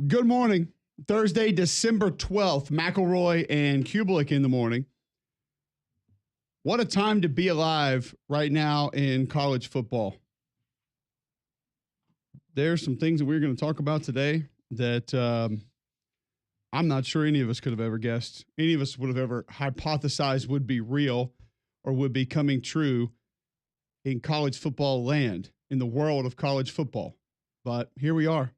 Good morning. Thursday, December 12th, McElroy and Kubelik in the morning. What a time to be alive right now in college football. There's some things that we're going to talk about today that I'm not sure any of us could have ever guessed. Any of us would have ever hypothesized would be real or would be coming true in college football land, in the world of college football. But here we are.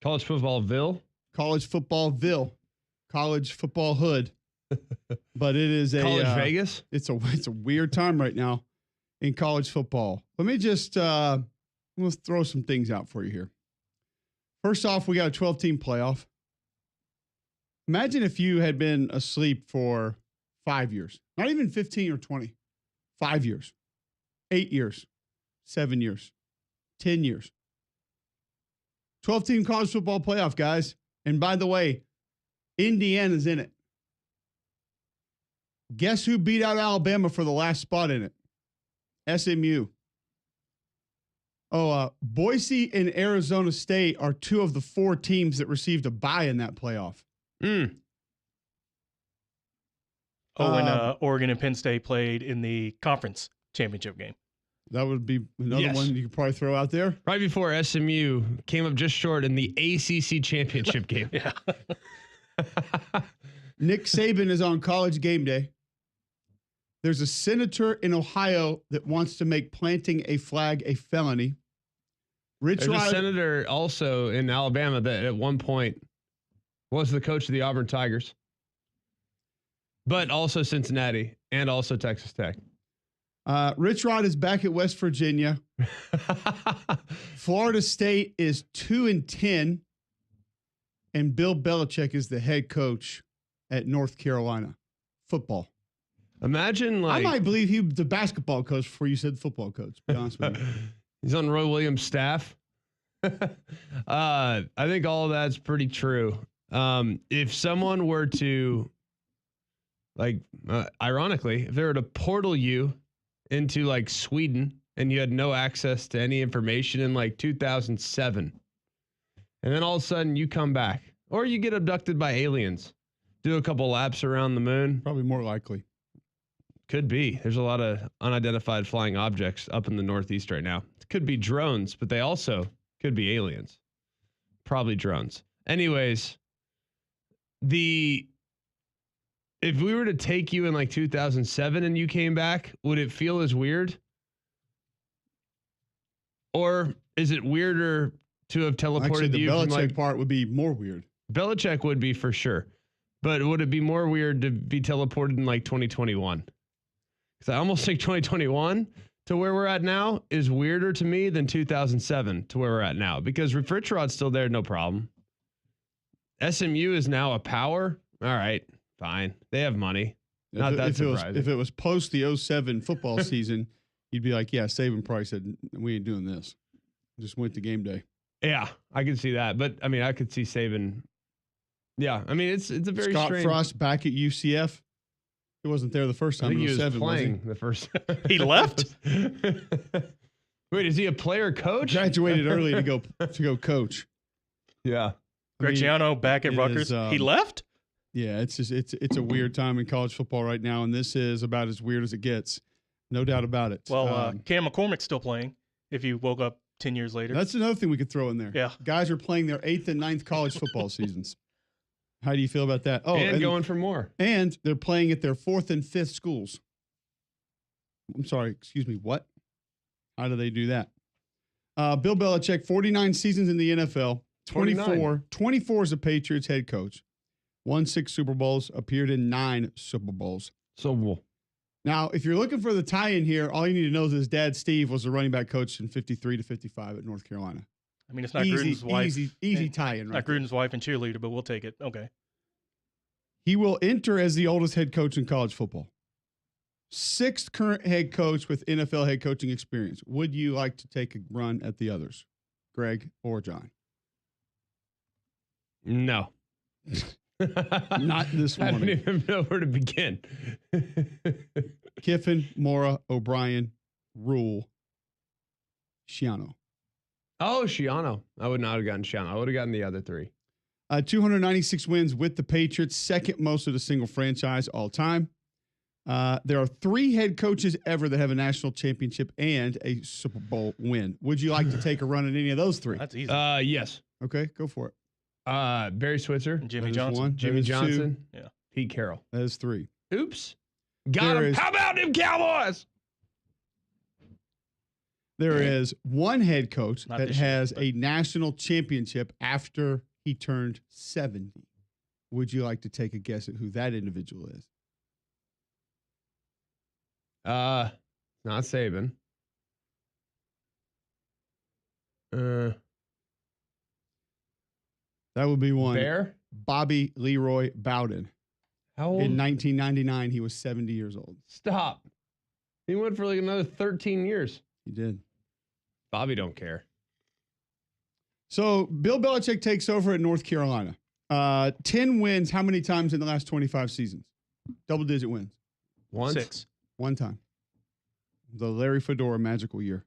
College footballville? College footballville. College football hood. But it is a College Vegas? It's a weird time right now in college football. Let me just let's throw some things out for you here. First off, we got a 12-team playoff. Imagine if you had been asleep for 5 years. Not even 15 or 20. 5 years. 8 years. 7 years. 10 years. 12-team college football playoff, guys. And by the way, Indiana's in it. Guess who beat out Alabama for the last spot in it? SMU. Boise and Arizona State are two of the 4 teams that received a bye in that playoff. And Oregon and Penn State played in the conference championship game. That would be another one you could probably throw out there. Right before SMU came up just short in the ACC championship game. Yeah. Nick Saban is on College Game Day. There's a senator in Ohio that wants to make planting a flag a felony. There's a senator also in Alabama that at one point was the coach of the Auburn Tigers, but also Cincinnati and also Texas Tech. Rich Rod is back at West Virginia. Florida State is 2-10, and Bill Belichick is the head coach at North Carolina football. Imagine I might believe he was the basketball coach before you said football coach. To be honest with you, he's on Roy Williams' staff. I think all of that's pretty true. If someone were to, ironically, if they were to portal you into like Sweden and you had no access to any information in like 2007, and then all of a sudden you come back, or you get abducted by aliens, do a couple laps around the moon. Probably more likely. Could be. There's a lot of unidentified flying objects up in the Northeast right now. It could be drones, but they also could be aliens. Probably drones. Anyways, if we were to take you in like 2007 and you came back, would it feel as weird? Or is it weirder to have teleported Actually, the you Belichick from like part would be more weird. Belichick would be for sure. But would it be more weird to be teleported in like 2021? Because I almost think 2021 to where we're at now is weirder to me than 2007 to where we're at now. Because Rich Rod's still there, no problem. SMU is now a power. All right, fine. They have money. Not that surprising. If it was post the 07 football season, you'd be like, yeah, Saban probably said, we ain't doing this. Just went to game day. Yeah, I could see that. But, I mean, I could see Saban. Yeah, I mean, it's a very Scott strange. Frost back at UCF. He wasn't there the first time. I think he was 07, playing the first. He left? Wait, is he a player coach? Graduated early to go coach. Yeah. Graciano back at Rutgers. He left? Yeah, it's a weird time in college football right now, and this is about as weird as it gets. No doubt about it. Well, Cam McCormick's still playing if you woke up 10 years later. That's another thing we could throw in there. Yeah. Guys are playing their 8th and 9th college football seasons. How do you feel about that? Oh, and going for more. And they're playing at their 4th and 5th schools. I'm sorry, excuse me, what? How do they do that? Bill Belichick, 49 seasons in the NFL, 24 as a Patriots head coach, won 6 Super Bowls, appeared in 9 Super Bowls. Now, if you're looking for the tie-in here, all you need to know is his dad, Steve, was the running back coach in 53 to 55 at North Carolina. I mean, it's not Gruden's wife. Easy tie-in, right? Not Gruden's wife and cheerleader, but we'll take it. Okay. He will enter as the oldest head coach in college football. 6th current head coach with NFL head coaching experience. Would you like to take a run at the others, Greg or John? No. Not this morning. I don't even know where to begin. Kiffin, Mora, O'Brien, Rule, Schiano. Oh, Schiano. I would not have gotten Schiano. I would have gotten the other 3. 296 wins with the Patriots, second most of the single franchise all time. There are 3 head coaches ever that have a national championship and a Super Bowl win. Would you like to take a run at any of those 3? That's easy. Yes. Okay, go for it. Barry Switzer. Jimmy That is Johnson. one. Jimmy That is Johnson. 2. Yeah. Pete Carroll. That is 3. Oops. Got There him. is- How about them Cowboys? There is 1 head coach Not that this year, has but- a national championship after he turned 70. Would you like to take a guess at who that individual is? Not Saban. That would be one. Bear? Bobby Leroy Bowden. How old? In 1999, he was 70 years old. Stop. He went for like another 13 years. He did. Bobby don't care. So Bill Belichick takes over at North Carolina. 10 wins. How many times in the last 25 seasons? Double-digit wins. Once? 6. 1 time. The Larry Fedora magical year.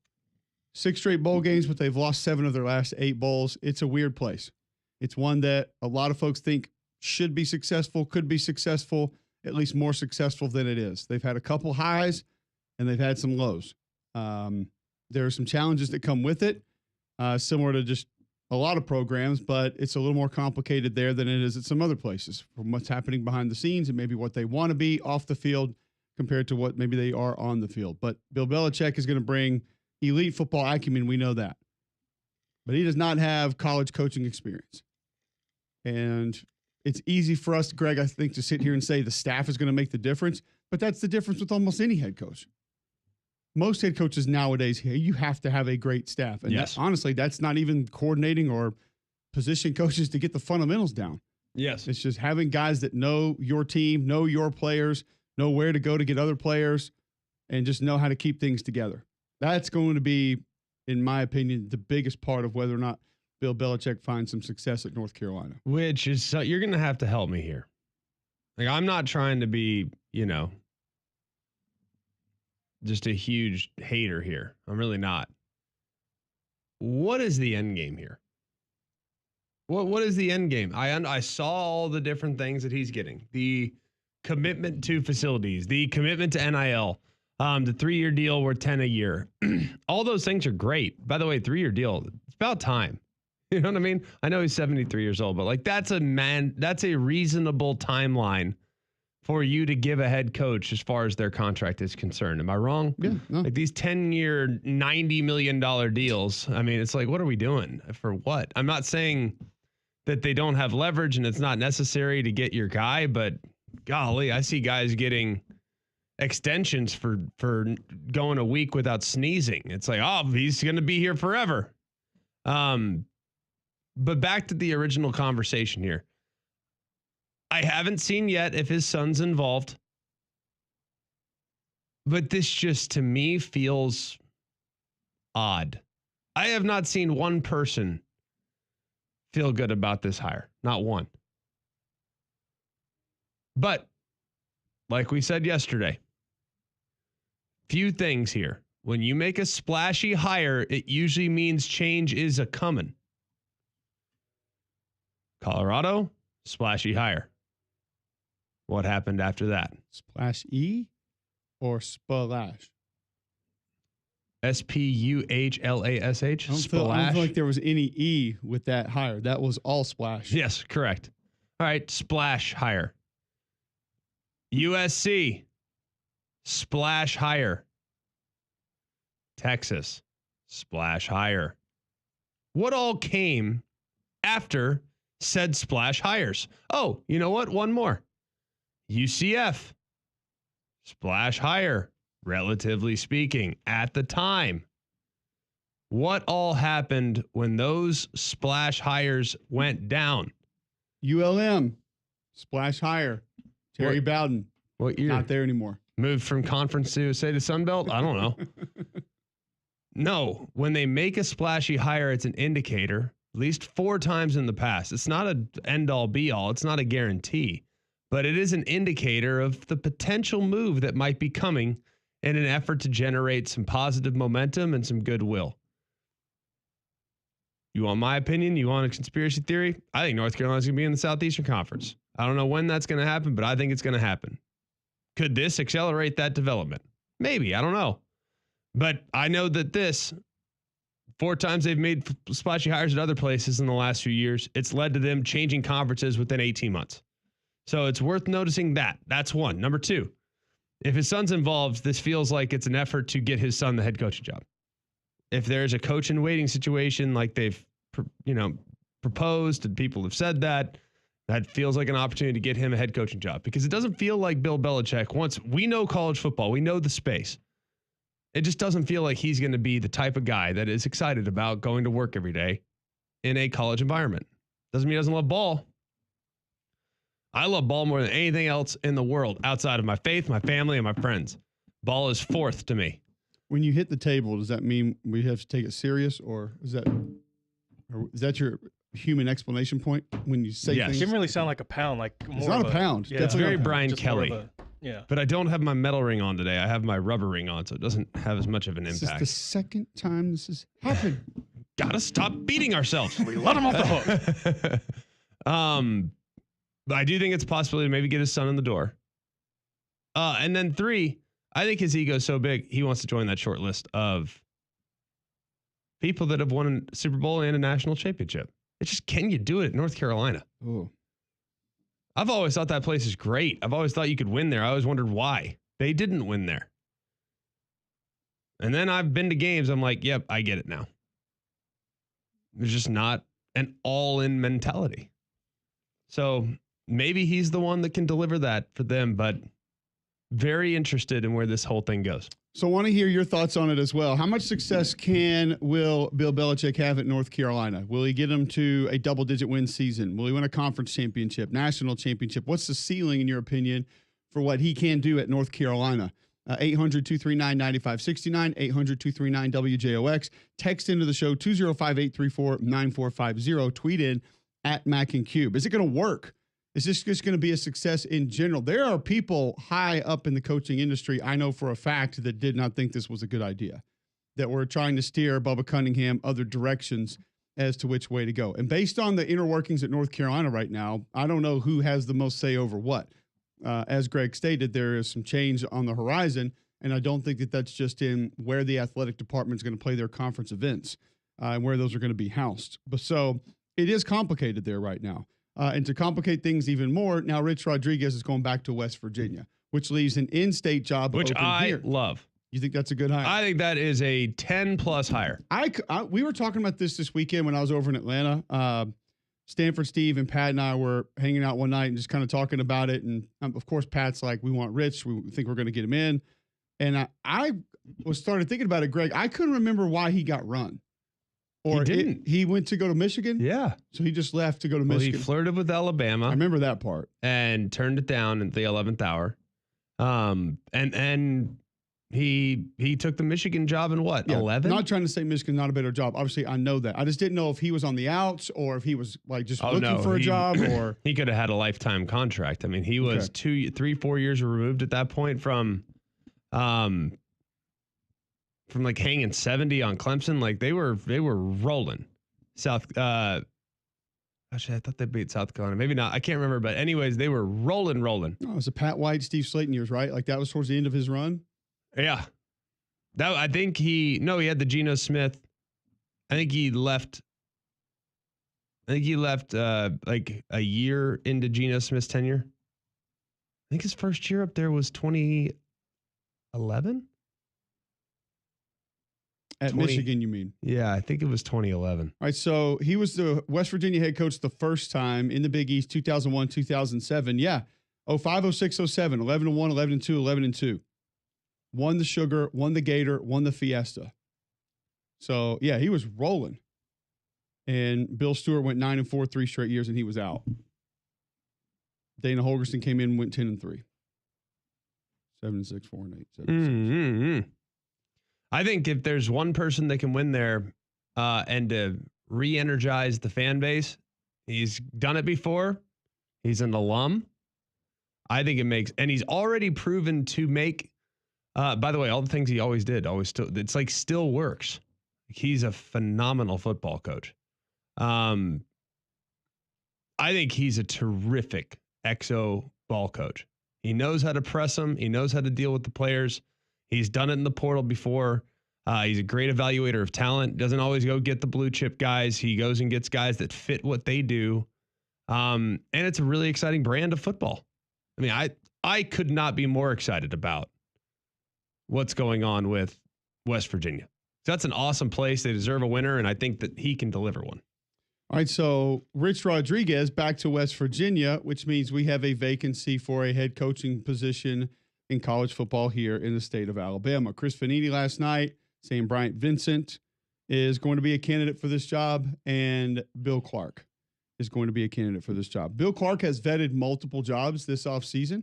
6 straight bowl games, but they've lost 7 of their last 8 bowls. It's a weird place. It's one that a lot of folks think should be successful, could be successful, at least more successful than it is. They've had a couple highs and they've had some lows. There are some challenges that come with it, similar to just a lot of programs, but it's a little more complicated there than it is at some other places from what's happening behind the scenes and maybe what they want to be off the field compared to what maybe they are on the field. But Bill Belichick is going to bring elite football acumen. We know that. But he does not have college coaching experience. And it's easy for us, Greg, I think, to sit here and say the staff is going to make the difference. But that's the difference with almost any head coach. Most head coaches nowadays, you have to have a great staff. And Yes. honestly, that's not even coordinating or position coaches to get the fundamentals down. Yes. It's just having guys that know your team, know your players, know where to go to get other players, and just know how to keep things together. That's going to be, in my opinion, the biggest part of whether or not Bill Belichick finds some success at North Carolina. Which is, you're going to have to help me here. Like, I'm not trying to be, just a huge hater here. I'm really not. What is the end game here? What is the end game? I saw all the different things that he's getting. The commitment to facilities, the commitment to NIL, the 3-year deal worth 10 a year. All those things are great. By the way, 3-year deal, it's about time. You know what I mean? I know he's 73 years old, but like that's a reasonable timeline for you to give a head coach as far as their contract is concerned. Am I wrong? Yeah. No. Like these 10-year, $90 million deals. I mean, it's like, what are we doing? For what? I'm not saying that they don't have leverage and it's not necessary to get your guy, but golly, I see guys getting extensions for going a week without sneezing. It's like, oh, he's going to be here forever. But back to the original conversation here. I haven't seen yet if his son's involved. But this just, to me, feels odd. I have not seen one person feel good about this hire. Not one. But, like we said yesterday, few things here. When you make a splashy hire, it usually means change is a coming. Colorado, splashy hire. What happened after that? Splash E or splash? Spuhlash. I don't feel like there was any E with that hire. That was all splash. Yes, correct. All right, splash hire. USC, splash hire. Texas, splash hire. What all came after said splash hires? Oh, you know what? One more. UCF, splash hire, relatively speaking, at the time. What all happened when those splash hires went down? ULM, splash hire. Terry Bowden, What year? not there anymore. Moved from conference to, say, the Sun Belt? I don't know. No, when they make a splashy hire, it's an indicator, at least 4 times in the past. It's not an end-all, be-all. It's not a guarantee. But it is an indicator of the potential move that might be coming in an effort to generate some positive momentum and some goodwill. You want my opinion? You want a conspiracy theory? I think North Carolina's going to be in the Southeastern Conference. I don't know when that's going to happen, but I think it's going to happen. Could this accelerate that development? Maybe. I don't know. But I know that 4 times they've made splashy hires at other places in the last few years. It's led to them changing conferences within 18 months. So it's worth noticing that. That's one. Number 2, if his son's involved, this feels like it's an effort to get his son the head coaching job. If there's a coach in waiting situation like they've proposed and people have said that feels like an opportunity to get him a head coaching job, because it doesn't feel like Bill Belichick, once we know college football, we know the space. It just doesn't feel like he's going to be the type of guy that is excited about going to work every day in a college environment. Doesn't mean he doesn't love ball. I love ball more than anything else in the world outside of my faith, my family, and my friends. Ball is fourth to me. When you hit the table, does that mean we have to take it serious, or is that your human explanation point when you say It things? didn't really sound like a pound. It's not a pound. Yeah. It's very Definitely not a pound. Brian Just Kelly. Yeah. But I don't have my metal ring on today. I have my rubber ring on, so it doesn't have as much of an This impact. is the second time this has happened. Gotta stop beating ourselves. We let him off the hook. But I do think it's a possibility to maybe get his son in the door. And then 3, I think his ego is so big, he wants to join that short list of people that have won a Super Bowl and a national championship. It's just, can you do it at North Carolina? Oh, I've always thought that place is great. I've always thought you could win there. I always wondered why they didn't win there. And then I've been to games. I'm like, yep, I get it now. There's just not an all-in mentality. So maybe he's the one that can deliver that for them, but very interested in where this whole thing goes. so I want to hear your thoughts on it as well. How much success will Bill Belichick have at North Carolina? Will he get them to a double-digit win season? Will he win a conference championship, national championship? What's the ceiling, in your opinion, for what he can do at North Carolina? 800-239-9569, 800-239-WJOX. Text into the show, 205-834-9450. Tweet in at Mac and Cube. Is it going to work? Is this just going to be a success in general? There are people high up in the coaching industry, I know for a fact, that did not think this was a good idea, that were trying to steer Bubba Cunningham other directions as to which way to go. And based on the inner workings at North Carolina right now, I don't know who has the most say over what. As Greg stated, there is some change on the horizon, and I don't think that that's just in where the athletic department is going to play their conference events and where those are going to be housed. But so it is complicated there right now. And to complicate things even more, now Rich Rodriguez is going back to West Virginia, which leaves an in-state job Which open I here. love. You think that's a good hire? I think that is a 10+ hire. We were talking about this weekend when I was over in Atlanta. Stanford Steve and Pat and I were hanging out one night and just kind of talking about it. And of course, Pat's like, we want Rich. We think we're going to get him in. And I started thinking about it, Greg. I couldn't remember why he got run. Or He didn't. He went to go to Michigan? Yeah. So he just left to go to Well, he Michigan. flirted with Alabama. I remember that part. And turned it down at the 11th hour. And he took the Michigan job in what, 11? Not trying to say Michigan's not a better job. Obviously, I know that. I just didn't know if he was on the outs or if he was like just looking for a job or he could have had a lifetime contract. I mean, he was 2, 3, 4 years removed at that point from like hanging 70 on Clemson. Like they were rolling. Actually, I thought they beat South Carolina. Maybe not. I can't remember. But anyways, they were rolling. Oh, it was the Pat White, Steve Slayton years, right? Like that was towards the end of his run. Yeah. I think he had the Geno Smith. I think he left like a year into Geno Smith's tenure. I think his first year up there was 2011. At Michigan, you mean? Yeah, I think it was 2011. All right, so he was the West Virginia head coach the first time in the Big East, 2001, 2007. Yeah, 05, 06, 07, 11-1, 11-2, 11-2. Won the Sugar, won the Gator, won the Fiesta. So, yeah, he was rolling. And Bill Stewart went 9-4, 3 straight years, and he was out. Dana Holgerson came in and went 10-3. 7-6, 4-8, 7-6. I think if there's one person that can win there and to re-energize the fan base, he's done it before. He's an alum. I think it makes, and he's already proven to make, by the way, all the things he always did, still works. He's a phenomenal football coach. I think he's a terrific XO ball coach. He knows how to press them. He knows how to deal with the players. He's done it in the portal before. He's a great evaluator of talent. Doesn't always go get the blue chip guys. He goes and gets guys that fit what they do. And it's a really exciting brand of football. I mean, I could not be more excited about what's going on with West Virginia. That's an awesome place. They deserve a winner, and I think that he can deliver one. All right, so Rich Rodriguez back to West Virginia, which means we have a vacancy for a head coaching position in college football here in the state of Alabama. Chris Fanini last night saying Bryant Vincent is going to be a candidate for this job, and Bill Clark is going to be a candidate for this job. Bill Clark has vetted multiple jobs this offseason.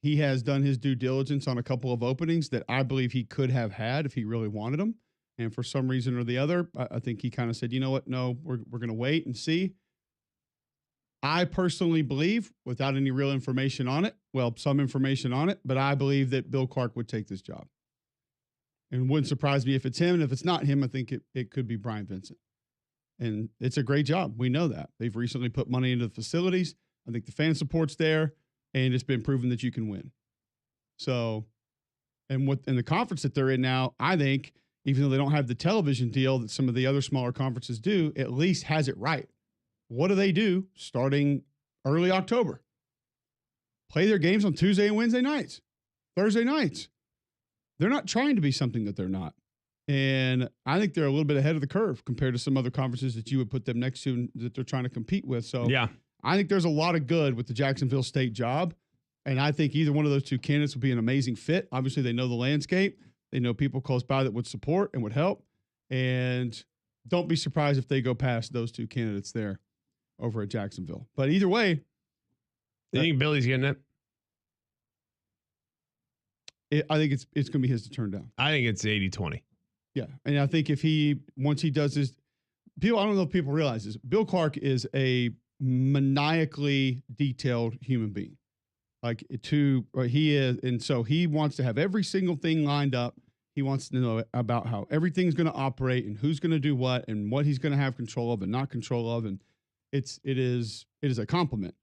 He has done his due diligence on a couple of openings that I believe he could have had if he really wanted them. And for some reason or the other, I think he kind of said, you know what? No, we're going to wait and see. I personally believe, without any real information on it, well, some information on it, but I believe that Bill Clark would take this job. And wouldn't surprise me if it's him. And if it's not him, I think it could be Brian Vincent. And it's a great job. We know that. They've recently put money into the facilities. I think the fan support's there, and it's been proven that you can win. So, and the conference that they're in now, I think, even though they don't have the television deal that some of the other smaller conferences do, at least has it right. What do they do starting early October? Play their games on Tuesday and Wednesday nights, Thursday nights. They're not trying to be something that they're not. And I think they're a little bit ahead of the curve compared to some other conferences that you would put them next to and that they're trying to compete with. So yeah, I think there's a lot of good with the Jacksonville State job. And I think either one of those two candidates would be an amazing fit. Obviously, they know the landscape. They know people close by that would support and would help. And don't be surprised if they go past those two candidates there over at Jacksonville. But either way. You think Billy's getting it? I think it's going to be his to turn down. I think it's 80-20. Yeah. And I think once he does this, I don't know if people realize this, Bill Clark is a maniacally detailed human being. He is, and so he wants to have every single thing lined up. He wants to know about how everything's going to operate and who's going to do what and what he's going to have control of and not control of. And it is a compliment.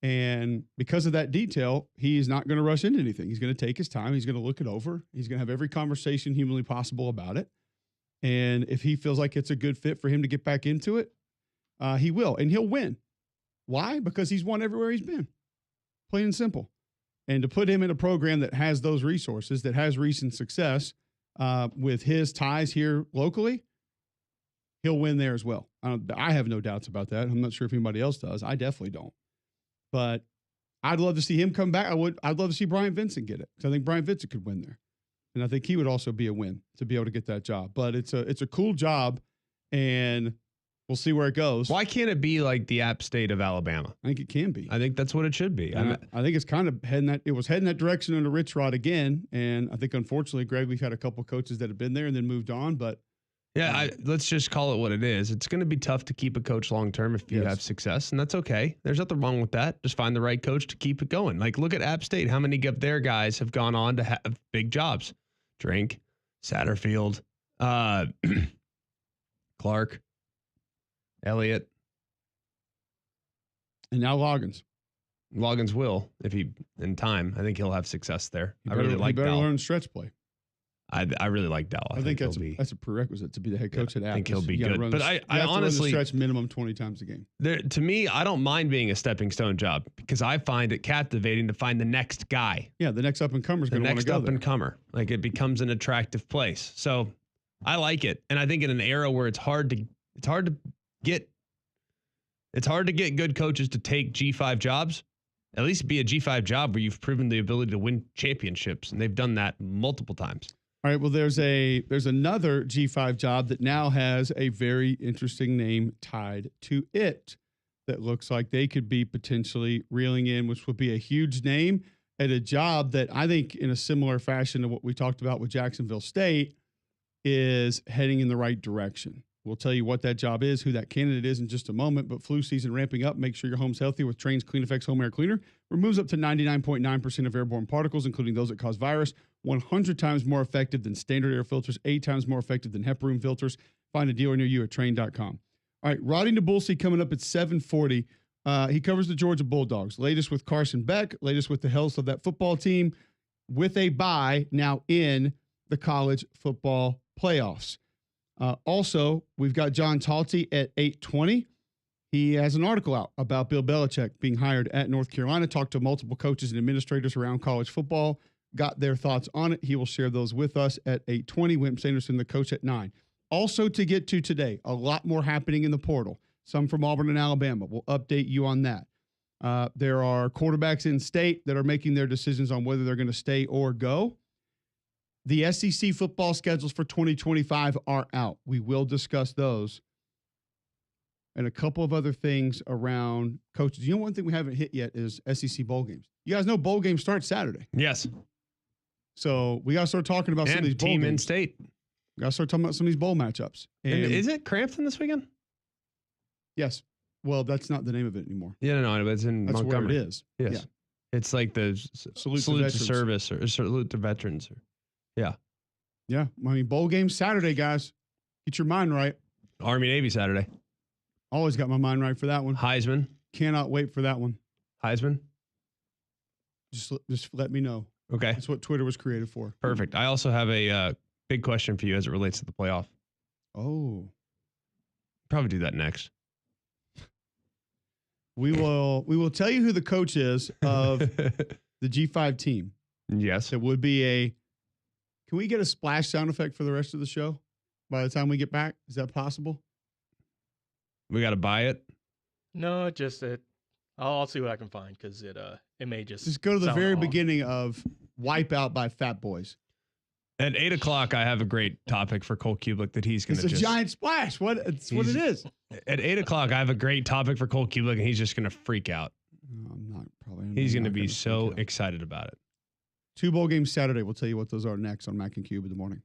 And because of that detail, he is not going to rush into anything. He's going to take his time. He's going to look it over. He's going to have every conversation humanly possible about it. And if he feels like it's a good fit for him to get back into it, he will, and he'll win. Why? Because he's won everywhere he's been. Plain and simple. And to put him in a program that has those resources, that has recent success with his ties here locally, he'll win there as well. I have no doubts about that. I'm not sure if anybody else does. I definitely don't. But I'd love to see him come back. I'd love to see Brian Vincent get it, because I think Brian Vincent could win there. And I think he would also be a win to be able to get that job. But it's a cool job, and we'll see where it goes. Why can't it be like the App State of Alabama? I think it can be. I think that's what it should be. I think it's kind of heading that direction under Rich Rod again. And I think, unfortunately, Greg, we've had a couple coaches that have been there and then moved on. But yeah, let's just call it what it is. It's going to be tough to keep a coach long term if you have success, and that's okay. There's nothing wrong with that. Just find the right coach to keep it going. Like, look at App State. How many of their guys have gone on to have big jobs? Drink, Satterfield, Clark, Elliott, and now Loggins. Loggins will, if he in time. I think he'll have success there. I really like Dowell. He better Dowell. learn stretch play. I really like Dowell. I think that's a prerequisite to be the head coach at App. I think he'll be good. But I honestly stretch minimum 20 times a game. To me, I don't mind being a stepping stone job, because I find it captivating to find the next guy. Yeah, the next up and comer is going to want to go there. The next up and comer, like, it becomes an attractive place. So I like it, and I think in an era where it's hard to get good coaches to take G5 jobs, at least be a G5 job where you've proven the ability to win championships, and they've done that multiple times. All right, well, there's another G5 job that now has a very interesting name tied to it that looks like they could be potentially reeling in, which would be a huge name at a job that I think, in a similar fashion to what we talked about with Jacksonville State, is heading in the right direction. We'll tell you what that job is, who that candidate is in just a moment, but flu season ramping up. Make sure your home's healthy with Trane's CleanEffects Home Air Cleaner. Removes up to 99.9% of airborne particles, including those that cause virus. 100 times more effective than standard air filters, 8 times more effective than HEPA room filters. Find a dealer near you at Trane.com. All right, Roddy Nabulsi coming up at 7:40. He covers the Georgia Bulldogs. Latest with Carson Beck, latest with the health of that football team, with a bye now in the college football playoffs. Also, we've got John Talty at 8:20. He has an article out about Bill Belichick being hired at North Carolina, talked to multiple coaches and administrators around college football, got their thoughts on it. He will share those with us at 8:20. Wimp Sanderson, the coach, at 9. Also to get to today, a lot more happening in the portal. Some from Auburn and Alabama. We'll update you on that. There are quarterbacks in state that are making their decisions on whether they're going to stay or go. The SEC football schedules for 2025 are out. We will discuss those. And a couple of other things around coaches. You know, one thing we haven't hit yet is SEC bowl games. You guys know bowl games start Saturday. Yes. So we got to start talking about some of these bowl team games. in state. We got to start talking about some of these bowl matchups. And is it Crampton this weekend? Yes. Well, that's not the name of it anymore. Yeah, no, it's in That's Montgomery. where it is. Yes. Yeah. It's like the Salute salute to to service or salute to veterans. Yeah. I mean, bowl games Saturday, guys. Get your mind right. Army Navy Saturday. Always got my mind right for that one. Heisman. Cannot wait for that one. Heisman. Just let me know. Okay. That's what Twitter was created for. Perfect. I also have a big question for you as it relates to the playoff. Oh. Probably do that next. We will tell you who the coach is of the G5 team. Yes. It would be a. Can we get a splash sound effect for the rest of the show by the time we get back? Is that possible? We got to buy it. No, just it. I'll see what I can find because it may just go to the sound very off. beginning of Wipeout by Fat Boys. At 8 o'clock, I have a great topic for Cole Kubelik that he's going to It's just. a giant splash. It's what it is. At 8 o'clock, I have a great topic for Cole Kubelik, and he's just going to freak out. No, I'm not probably. He's I'm going to not be gonna so freak out. excited about it. 2 bowl games Saturday. We'll tell you what those are next on Mac and Cube in the morning.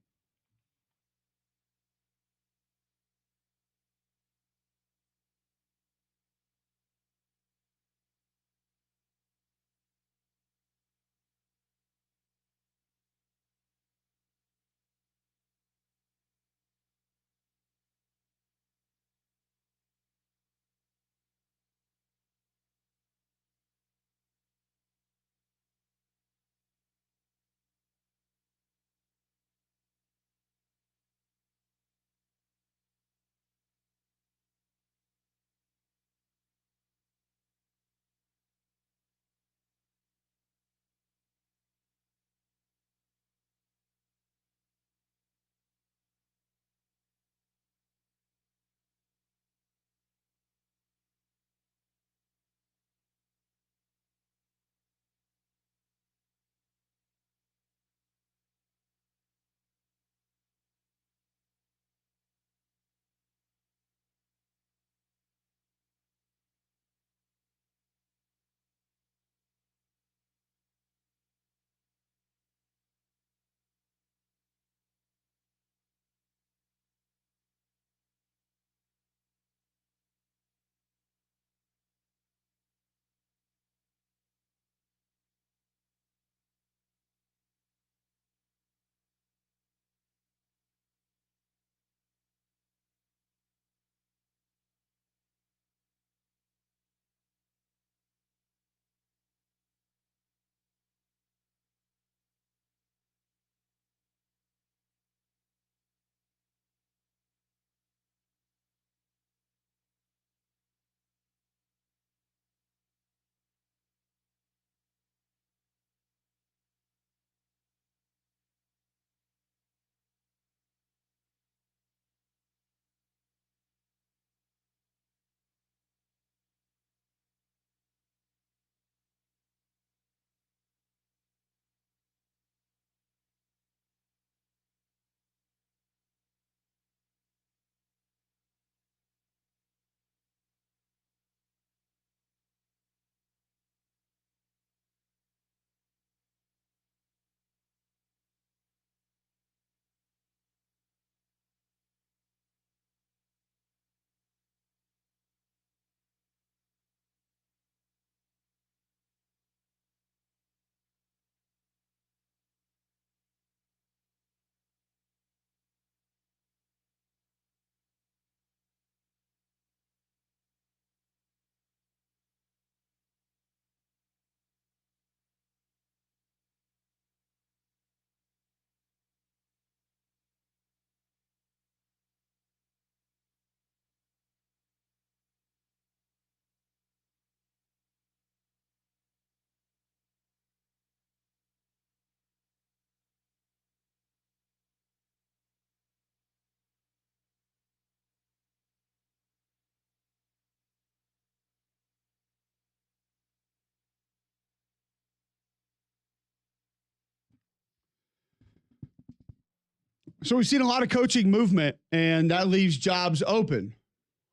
So we've seen a lot of coaching movement, and that leaves jobs open.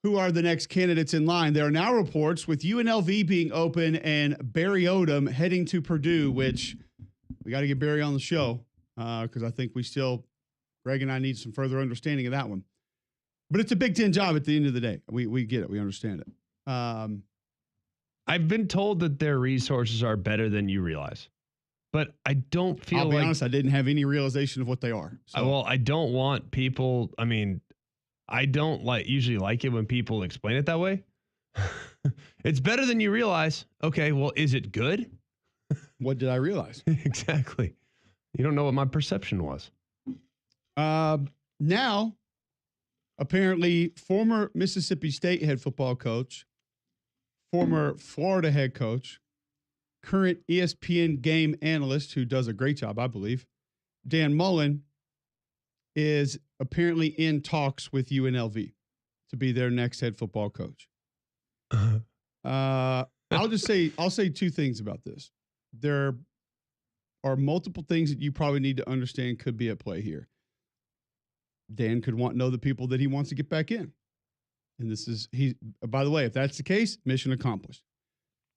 Who are the next candidates in line? There are now reports with UNLV being open and Barry Odom heading to Purdue, which we got to get Barry on the show because I think Greg and I need some further understanding of that one. But it's a Big Ten job at the end of the day. We get it. We understand it. I've been told that their resources are better than you realize, but I don't feel I'll be honest, I didn't have any realization of what they are. So. I don't want people. I mean, I don't usually like it when people explain it that way. It's better than you realize. Okay, well, is it good? What did I realize? Exactly. You don't know what my perception was. Now, apparently, former Mississippi State head football coach, former Florida head coach, current ESPN game analyst who does a great job, I believe, Dan Mullen, is apparently in talks with UNLV to be their next head football coach. I'll say two things about this. There are multiple things that you probably need to understand could be at play here. Dan could know the people that he wants to get back in. And by the way, if that's the case, mission accomplished.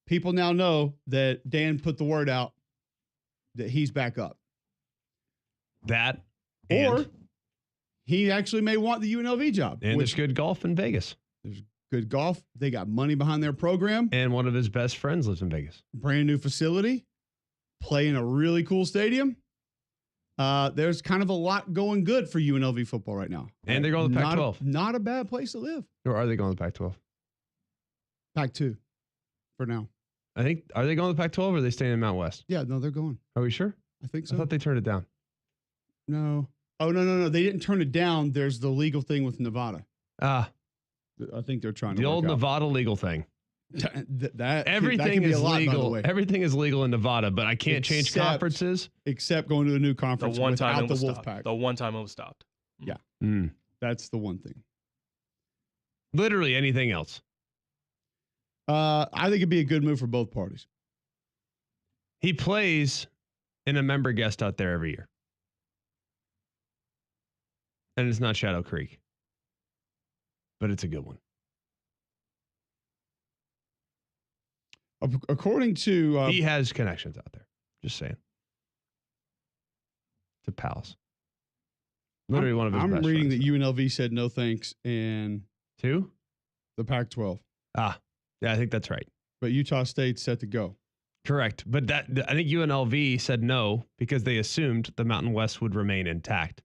People now know that Dan put the word out that he's back up. Or he actually may want the UNLV job. And there's good golf in Vegas. There's good golf. They got money behind their program. And one of his best friends lives in Vegas. Brand new facility. Play in a really cool stadium. There's kind of a lot going good for UNLV football right now. And they're going to the Pac-12. Not a bad place to live. Or are they going to the Pac-12? Pac-2 for now. I think, are they going to the Pac-12 or are they staying in Mount West? Yeah, no, they're going. Are we sure? I think so. I thought they turned it down. No. Oh, no. They didn't turn it down. There's the legal thing with Nevada. I think they're trying to the old Nevada legal thing. Everything is lot, legal. Everything is legal in Nevada, but I can't change conferences. Except going to a new conference without the Wolfpack. The one time it was stopped. Yeah. That's the one thing. Literally anything else. I think it'd be a good move for both parties. He plays in a member guest out there every year. And it's not Shadow Creek. But it's a good one. According to... he has connections out there. Just saying. To pals. Literally one of his best friends. I'm reading that UNLV said no thanks and... To? The Pac-12. Yeah, I think that's right. But Utah State's set to go. Correct. But I think UNLV said no because they assumed the Mountain West would remain intact.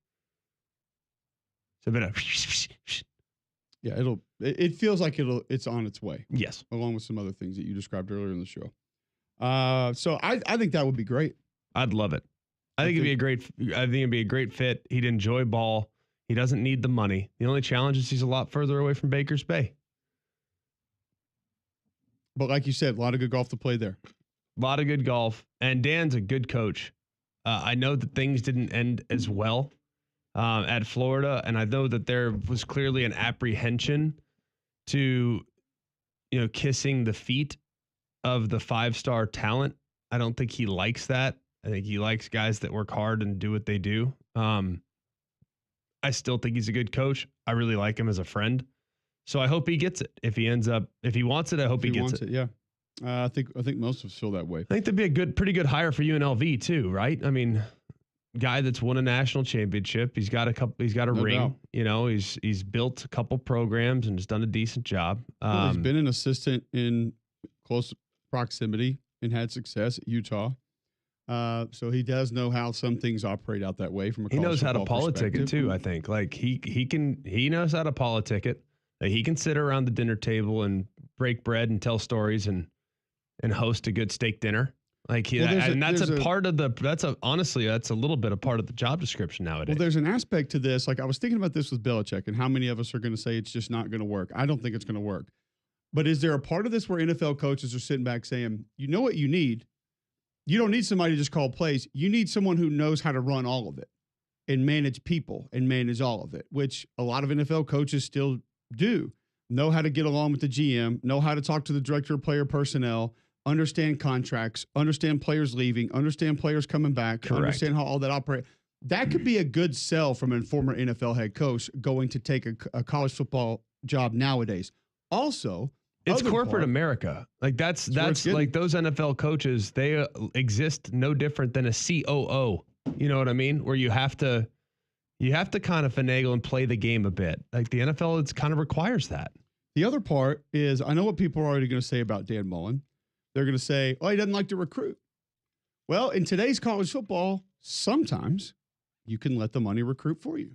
So a bit of... Yeah, it feels like it's on its way. Yes. Along with some other things that you described earlier in the show. So I think that would be great. I'd love it. I think it'd be a great fit. He'd enjoy ball. He doesn't need the money. The only challenge is he's a lot further away from Baker's Bay. But like you said, a lot of good golf to play there. A lot of good golf. And Dan's a good coach. I know that things didn't end as well at Florida, and I know that there was clearly an apprehension to, kissing the feet of the 5-star talent. I don't think he likes that. I think he likes guys that work hard and do what they do. I still think he's a good coach. I really like him as a friend. So I hope he gets it. If he wants it, I hope he gets it. Yeah. I think most of us feel that way. I think that'd be a pretty good hire for UNLV too, right? I mean, guy that's won a national championship. He's got a ring. Doubt. He's built a couple programs and has done a decent job. He's been an assistant in close proximity and had success at Utah. So he does know how some things operate out that way from a college He knows how to football politic it too, I think. Like he knows how to politic it. Like he can sit around the dinner table and break bread and tell stories and host a good steak dinner. Like that's a little bit a part of the job description nowadays. Well, there's an aspect to this. Like I was thinking about this with Belichick and how many of us are going to say it's just not going to work. I don't think it's going to work. But is there a part of this where NFL coaches are sitting back saying, you know what you need? You don't need somebody to just call plays. You need someone who knows how to run all of it and manage people and manage all of it, which a lot of NFL coaches still do. Know how to get along with the GM, know how to talk to the director of player personnel, understand contracts, understand players leaving, understand players coming back, Correct. Understand how all that operates. That could be a good sell from a former NFL head coach going to take a college football job nowadays. Also, it's corporate America. Like that's like those NFL coaches, they exist no different than a COO. You know what I mean? Where you have to kind of finagle and play the game a bit. Like the NFL, it's kind of requires that. The other part is I know what people are already going to say about Dan Mullen. They're going to say, oh, he doesn't like to recruit. Well, in today's college football, sometimes you can let the money recruit for you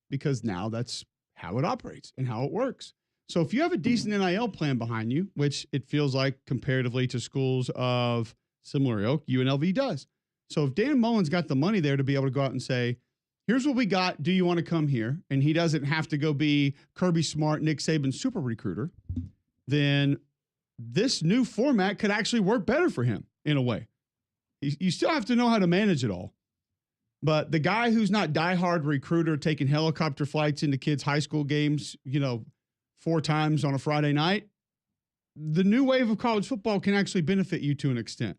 because now that's how it operates and how it works. So if you have a decent NIL plan behind you, which it feels like comparatively to schools of similar ilk, UNLV does. So if Dan Mullen's got the money there to be able to go out and say, here's what we got. Do you want to come here? And he doesn't have to go be Kirby Smart, Nick Saban super recruiter. Then this new format could actually work better for him in a way. You still have to know how to manage it all. But the guy who's not diehard recruiter taking helicopter flights into kids' high school games, 4 times on a Friday night, the new wave of college football can actually benefit you to an extent.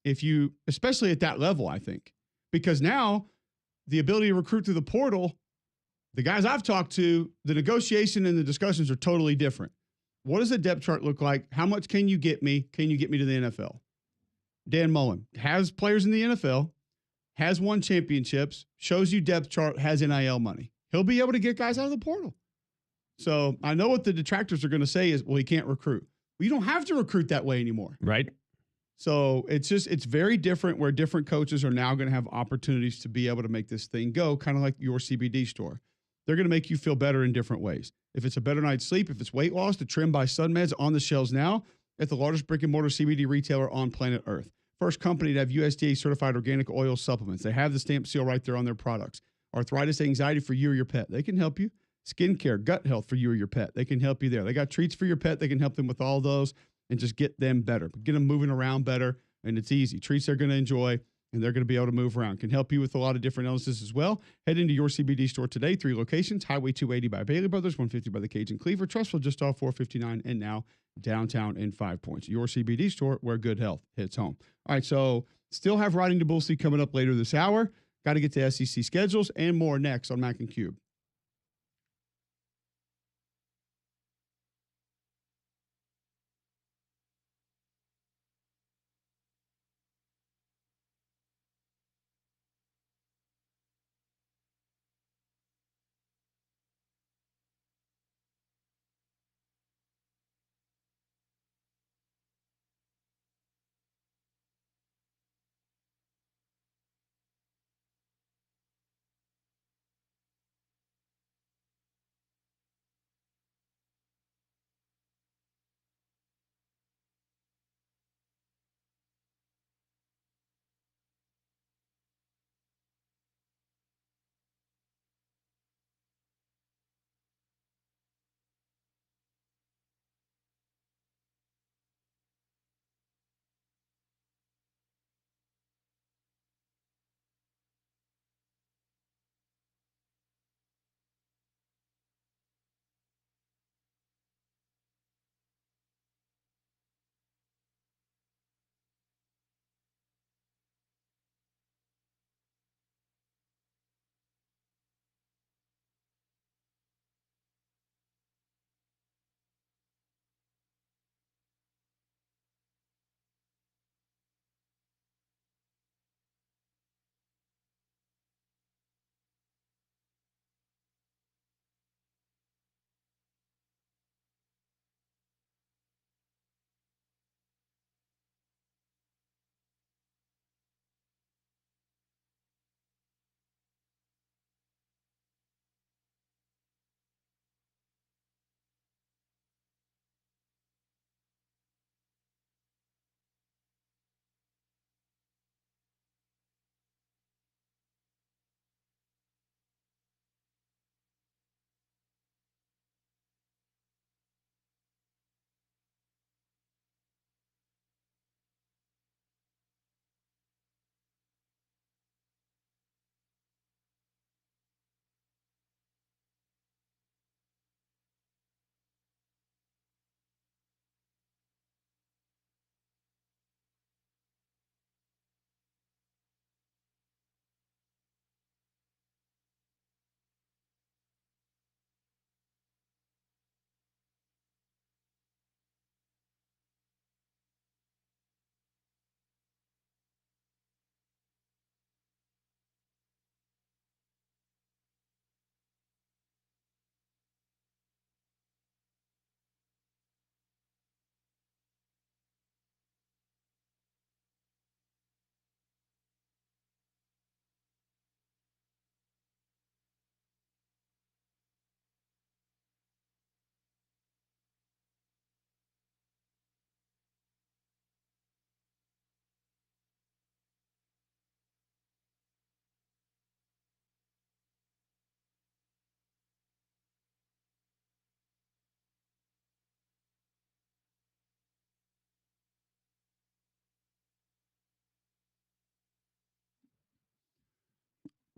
If you, especially at that level, I think, because now the ability to recruit through the portal, the guys I've talked to, the negotiation and the discussions are totally different. What does a depth chart look like? How much can you get me? Can you get me to the NFL? Dan Mullen has players in the NFL, has won championships, shows you depth chart, has NIL money. He'll be able to get guys out of the portal. So I know what the detractors are going to say is, well, he can't recruit. Well, you don't have to recruit that way anymore. Right. So it's very different where different coaches are now going to have opportunities to be able to make this thing go, kind of like your CBD store. They're going to make you feel better in different ways. If it's a better night's sleep, if it's weight loss, the Trim by SunMeds on the shelves now at the largest brick and mortar CBD retailer on planet Earth. First company to have USDA certified organic oil supplements. They have the stamp seal right there on their products. Arthritis, anxiety for you or your pet. They can help you. Skincare, gut health for you or your pet. They can help you there. They got treats for your pet. They can help them with all those and just get them better. Get them moving around better, and it's easy. Treats they're going to enjoy, and they're going to be able to move around. Can help you with a lot of different illnesses as well. Head into your CBD store today. 3 locations. Highway 280 by Bailey Brothers, 150 by the Cage in Cleaver, Trustful just off 459, and now downtown in 5 Points. Your CBD store where good health hits home. All right, so still have Riding to Bull City coming up later this hour. Got to get to SEC schedules and more next on Mac and Cube.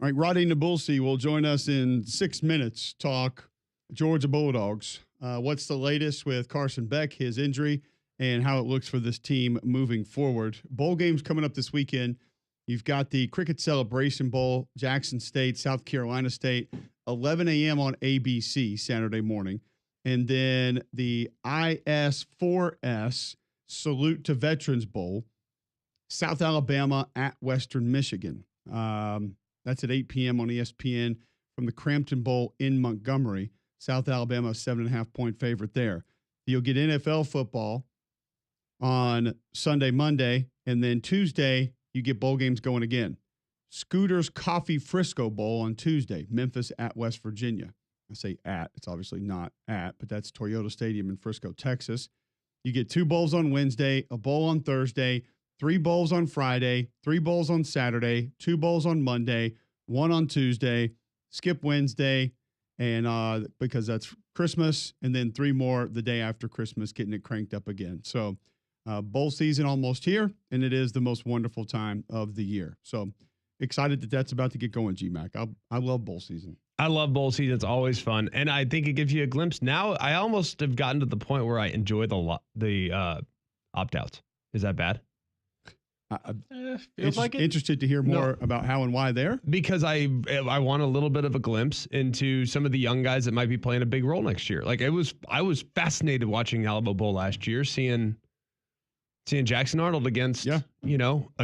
All right, Roddy Nabulsi will join us in 6 minutes. Talk Georgia Bulldogs. What's the latest with Carson Beck, his injury, and how it looks for this team moving forward? Bowl games coming up this weekend. You've got the Cricket Celebration Bowl, Jackson State, South Carolina State, 11 a.m. on ABC Saturday morning. And then the IS4S Salute to Veterans Bowl, South Alabama at Western Michigan. That's at 8 p.m. on ESPN from the Crampton Bowl in Montgomery. South Alabama, 7.5-point favorite there. You'll get NFL football on Sunday, Monday, and then Tuesday, you get bowl games going again. Scooter's Coffee Frisco Bowl on Tuesday, Memphis at West Virginia. I say at, it's obviously not at, but that's Toyota Stadium in Frisco, Texas. You get 2 bowls on Wednesday, a bowl on Thursday, 3 bowls on Friday, 3 bowls on Saturday, 2 bowls on Monday, 1 on Tuesday, skip Wednesday, and because that's Christmas, and then 3 more the day after Christmas, getting it cranked up again. So bowl season almost here, and it is the most wonderful time of the year. So excited that that's about to get going, G-Mac. I love bowl season. I love bowl season. It's always fun. And I think it gives you a glimpse. Now, I almost have gotten to the point where I enjoy the opt-outs. Is that bad? Feels like it. Interested to hear more about how and why there. Because I want a little bit of a glimpse into some of the young guys that might be playing a big role next year. Like I was fascinated watching Alamo Bowl last year, seeing Jackson Arnold against a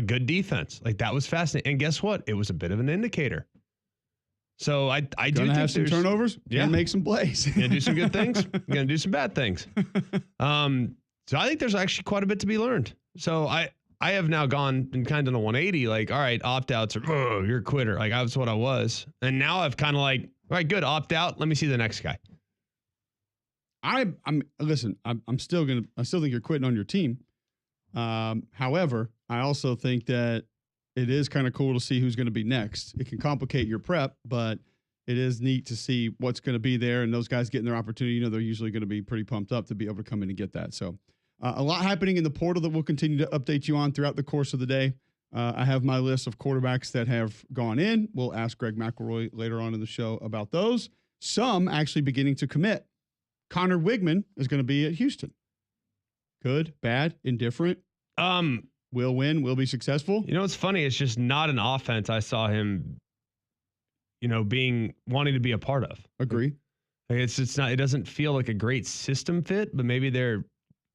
good defense. Like that was fascinating. And guess what? It was a bit of an indicator. So I do have some turnovers. Yeah, make some plays. Gonna do some good things. Gonna do some bad things. So I think there's actually quite a bit to be learned. So I have now gone and kind of on a 180, like, all right, opt-outs are, you're a quitter. Like, that's what I was. And now I've kind of like, all right, good, opt out. Let me see the next guy. I still think you're quitting on your team. However, I also think that it is kind of cool to see who's going to be next. It can complicate your prep, but it is neat to see what's going to be there, and those guys getting their opportunity. They're usually going to be pretty pumped up to be able to come in and get that. So a lot happening in the portal that we'll continue to update you on throughout the course of the day. I have my list of quarterbacks that have gone in. We'll ask Greg McElroy later on in the show about those. Some actually beginning to commit. Connor Wigman is going to be at Houston. Good, bad, indifferent. Will win, will be successful. It's funny. It's just not an offense I saw him, wanting to be a part of. Agree. Like it's not. It doesn't feel like a great system fit, but maybe they're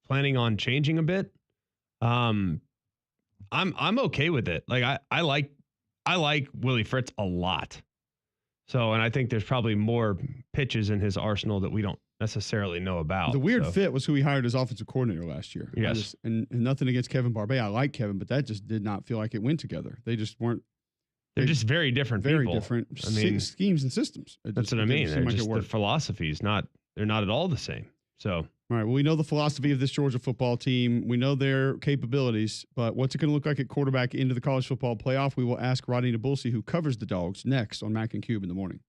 planning on changing a bit. I'm okay with it. Like I like Willie Fritz a lot. So, and I think there's probably more pitches in his arsenal that we don't necessarily know about. The weird fit was who he hired as offensive coordinator last year. Yes. And nothing against Kevin Barbet. I like Kevin, but that just did not feel like it went together. They just weren't. They're just very different very people. Different schemes and systems. That's what I mean. The philosophies, they're not at all the same. So. All right, well, we know the philosophy of this Georgia football team. We know their capabilities, but what's it going to look like at quarterback into the college football playoff? We will ask Roddy Nabulsi, who covers the Dogs, next on Mac and Cube in the morning.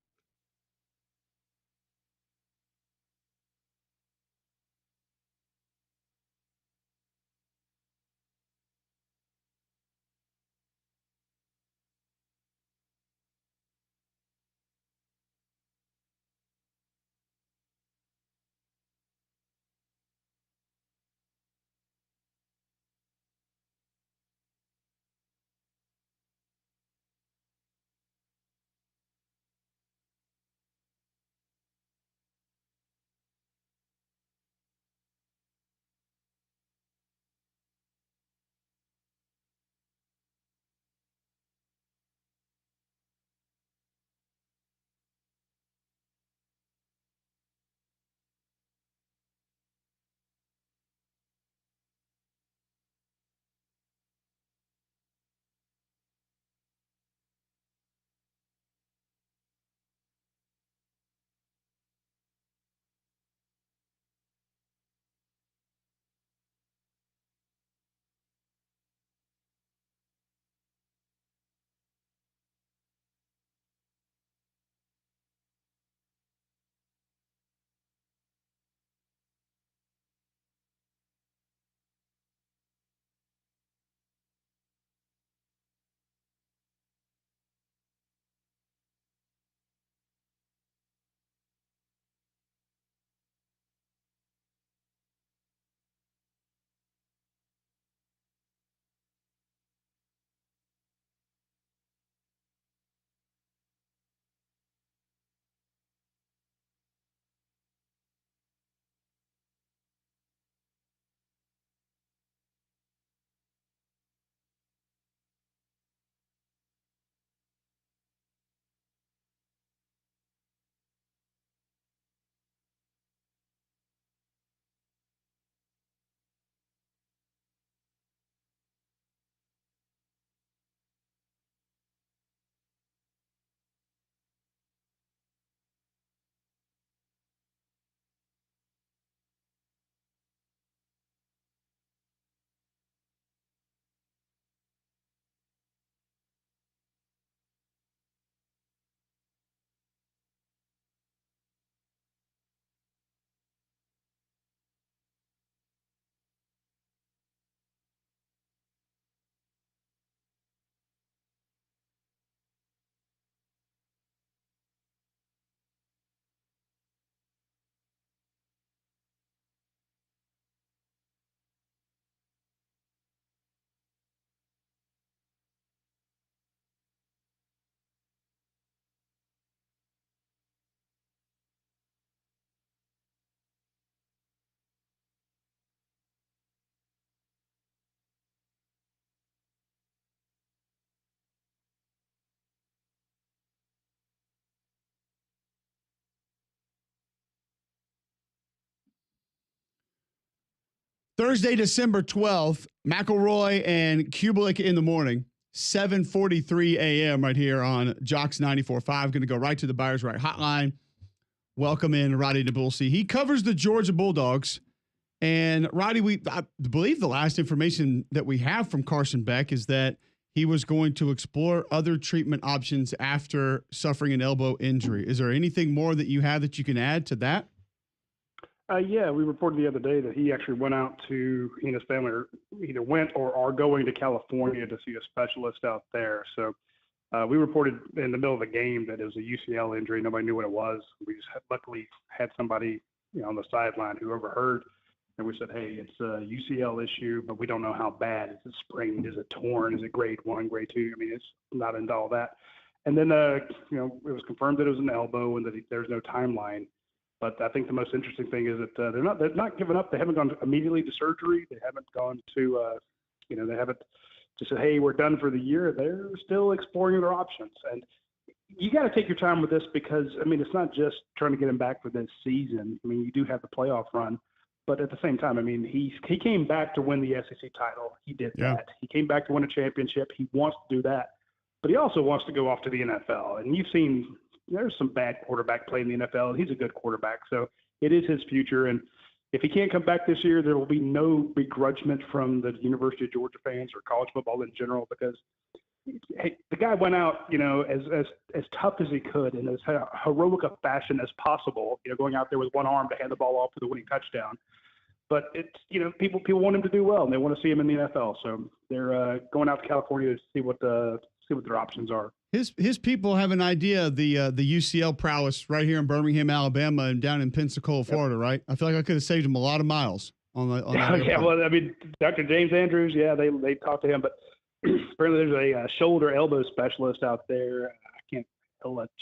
Thursday, December 12th, McElroy and Kubelik in the morning, 7:43 a.m. right here on Jocks 94.5. Going to go right to the Buyers Right hotline. Welcome in Roddy DeBulsey. He covers the Georgia Bulldogs. And Roddy, I believe the last information that we have from Carson Beck is that he was going to explore other treatment options after suffering an elbow injury. Is there anything more that you have that you can add to that? Yeah, we reported the other day that he actually went out to, he and his family either went or are going to California to see a specialist out there. So we reported in the middle of the game that it was a UCL injury. Nobody knew what it was. We just luckily had somebody on the sideline who overheard, and we said, hey, it's a UCL issue, but we don't know how bad. Is it sprained? Is it torn? Is it grade 1, grade 2? I mean, it's not into all that. And then, it was confirmed that it was an elbow and that there's no timeline. But I think the most interesting thing is that they're not giving up. They haven't gone immediately to surgery. They haven't gone to, they haven't just said, hey, we're done for the year. They're still exploring their options. And you got to take your time with this because, it's not just trying to get him back for this season. You do have the playoff run. But at the same time, he came back to win the SEC title. He did that. He came back to win a championship. He wants to do that. But he also wants to go off to the NFL. And you've seen – there's some bad quarterback play in the NFL, and he's a good quarterback. So it is his future. And if he can't come back this year, there will be no begrudgment from the University of Georgia fans or college football in general because hey, the guy went out, as tough as he could in as heroic a fashion as possible, going out there with one arm to hand the ball off for the winning touchdown. But it's, people want him to do well, and they want to see him in the NFL. So they're going out to California to see what their options are. His people have an idea of the UCL prowess right here in Birmingham, Alabama, and down in Pensacola, Florida, right? I feel like I could have saved him a lot of miles on that. Yeah, well, Dr. James Andrews, they talked to him, but apparently there's a shoulder elbow specialist out there. I can't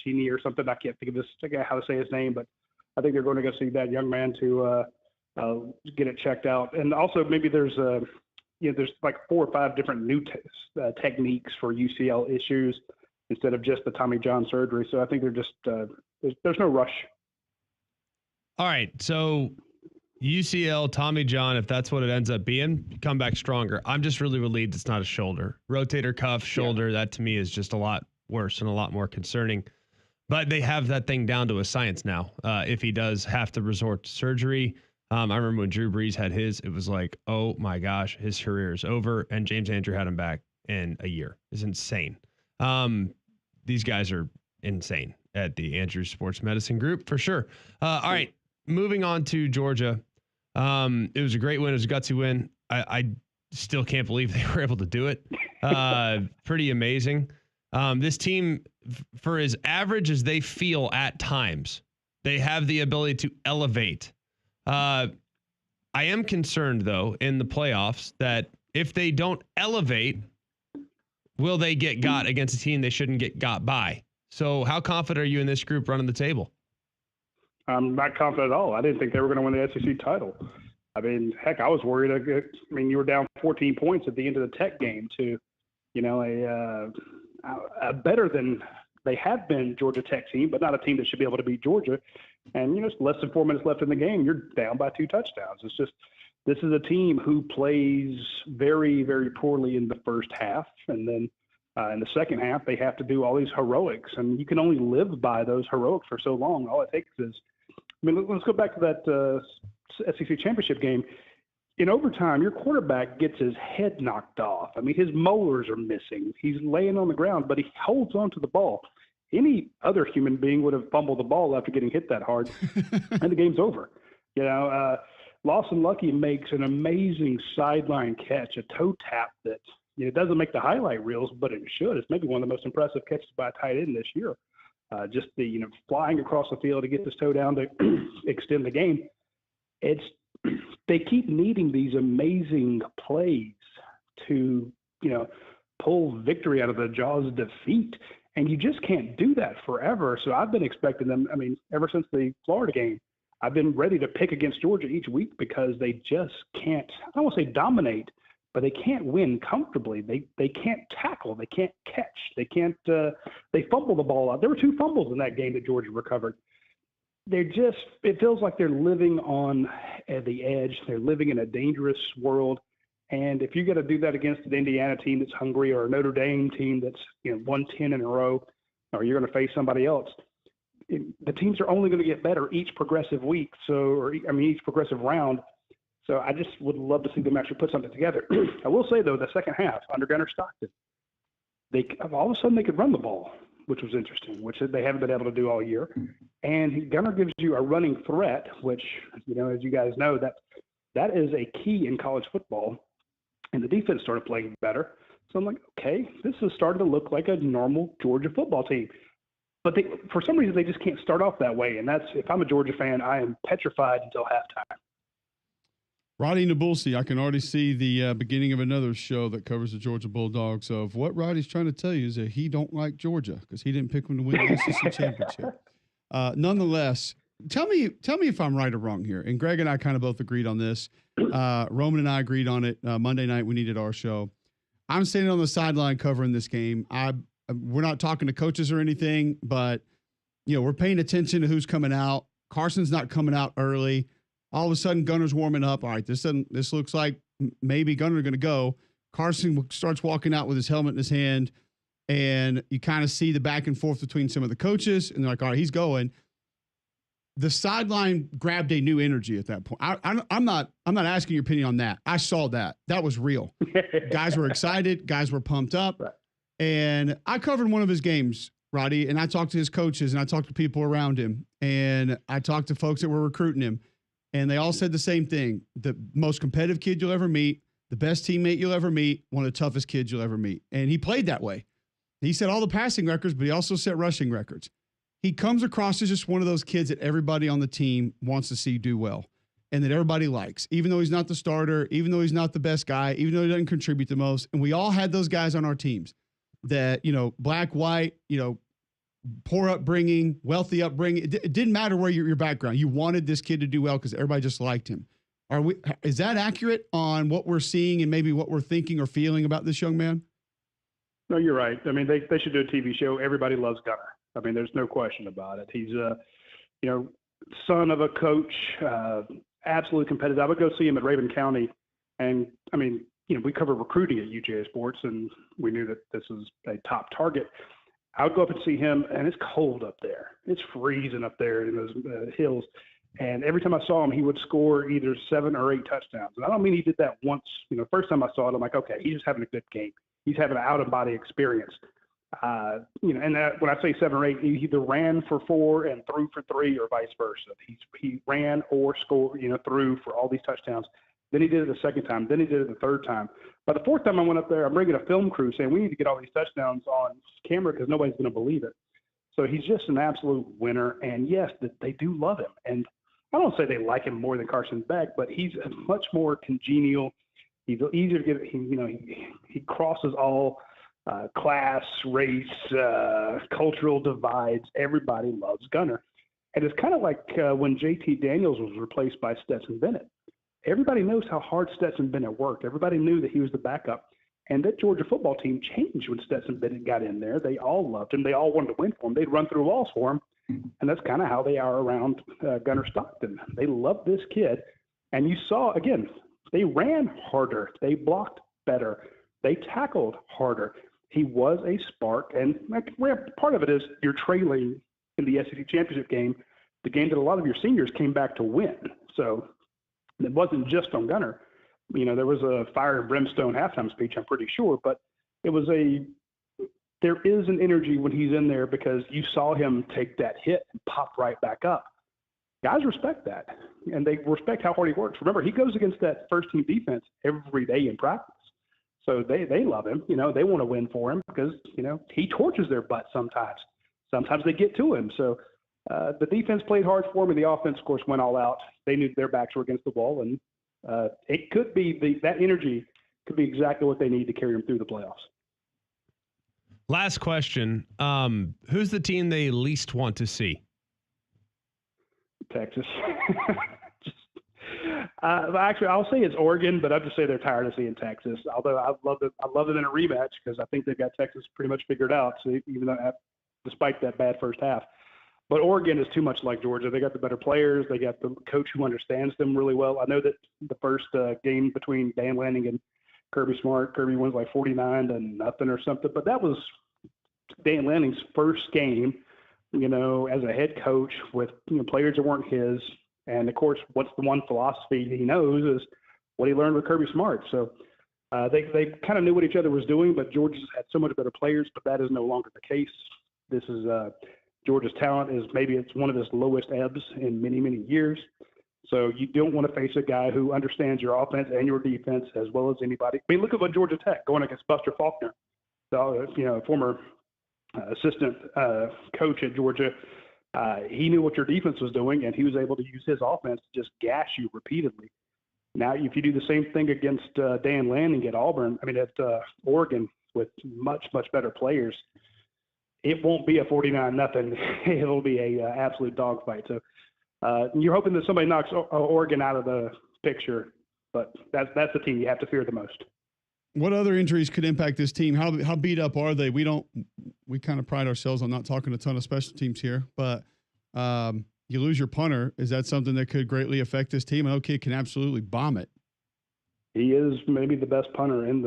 Chini or something. I can't think of how to say his name, but I think they're going to go see that young man to get it checked out. And also maybe there's there's like 4 or 5 different new techniques for UCL issues instead of just the Tommy John surgery. So I think they're just there's no rush. All right, so UCL, Tommy John, if that's what it ends up being, come back stronger. I'm just really relieved it's not a shoulder. Rotator cuff, shoulder, that to me is just a lot worse and a lot more concerning. But they have that thing down to a science now. If he does have to resort to surgery, I remember when Drew Brees had his, it was like, oh my gosh, his career is over. And James Andrew had him back in a year. It's insane. These guys are insane at the Andrews Sports Medicine Group for sure. All right, moving on to Georgia. It was a great win. It was a gutsy win. I still can't believe they were able to do it. Pretty amazing. This team, for as average as they feel at times, they have the ability to elevate. I am concerned, though, in the playoffs that if they don't elevate, will they get got against a team they shouldn't get got by? So how confident are you in this group running the table? I'm not confident at all. I didn't think they were going to win the SEC title. Heck, I was worried. You were down 14 points at the end of the Tech game to, a better than they have been Georgia Tech team, but not a team that should be able to beat Georgia. And, it's less than 4 minutes left in the game. You're down by 2 touchdowns. It's just, this is a team who plays very, very poorly in the first half. And then in the second half, they have to do all these heroics. And you can only live by those heroics for so long. All it takes is, let's go back to that SEC championship game. In overtime, your quarterback gets his head knocked off. His molars are missing. He's laying on the ground, but he holds on to the ball. Any other human being would have fumbled the ball after getting hit that hard, and the game's over. Lawson Lucky makes an amazing sideline catch, a toe tap that it doesn't make the highlight reels, but it should. It's maybe one of the most impressive catches by a tight end this year. Just the flying across the field to get his toe down to extend the game. They keep needing these amazing plays to pull victory out of the jaws of defeat, and you just can't do that forever. So I've been expecting them. Ever since the Florida game, I've been ready to pick against Georgia each week because they just can't. I don't want to say dominate, but they can't win comfortably. They can't tackle. They can't catch. They can't. They fumble the ball out. There were 2 fumbles in that game that Georgia recovered. it feels like they're living on the edge. They're living in a dangerous world. And if you got to do that against an Indiana team that's hungry, or a Notre Dame team that's won 10 in a row, or you're going to face somebody else, the teams are only going to get better each progressive week. Each progressive round. So I just would love to see them actually put something together. I will say, though, the second half under Gunnar Stockton, all of a sudden they could run the ball, which was interesting, which they haven't been able to do all year. And Gunnar gives you a running threat, which, as you guys know, that is a key in college football. And the defense started playing better. So I'm like, okay, this is starting to look like a normal Georgia football team. But for some reason, they just can't start off that way. And if I'm a Georgia fan, I am petrified until halftime. Roddy Nabulsi, I can already see the beginning of another show that covers the Georgia Bulldogs. Of what Roddy's trying to tell you is that he don't like Georgia because he didn't pick them to win the SEC championship. Nonetheless, tell me if I'm right or wrong here. And Greg and I kind of both agreed on this. Roman and I agreed on it Monday night when he did our show. I'm standing on the sideline covering this game. We're not talking to coaches or anything, but we're paying attention to who's coming out. Carson's not coming out early. All of a sudden, Gunner's warming up. All right, this looks like maybe Gunner's going to go. Carson starts walking out with his helmet in his hand, and you kind of see the back and forth between some of the coaches, and they're like, all right, he's going. The sideline grabbed a new energy at that point. I'm not asking your opinion on that. I saw that. That was real. Guys were excited. Guys were pumped up. Right. And I covered one of his games, Roddy, and I talked to his coaches, and I talked to people around him, and I talked to folks that were recruiting him. And they all said the same thing. The most competitive kid you'll ever meet, the best teammate you'll ever meet, one of the toughest kids you'll ever meet. And he played that way. He set all the passing records, but he also set rushing records. He comes across as just one of those kids that everybody on the team wants to see do well and that everybody likes, even though he's not the starter, even though he's not the best guy, even though he doesn't contribute the most. And we all had those guys on our teams that, black, white, poor upbringing, wealthy upbringing. It didn't matter where your background. You wanted this kid to do well because everybody just liked him. Is that accurate on what we're seeing and maybe what we're thinking or feeling about this young man? No, you're right. I mean, they should do a TV show. Everybody loves Gunner. I mean, there's no question about it. He's son of a coach, absolutely competitive. I would go see him at Raven County, and I mean, we cover recruiting at UGA Sports, and we knew that this was a top target. I would go up and see him, and it's cold up there. It's freezing up there in those hills. And every time I saw him, he would score either 7 or 8 touchdowns. And I don't mean he did that once. First time I saw it, I'm like, okay, he's just having a good game. He's having an out-of-body experience. And when I say 7 or 8, he either ran for 4 and threw for 3 or vice versa. He ran or scored, threw for all these touchdowns. Then he did it the second time. Then he did it the third time. By the fourth time I went up there, I'm bringing a film crew saying we need to get all these touchdowns on camera because nobody's going to believe it. So he's just an absolute winner. And yes, they do love him. And I don't say they like him more than Carson Beck, but he's much more congenial. He's easier to get. He crosses all class, race, cultural divides. Everybody loves Gunner. And it's kind of like when JT Daniels was replaced by Stetson Bennett. Everybody knows how hard Stetson Bennett worked. Everybody knew that he was the backup. And that Georgia football team changed when Stetson Bennett got in there. They all loved him. They all wanted to win for him. They'd run through walls for him. And that's kind of how they are around Gunnar Stockton. They love this kid. And you saw, again, they ran harder. They blocked better. They tackled harder. He was a spark. And part of it is you're trailing in the SEC championship game, the game that a lot of your seniors came back to win. So it wasn't just on Gunnar. There was a fire and brimstone halftime speech, I'm pretty sure, but there is an energy when he's in there because you saw him take that hit and pop right back up. Guys respect that, and they respect how hard he works. Remember, he goes against that first-team defense every day in practice. So they love him. They want to win for him because, he torches their butt sometimes. Sometimes they get to him. So the defense played hard for him, and the offense, of course, went all out. They knew their backs were against the wall, and it could be that energy could be exactly what they need to carry them through the playoffs. Last question. Who's the team they least want to see? Texas. Actually, I'll say it's Oregon, but I'll just say they're tired of seeing Texas. Although I love it in a rematch because I think they've got Texas pretty much figured out. So even though, despite that bad first half, But Oregon is too much like Georgia. They got the better players. They got the coach who understands them really well. I know that the first game between Dan Lanning and Kirby Smart, Kirby wins like 49-0 or something. But that was Dan Lanning's first game, as a head coach with players that weren't his. And of course, what's the one philosophy he knows is what he learned with Kirby Smart. So they kind of knew what each other was doing, but Georgia's had so much better players, but that is no longer the case. This is Georgia's talent is maybe it's one of its lowest ebbs in many, many years. So you don't want to face a guy who understands your offense and your defense as well as anybody. I mean, look at what Georgia Tech going against Buster Faulkner, former assistant coach at Georgia. He knew what your defense was doing, and he was able to use his offense to just gash you repeatedly. Now, if you do the same thing against Dan Lanning at Oregon with much, much better players, it won't be a 49-0. It'll be a absolute dogfight. So you're hoping that somebody knocks Oregon out of the picture, but that's the team you have to fear the most. What other injuries could impact this team? How beat up are they? We kind of pride ourselves on not talking a ton of special teams here, but you lose your punter. Is that something that could greatly affect this team? An kid can absolutely bomb it. He is maybe the best punter in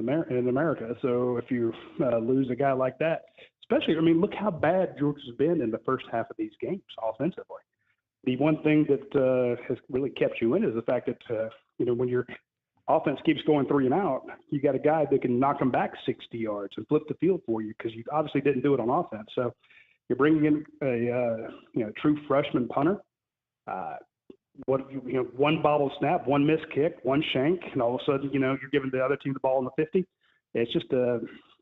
America. So if you lose a guy like that, especially, look how bad Georgia's been in the first half of these games offensively. The one thing that has really kept you in is the fact that, when your offense keeps going 3 and out, you got a guy that can knock them back 60 yards and flip the field for you because you obviously didn't do it on offense. So you're bringing in a true freshman punter. One bobble snap, one missed kick, one shank, and all of a sudden, you're giving the other team the ball in the 50. It's just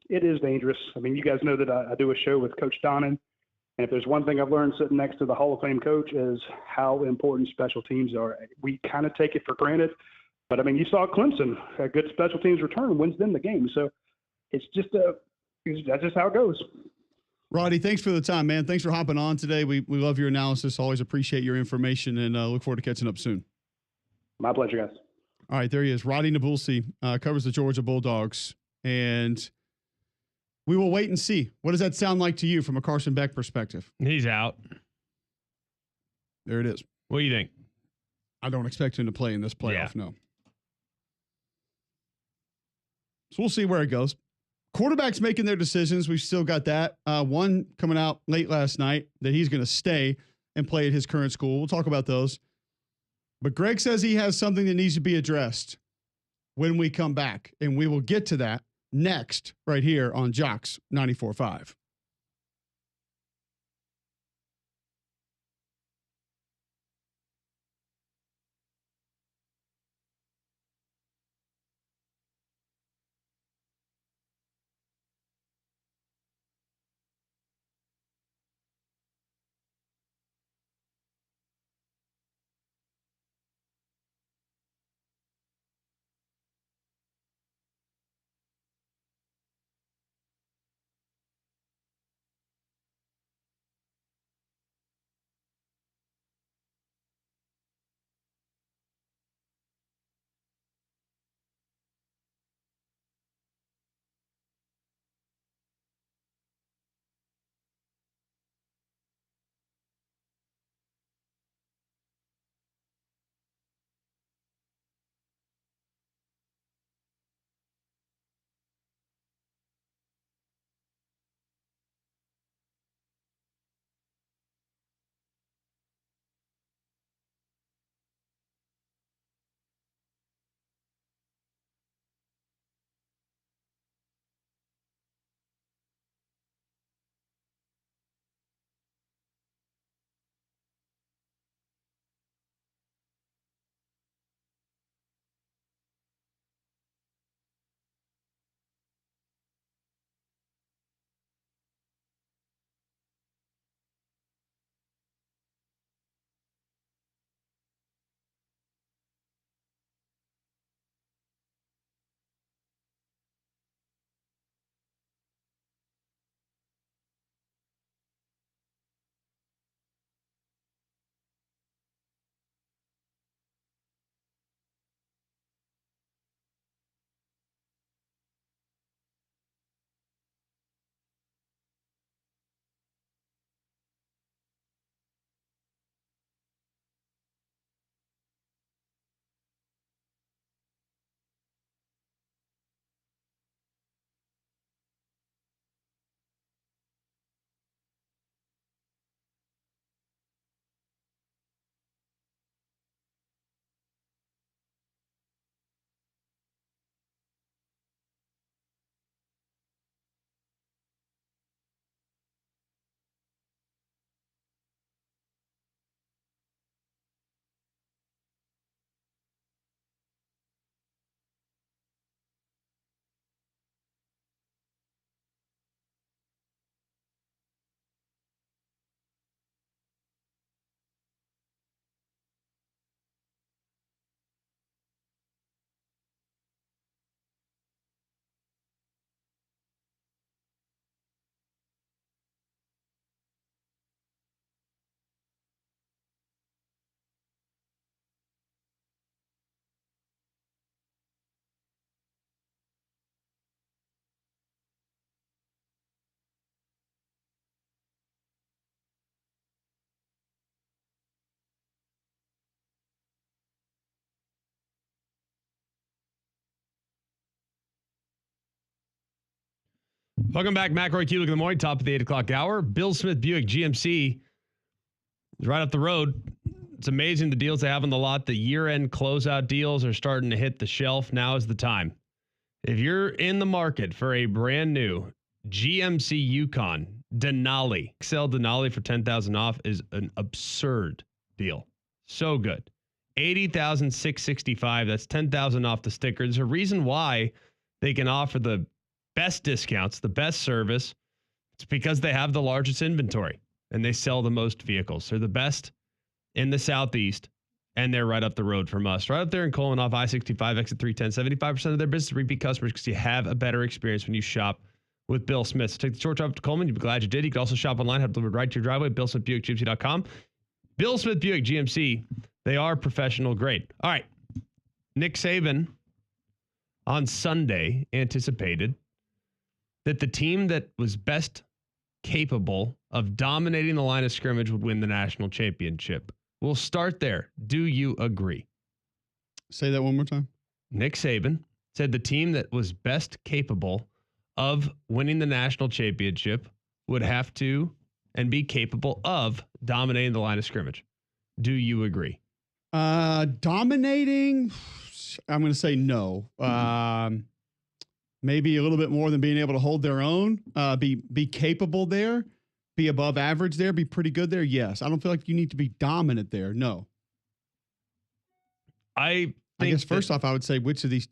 it is dangerous. You guys know that I do a show with Coach Donnan, and if there's one thing I've learned sitting next to the Hall of Fame coach is how important special teams are. We kind of take it for granted, but you saw Clemson, a good special teams return wins them the game. So it's just that's just how it goes. Roddy, thanks for the time, man. Thanks for hopping on today. We love your analysis. Always appreciate your information, and look forward to catching up soon. My pleasure, guys. All right, there he is. Roddy Nabulsi covers the Georgia Bulldogs, and we will wait and see. What does that sound like to you from a Carson Beck perspective? He's out. There it is. What do you think? I don't expect him to play in this playoff, no. So we'll see where it goes. Quarterbacks making their decisions. We've still got that. One coming out late last night that he's going to stay and play at his current school. We'll talk about those. But Greg says he has something that needs to be addressed when we come back. And we will get to that next right here on Jocks 94.5. Welcome back. McElroy Kulik in the morning, top of the 8 o'clock hour. Bill Smith Buick GMC is right up the road. It's amazing the deals they have on the lot. The year-end closeout deals are starting to hit the shelf. Now is the time. If you're in the market for a brand new GMC Yukon Denali, sell Denali for $10,000 off is an absurd deal. So good. $80,665. That's $10,000 off the sticker. There's a reason why they can offer the best discounts, the best service. It's because they have the largest inventory and they sell the most vehicles. They're the best in the Southeast, and they're right up the road from us. Right up there in Coleman off I-65, exit 310. 75% of their business repeat customers because you have a better experience when you shop with Bill Smith. So take the short drive up to Coleman. You'd be glad you did. You can also shop online, have it delivered right to your driveway, BillSmithBuickGMC.com. Bill Smith Buick GMC, they are professional grade. All right. Nick Saban on Sunday anticipated that the team that was best capable of dominating the line of scrimmage would win the national championship. We'll start there. Do you agree? Say that one more time. Nick Saban said the team that was best capable of winning the national championship would have to and be capable of dominating the line of scrimmage. Do you agree? Dominating, I'm going to say no. Maybe a little bit more than being able to hold their own. Be capable there. Be above average there. Be pretty good there. Yes. I don't feel like you need to be dominant there. No. I guess first off, I would say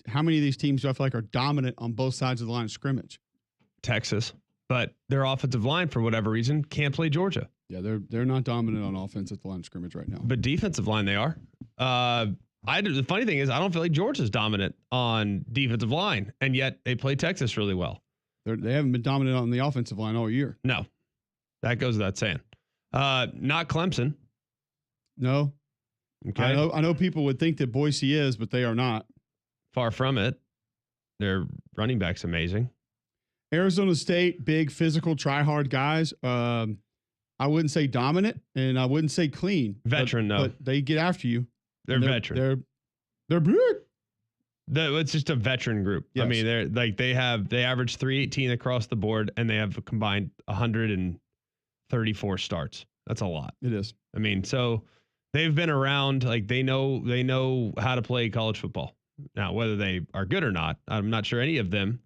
how many of these teams do I feel like are dominant on both sides of the line of scrimmage? Texas, but their offensive line, for whatever reason, can't play Georgia. Yeah, they're not dominant on offense at the line of scrimmage right now. But defensive line, they are. The funny thing is, I don't feel like Georgia's dominant on defensive line, and yet they play Texas really well. They haven't been dominant on the offensive line all year. No, that goes without saying. Not Clemson. No. Okay. I know people would think that Boise is, but they are not. Far from it. Their running back's amazing. Arizona State, big physical, try-hard guys. I wouldn't say dominant, and I wouldn't say clean. Veteran, but they get after you. They're veteran. They're big. It's just a veteran group. Yes. I mean, they average 318 across the board, and they have a combined 134 starts. That's a lot. It is. I mean, so they've been around. Like they know how to play college football. Now, whether they are good or not, I'm not sure any of them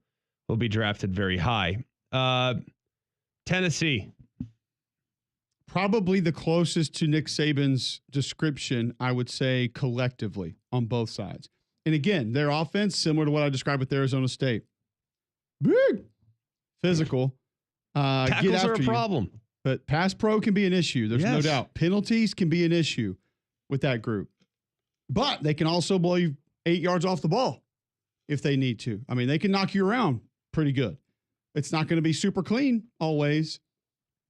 will be drafted very high. Tennessee. Probably the closest to Nick Saban's description, I would say, collectively on both sides. And again, their offense, similar to what I described with Arizona State. Big. Physical. Tackles are a problem. But pass pro can be an issue. There's no doubt. Penalties can be an issue with that group. But they can also blow you 8 yards off the ball if they need to. I mean, they can knock you around pretty good. It's not going to be super clean always,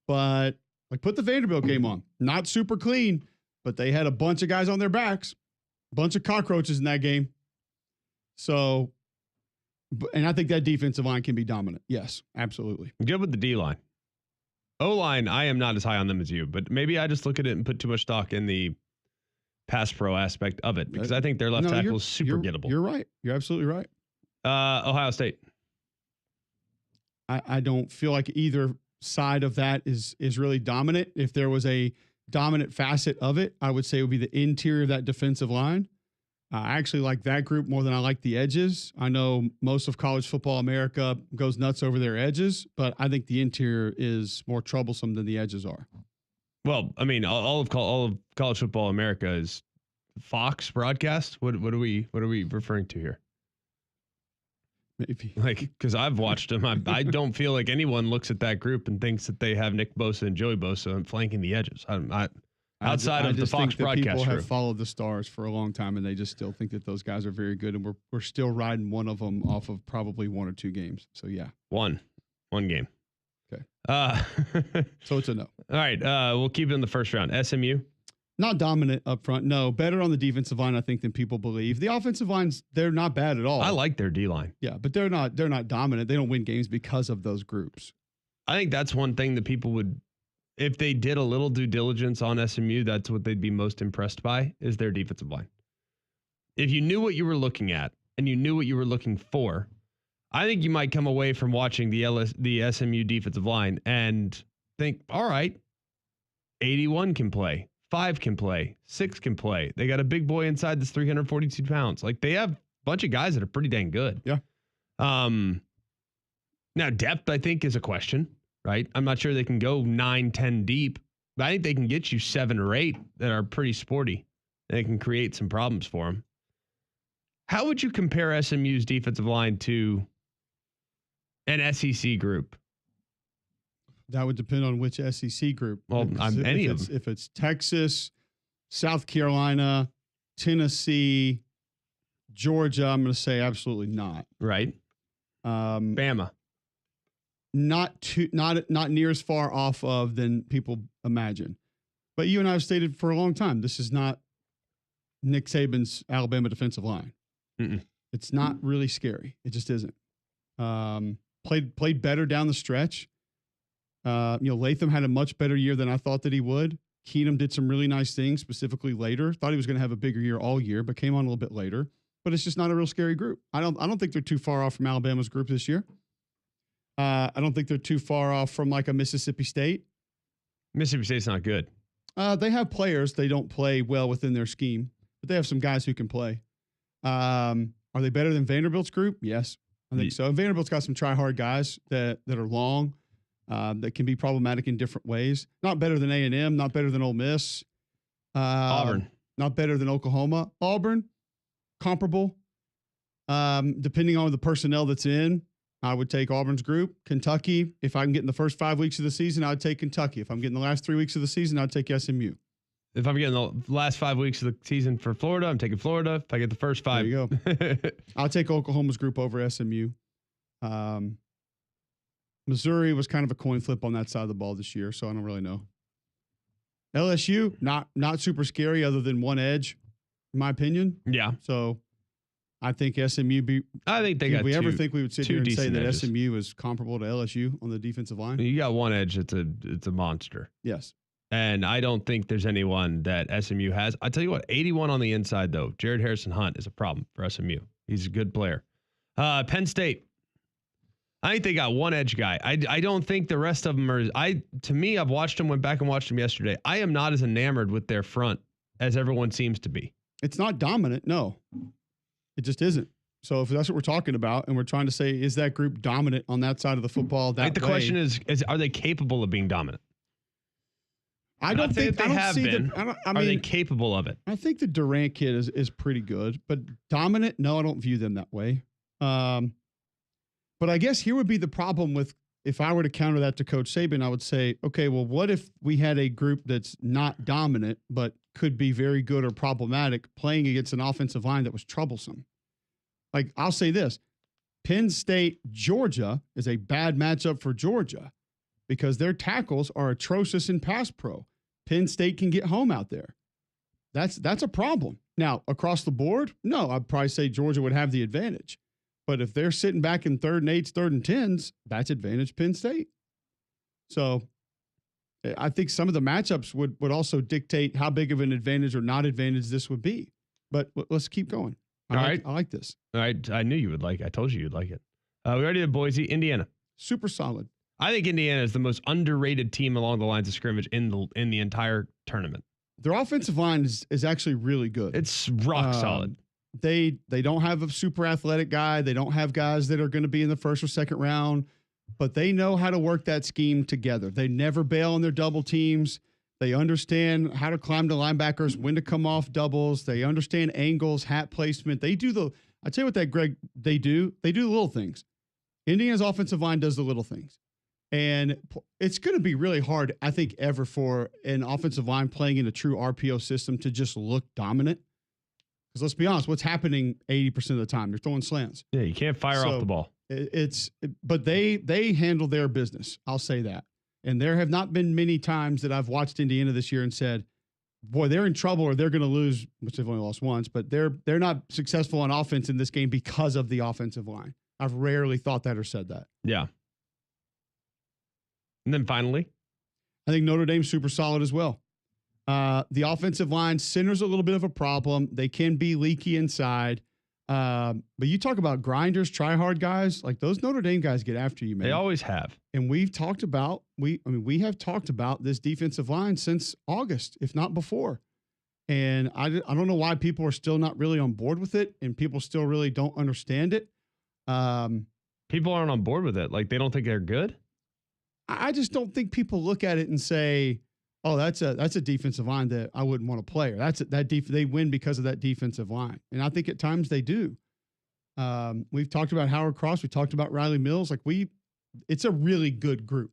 but like put the Vanderbilt game on. Not super clean, but they had a bunch of guys on their backs, a bunch of cockroaches in that game. So, and I think that defensive line can be dominant. Yes, absolutely. Good with the D-line. O-line, I am not as high on them as you, but maybe I just look at it and put too much stock in the pass pro aspect of it because I think their left tackle is super gettable. You're right. You're absolutely right. Ohio State. I don't feel like either side of that is really dominant. If there was a dominant facet of it, I would say it would be the interior of that defensive line. I actually like that group more than I like the edges. I know most of college football America goes nuts over their edges, but I think the interior is more troublesome than the edges are. Well, I mean, all of college football America is Fox broadcast. What are we referring to here? Maybe. Like, because I've watched them. I don't feel like anyone looks at that group and thinks that they have Nick Bosa and Joey Bosa and flanking the edges. Outside of the Fox broadcast people crew. have followed the Stars for a long time, and they just still think that those guys are very good, and we're still riding one of them off of probably 1 or 2 games. So yeah, one game. Okay. So it's a no. All right. We'll keep it in the first round. SMU. Not dominant up front. No, better on the defensive line, I think, than people believe. The offensive lines, they're not bad at all. I like their D line. Yeah, but they're not dominant. They don't win games because of those groups. I think that's one thing that people would, if they did a little due diligence on SMU, that's what they'd be most impressed by is their defensive line. If you knew what you were looking at and you knew what you were looking for, I think you might come away from watching the SMU defensive line and think, all right, 81 can play, 5 can play, 6 can play. They got a big boy inside that's 342 pounds. Like, they have a bunch of guys that are pretty dang good. Yeah. Now, depth, I think, is a question, right? I'm not sure they can go 9, 10 deep, but I think they can get you 7 or 8 that are pretty sporty. They can create some problems for them. How would you compare SMU's defensive line to an SEC group? That would depend on which SEC group. Well, any of them. If it's Texas, South Carolina, Tennessee, Georgia, I'm going to say absolutely not. Right. Bama. Not near as far off of than people imagine. But you and I have stated for a long time, this is not Nick Saban's Alabama defensive line. Mm-mm. It's not really scary. It just isn't. Played better down the stretch. Latham had a much better year than I thought that he would. Keenum did some really nice things, specifically later. Thought he was going to have a bigger year all year, but came on a little bit later. But it's just not a real scary group. I don't think they're too far off from Alabama's group this year. I don't think they're too far off from like a Mississippi State. Mississippi State's not good. They have players. They don't play well within their scheme, but they have some guys who can play. Are they better than Vanderbilt's group? Yes, I think so. Vanderbilt's got some try-hard guys that are long, that can be problematic in different ways. Not better than A&M, not better than Ole Miss. Auburn. Not better than Oklahoma. Auburn, comparable. Depending on the personnel that's in, I would take Auburn's group. Kentucky, if I can get in the first 5 weeks of the season, I would take Kentucky. If I'm getting the last 3 weeks of the season, I'd take SMU. If I'm getting the last 5 weeks of the season for Florida, I'm taking Florida. If I get the first 5. There you go. I'll take Oklahoma's group over SMU. Missouri was kind of a coin flip on that side of the ball this year, so I don't really know. LSU, not super scary other than one edge, in my opinion. Yeah. So I think SMU I think they got. Did we ever think we would sit here and say that edges. SMU is comparable to LSU on the defensive line? You got one edge. It's a monster. Yes. And I don't think there's anyone that SMU has. I tell you what, 81 on the inside though. Jared Harrison Hunt is a problem for SMU. He's a good player. Penn State. I think they got one edge guy. I don't think the rest of them are. To me, I've watched them. Went back and watched them yesterday. I am not as enamored with their front as everyone seems to be. It's not dominant. No, it just isn't. So if that's what we're talking about, and we're trying to say, is that group dominant on that side of the football? That the question is, are they capable of being dominant? I don't think they have been. Are they capable of it? I think the Durant kid is pretty good, but dominant? No, I don't view them that way. But I guess here would be the problem with, if I were to counter that to Coach Saban, I would say, okay, well, what if we had a group that's not dominant, but could be very good or problematic playing against an offensive line that was troublesome? Like, I'll say this, Penn State, Georgia is a bad matchup for Georgia because their tackles are atrocious in pass pro. Penn State can get home out there. That's a problem. Now, across the board, no, I'd probably say Georgia would have the advantage. But if they're sitting back in 3rd and 8s, 3rd and 10s, that's advantage Penn State. So I think some of the matchups would also dictate how big of an advantage or not advantage this would be. But let's keep going. I like this. All right. I knew you would like it. I told you you'd like it. We already did Boise, Indiana. Super solid. I think Indiana is the most underrated team along the lines of scrimmage in the entire tournament. Their offensive line is actually really good. It's rock solid. They don't have a super athletic guy. They don't have guys that are going to be in the 1st or 2nd round, but they know how to work that scheme together. They never bail on their double teams. They understand how to climb to linebackers, when to come off doubles. They understand angles, hat placement. I tell you what Greg, they do the little things. Indiana's offensive line does the little things. And it's going to be really hard, I think, ever for an offensive line playing in a true RPO system to just look dominant. Because let's be honest, what's happening 80% of the time? They're throwing slants. Yeah, you can't fire off the ball. But they handle their business. I'll say that. And there have not been many times that I've watched Indiana this year and said, boy, they're in trouble or they're going to lose, which they've only lost once, but they're not successful on offense in this game because of the offensive line. I've rarely thought that or said that. Yeah. And then finally, I think Notre Dame's super solid as well. The offensive line, center's a little bit of a problem. They can be leaky inside. But you talk about grinders, try hard guys, like those Notre Dame guys get after you, man. They always have. And we've talked about we have talked about this defensive line since August, if not before. And I don't know why people are still not really on board with it, and people still really don't understand it. People aren't on board with it. Like, they don't think they're good. I just don't think people look at it and say, "Oh, that's a defensive line that I wouldn't want to play." Or they win because of that defensive line, and I think at times they do. We've talked about Howard Cross. We talked about Riley Mills. It's a really good group,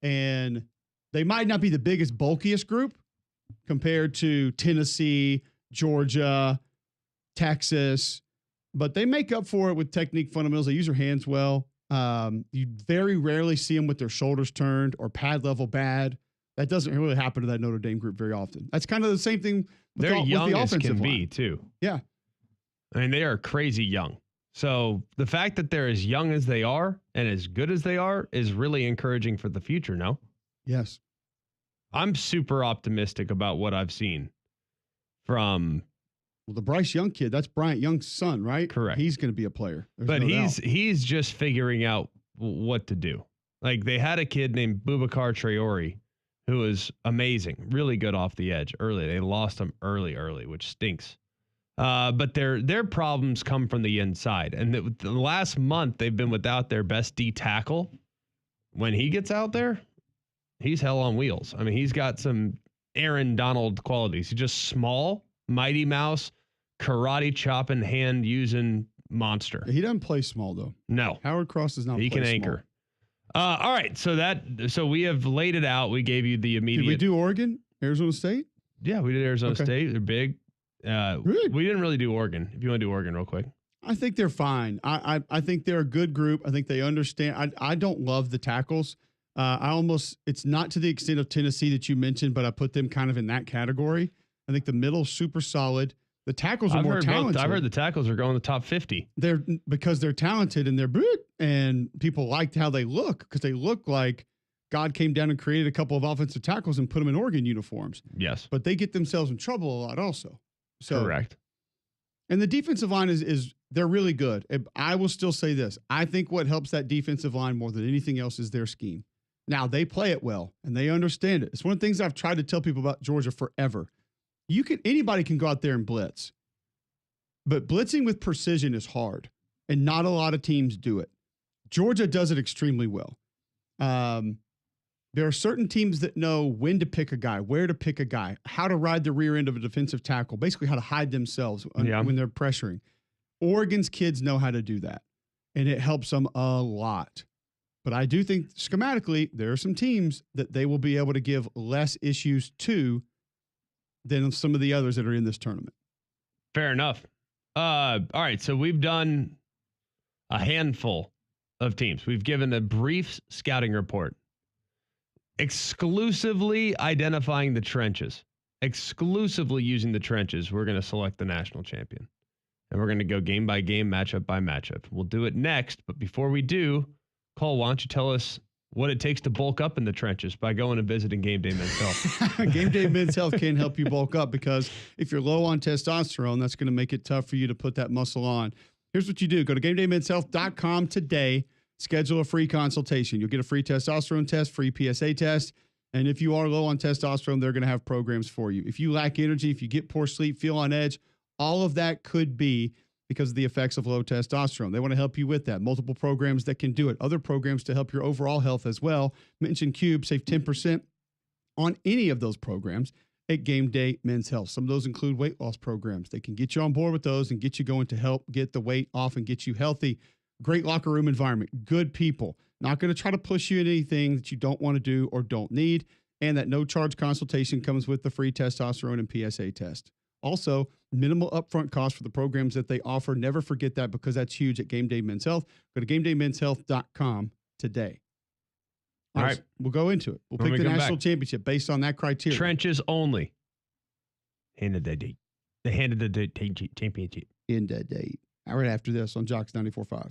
and they might not be the biggest, bulkiest group compared to Tennessee, Georgia, Texas, but they make up for it with technique fundamentals. They use their hands well. You very rarely see them with their shoulders turned or pad level bad. That doesn't really happen to that Notre Dame group very often. That's kind of the same thing with They're young with the as offensive can line. be, too. Yeah. I mean, they are crazy young. So the fact that they're as young as they are and as good as they are is really encouraging for the future, no? Yes. I'm super optimistic about what I've seen from. Well, the Bryce Young kid, that's Bryant Young's son, right? Correct. He's going to be a player. But he's just figuring out what to do. Like, they had a kid named Boubacar Traore who was amazing, really good off the edge early. They lost him early, which stinks. But their problems come from the inside. And the last month they've been without their best D tackle. When he gets out there, he's hell on wheels. I mean, he's got some Aaron Donald qualities. He's just small, Mighty Mouse, karate chopping, hand using monster. He doesn't play small though. No, Howard Cross does not. He play can small. anchor. All right, so we have laid it out. We gave you the immediate. Did we do Oregon, Arizona State? Yeah, we did Arizona Okay. State. They're big. Really? We didn't really do Oregon. If you want to do Oregon real quick. I think they're fine. I think they're a good group. I think they understand. I don't love the tackles. It's not to the extent of Tennessee that you mentioned, but I put them kind of in that category. I think the middle's super solid. The tackles are more talented. I've heard the tackles are going the top 50. Because they're talented and they're good, and people liked how they look because they look like God came down and created a couple of offensive tackles and put them in Oregon uniforms. Yes, But they get themselves in trouble a lot also. So correct. And the defensive line is they're really good. I will still say this. I think what helps that defensive line more than anything else is their scheme. Now, they play it well and they understand it. It's one of the things I've tried to tell people about Georgia forever. Anybody can go out there and blitz. But blitzing with precision is hard, and not a lot of teams do it. Georgia does it extremely well. There are certain teams that know when to pick a guy, where to pick a guy, how to ride the rear end of a defensive tackle, basically how to hide themselves when they're pressuring. Oregon's kids know how to do that, and it helps them a lot. But I do think schematically there are some teams that they will be able to give less issues to than some of the others that are in this tournament. Fair enough. All right, so we've done a handful of teams. We've given a brief scouting report, exclusively identifying the trenches, exclusively using the trenches. We're going to select the national champion, and we're going to go game by game, matchup by matchup. We'll do it next, but before we do, Cole, why don't you tell us what it takes to bulk up in the trenches by going and visiting Game Day Men's Health? Game Day Men's Health can help you bulk up because if you're low on testosterone, that's going to make it tough for you to put that muscle on. Here's what you do. Go to GameDayMen'sHealth.com today. Schedule a free consultation. You'll get a free testosterone test, free PSA test. And if you are low on testosterone, they're going to have programs for you. If you lack energy, if you get poor sleep, feel on edge, all of that could be because of the effects of low testosterone. They want to help you with that. Multiple programs that can do it. Other programs to help your overall health as well. Mention Cube, save 10% on any of those programs at Game Day Men's Health. Some of those include weight loss programs. They can get you on board with those and get you going to help get the weight off and get you healthy. Great locker room environment. Good people. Not going to try to push you into anything that you don't want to do or don't need. And that no-charge consultation comes with the free testosterone and PSA test. Also, minimal upfront cost for the programs that they offer. Never forget that because that's huge at Game Day Men's Health. Go to GameDayMen'sHealth.com today. All right. We'll go into it. We'll pick the national championship based on that criteria. Trenches only. End of the date. The hand of the championship. End of date. Right after this on Jocks 94.5.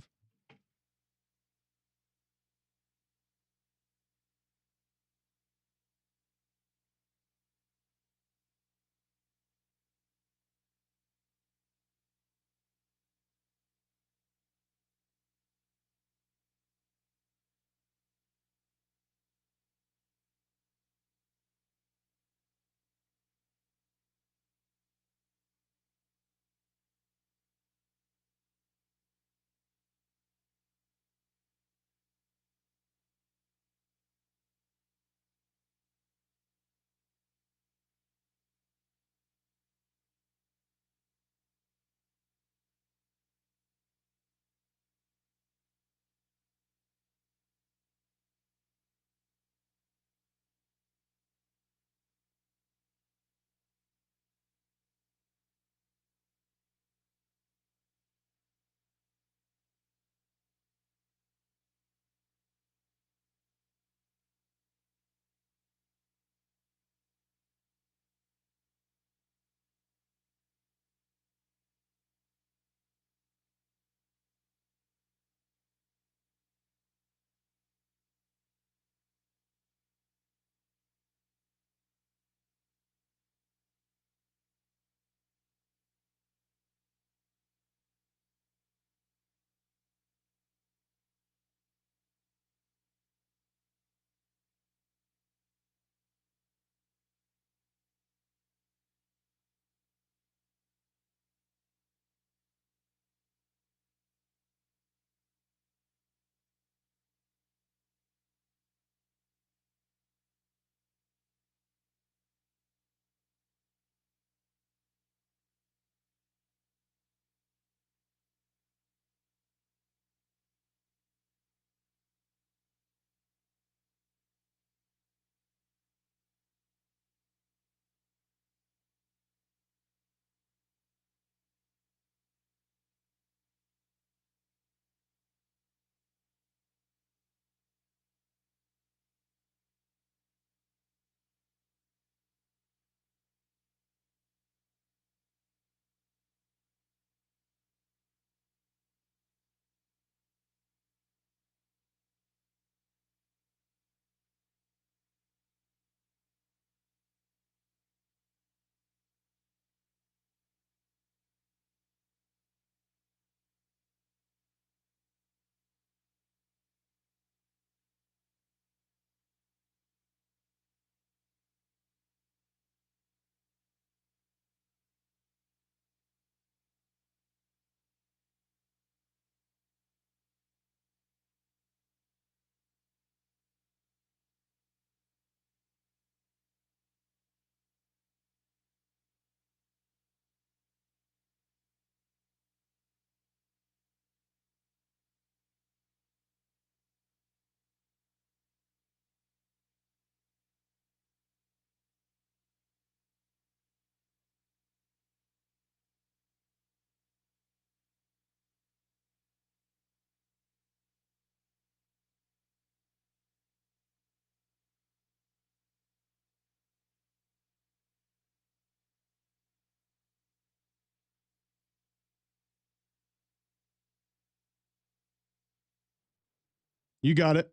You got it.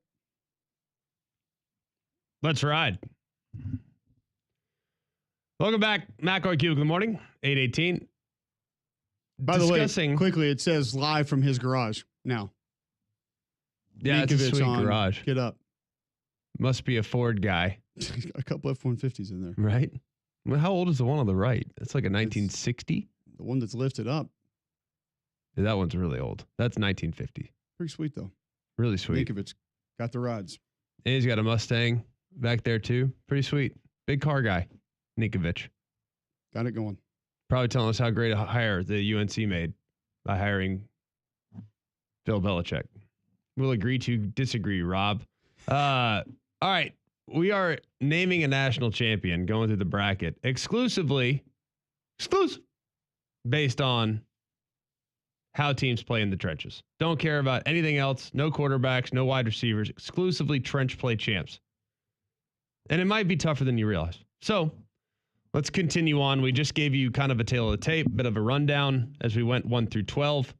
Let's ride. Welcome back. McCoy Cubic in the morning, 8:18. By the way, quickly, it says live from his garage now. Yeah, it's a Yankovic sweet on garage. Get up. Must be a Ford guy. He's got a couple F-150s in there. Right? Well, how old is the one on the right? It's like a 1960. The one that's lifted up. Yeah, that one's really old. That's 1950. Pretty sweet, though. Really sweet. Yankovic got the rides. And he's got a Mustang back there, too. Pretty sweet. Big car guy, Ninkovich. Got it going. Probably telling us how great a hire the UNC made by hiring Bill Belichick. We'll agree to disagree, Rob. All right. We are naming a national champion going through the bracket exclusive, based on how teams play in the trenches. Don't care about anything else. No quarterbacks, no wide receivers, exclusively trench play champs. And it might be tougher than you realize. So let's continue on. We just gave you kind of a tale of the tape, bit of a rundown as we went 1 through 12,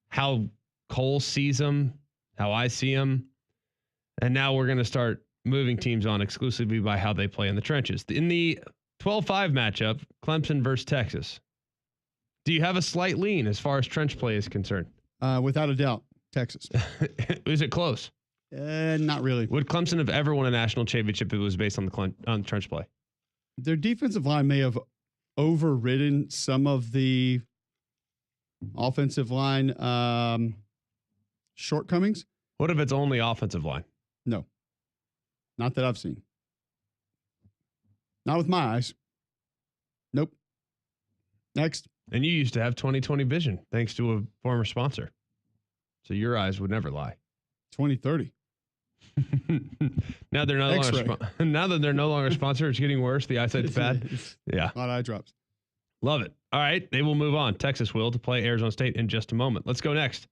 how Cole sees them, how I see them. And now we're going to start moving teams on exclusively by how they play in the trenches. In the 12-5 matchup, Clemson versus Texas, do you have a slight lean as far as trench play is concerned? Without a doubt, Texas. Is it close? Not really. Would Clemson have ever won a national championship if it was based on on trench play? Their defensive line may have overridden some of the offensive line shortcomings. What if it's only offensive line? No. Not that I've seen. Not with my eyes. Nope. Next. And you used to have 20/20 vision thanks to a former sponsor. So your eyes would never lie. 20/30. Now they're no longer now that they're no longer sponsored, it's getting worse. The eyesight's bad. Yeah. A lot of eye drops. Love it. All right. They will move on. Texas will to play Arizona State in just a moment. Let's go next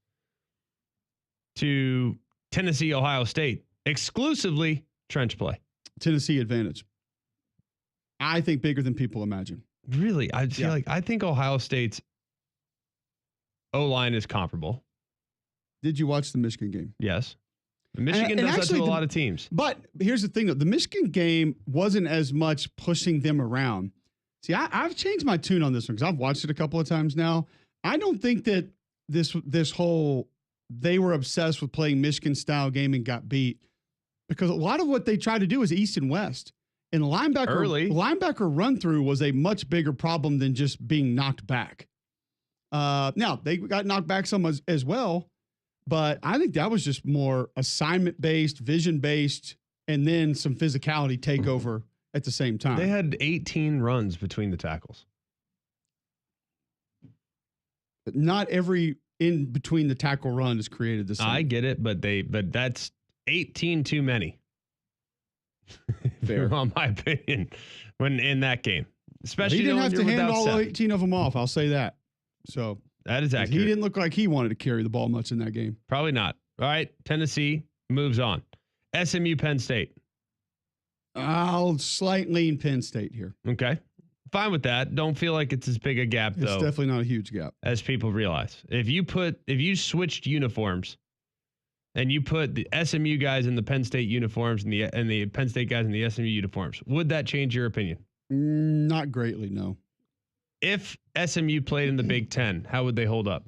to Tennessee, Ohio State. Exclusively trench play. Tennessee advantage. I think bigger than people imagine. Really? I feel I think Ohio State's O-line is comparable. Did you watch the Michigan game? Yes. Michigan does that to a lot of teams. But here's the thing, though. The Michigan game wasn't as much pushing them around. See, I've changed my tune on this one because I've watched it a couple of times now. I don't think that this whole they were obsessed with playing Michigan-style game and got beat because a lot of what they tried to do is East and West. And linebacker run-through was a much bigger problem than just being knocked back. Now, they got knocked back some as well. But I think that was just more assignment-based, vision-based, and then some physicality takeover at the same time. They had 18 runs between the tackles. But not every in between the tackle run is created the same. I get it, but that's 18 too many. Fair. On my opinion, when in that game. Especially he didn't have to hand all 18 of them off, I'll say that. So that is accurate. He didn't look like he wanted to carry the ball much in that game. Probably not. All right. Tennessee moves on. SMU Penn State. I'll slight lean Penn State here. Okay. Fine with that. Don't feel like it's as big a gap, though. It's definitely not a huge gap. As people realize. If you switched uniforms and you put the SMU guys in the Penn State uniforms and the Penn State guys in the SMU uniforms, would that change your opinion? Not greatly, no. If SMU played in the Big Ten, how would they hold up?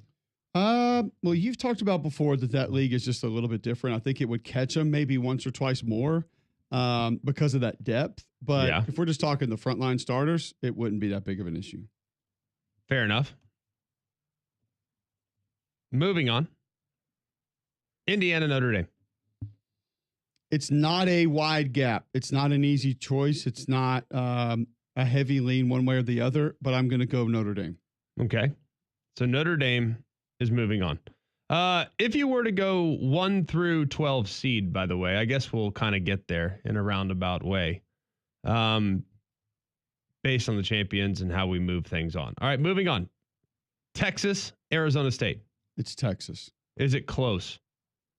Well, you've talked about before that league is just a little bit different. I think it would catch them maybe once or twice more because of that depth. But if we're just talking the frontline starters, it wouldn't be that big of an issue. Fair enough. Moving on. Indiana, Notre Dame. It's not a wide gap. It's not an easy choice. It's not a heavy lean one way or the other, but I'm going to go Notre Dame. Okay. So Notre Dame is moving on. If you were to go 1 through 12 seed, by the way, I guess we'll kind of get there in a roundabout way based on the champions and how we move things on. All right, moving on. Texas, Arizona State. It's Texas. Is it close?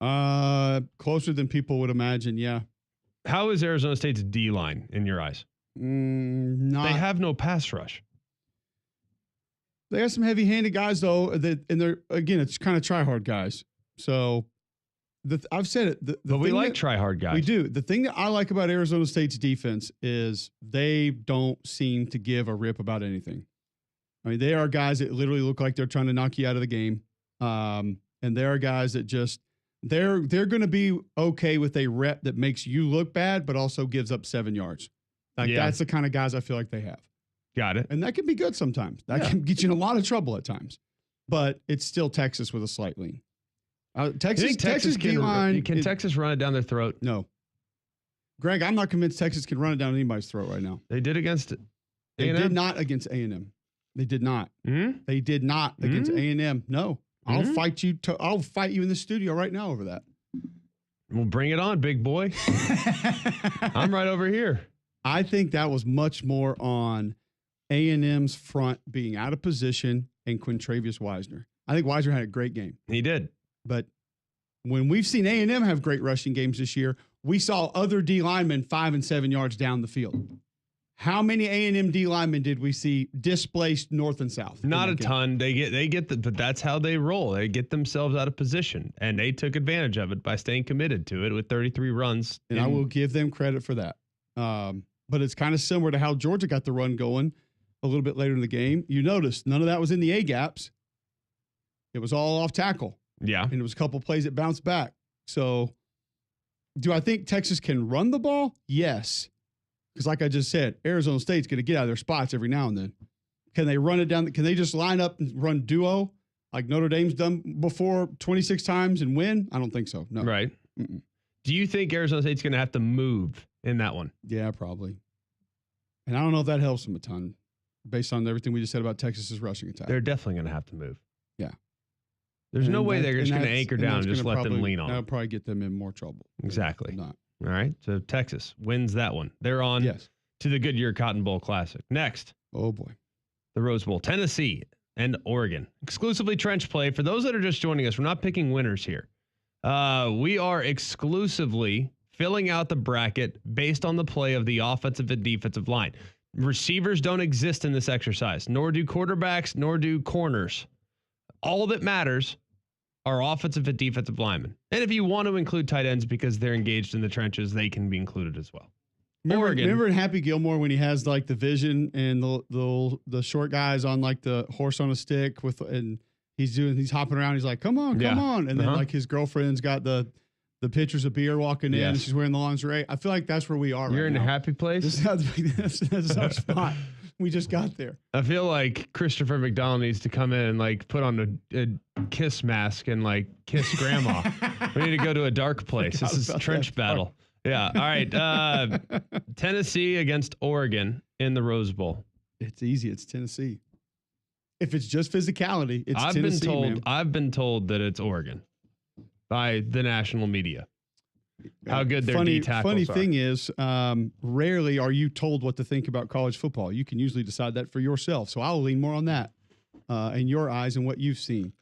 Closer than people would imagine, yeah. How is Arizona State's D-line in your eyes? Not. They have no pass rush. They have some heavy-handed guys, though, and they're, again, it's kind of try-hard guys. So I've said it. But we like try-hard guys. We do. The thing that I like about Arizona State's defense is they don't seem to give a rip about anything. I mean, they are guys that literally look like they're trying to knock you out of the game. And there are guys that just they're going to be okay with a rep that makes you look bad, but also gives up 7 yards. Like that's the kind of guys I feel like they have. Got it. And that can be good sometimes. That can get you in a lot of trouble at times. But it's still Texas with a slight lean. Texas D-line. Can Texas run it down their throat? No. Greg, I'm not convinced Texas can run it down anybody's throat right now. They did against A&M? They did not against A&M. They did not. Mm-hmm. They did not against A&M. No. I'll fight you. I'll fight you in the studio right now over that. Well, bring it on, big boy. I'm right over here. I think that was much more on A&M's front being out of position and Quintravious Wisner. I think Wisner had a great game. He did. But when we've seen A&M have great rushing games this year, we saw other D linemen 5 and 7 yards down the field. How many A&M D linemen did we see displaced north and south? Not a ton. But that's how they roll. They get themselves out of position, and they took advantage of it by staying committed to it with 33 runs. And I will give them credit for that. But it's kind of similar to how Georgia got the run going a little bit later in the game. You noticed none of that was in the A gaps. It was all off tackle. Yeah. And it was a couple plays that bounced back. So do I think Texas can run the ball? Yes. Because like I just said, Arizona State's going to get out of their spots every now and then. Can they run it down? Can they just line up and run duo like Notre Dame's done before 26 times and win? I don't think so. No. Right. Mm-mm. Do you think Arizona State's going to have to move in that one? Yeah, probably. And I don't know if that helps them a ton based on everything we just said about Texas's rushing attack. They're definitely going to have to move. Yeah. There's no way they're just going to anchor down and just let them lean on. That'll probably get them in more trouble. Exactly. Not. All right. So Texas wins that one. They're on to the Goodyear Cotton Bowl Classic. Next. Oh, boy. The Rose Bowl. Tennessee and Oregon. Exclusively trench play. For those that are just joining us, we're not picking winners here. We are exclusively filling out the bracket based on the play of the offensive and defensive line. Receivers don't exist in this exercise, nor do quarterbacks, nor do corners. All that matters are offensive and defensive linemen. And if you want to include tight ends because they're engaged in the trenches, they can be included as well. Remember in Happy Gilmore when he has like the vision and the short guys on like the horse on a stick and he's hopping around. He's like, come on. And then like his girlfriend's got the pitchers of beer walking in and she's wearing the lingerie. I feel like that's where we are. You're in now. a happy place. That's our spot. We just got there. I feel like Christopher McDonald needs to come in and like put on a kiss mask and like kiss grandma. We need to go to a dark place. This is trench battle. Yeah. All right. Tennessee against Oregon in the Rose Bowl. It's easy. It's Tennessee. If it's just physicality, it's Tennessee. I've been told that it's Oregon by the national media. How good their D tackles Funny are. thing is, rarely are you told what to think about college football. You can usually decide that for yourself. So I'll lean more on that in your eyes and what you've seen.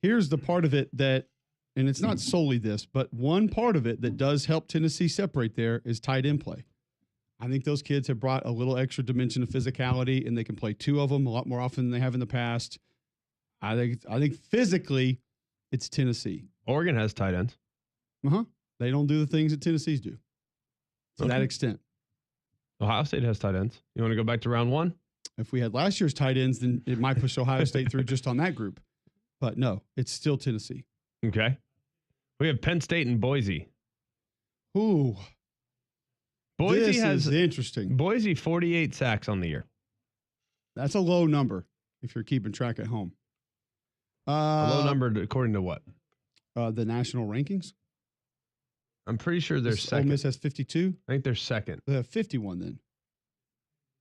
Here's the part of it that, and it's not solely this, but one part of it that does help Tennessee separate there is tight end play. I think those kids have brought a little extra dimension of physicality, and they can play two of them a lot more often than they have in the past. I think physically, it's Tennessee. Oregon has tight ends. They don't do the things that Tennessee's do to that extent. Ohio State has tight ends. You want to go back to round one? If we had last year's tight ends, then it might push Ohio State through just on that group. But no, it's still Tennessee. Okay. We have Penn State and Boise. Ooh. Boise is interesting. Boise 48 sacks on the year. That's a low number if you're keeping track at home. A low number according to what? The national rankings. I'm pretty sure they're second. Ole Miss has 52. I think they're second. They have 51 then.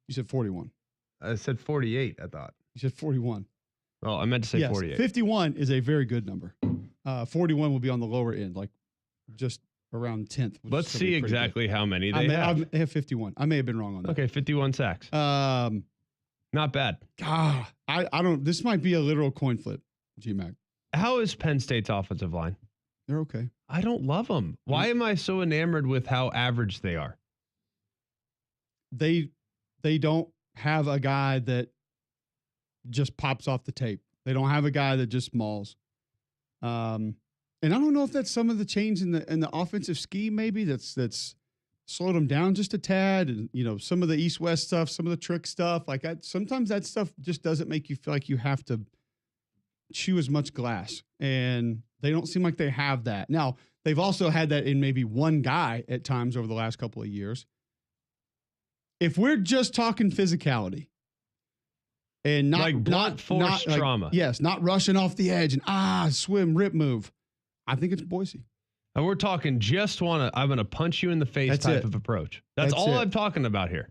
You said 41. I said 48, I thought. You said 41. Oh, I meant to say 48. 51 is a very good number. 41 will be on the lower end, like just around 10th. Let's see exactly how many they have. I have 51. I may have been wrong on that. Okay, 51 sacks. Not bad. I don't. This might be a literal coin flip, GMAC. How is Penn State's offensive line? They're okay. I don't love them. Why am I so enamored with how average they are? They don't have a guy that just pops off the tape. They don't have a guy that just mauls. And I don't know if that's some of the change in the offensive scheme, maybe that's slowed them down just a tad. And, some of the east-west stuff, some of the trick stuff, sometimes that stuff just doesn't make you feel like you have to chew as much glass. And they don't seem like they have that. Now, they've also had that in maybe one guy at times over the last couple of years. If we're just talking physicality and not blunt force trauma. Yes, not rushing off the edge and swim, rip, move. I think it's Boise. And we're talking I'm going to punch you in the face type of approach. That's all I'm talking about here.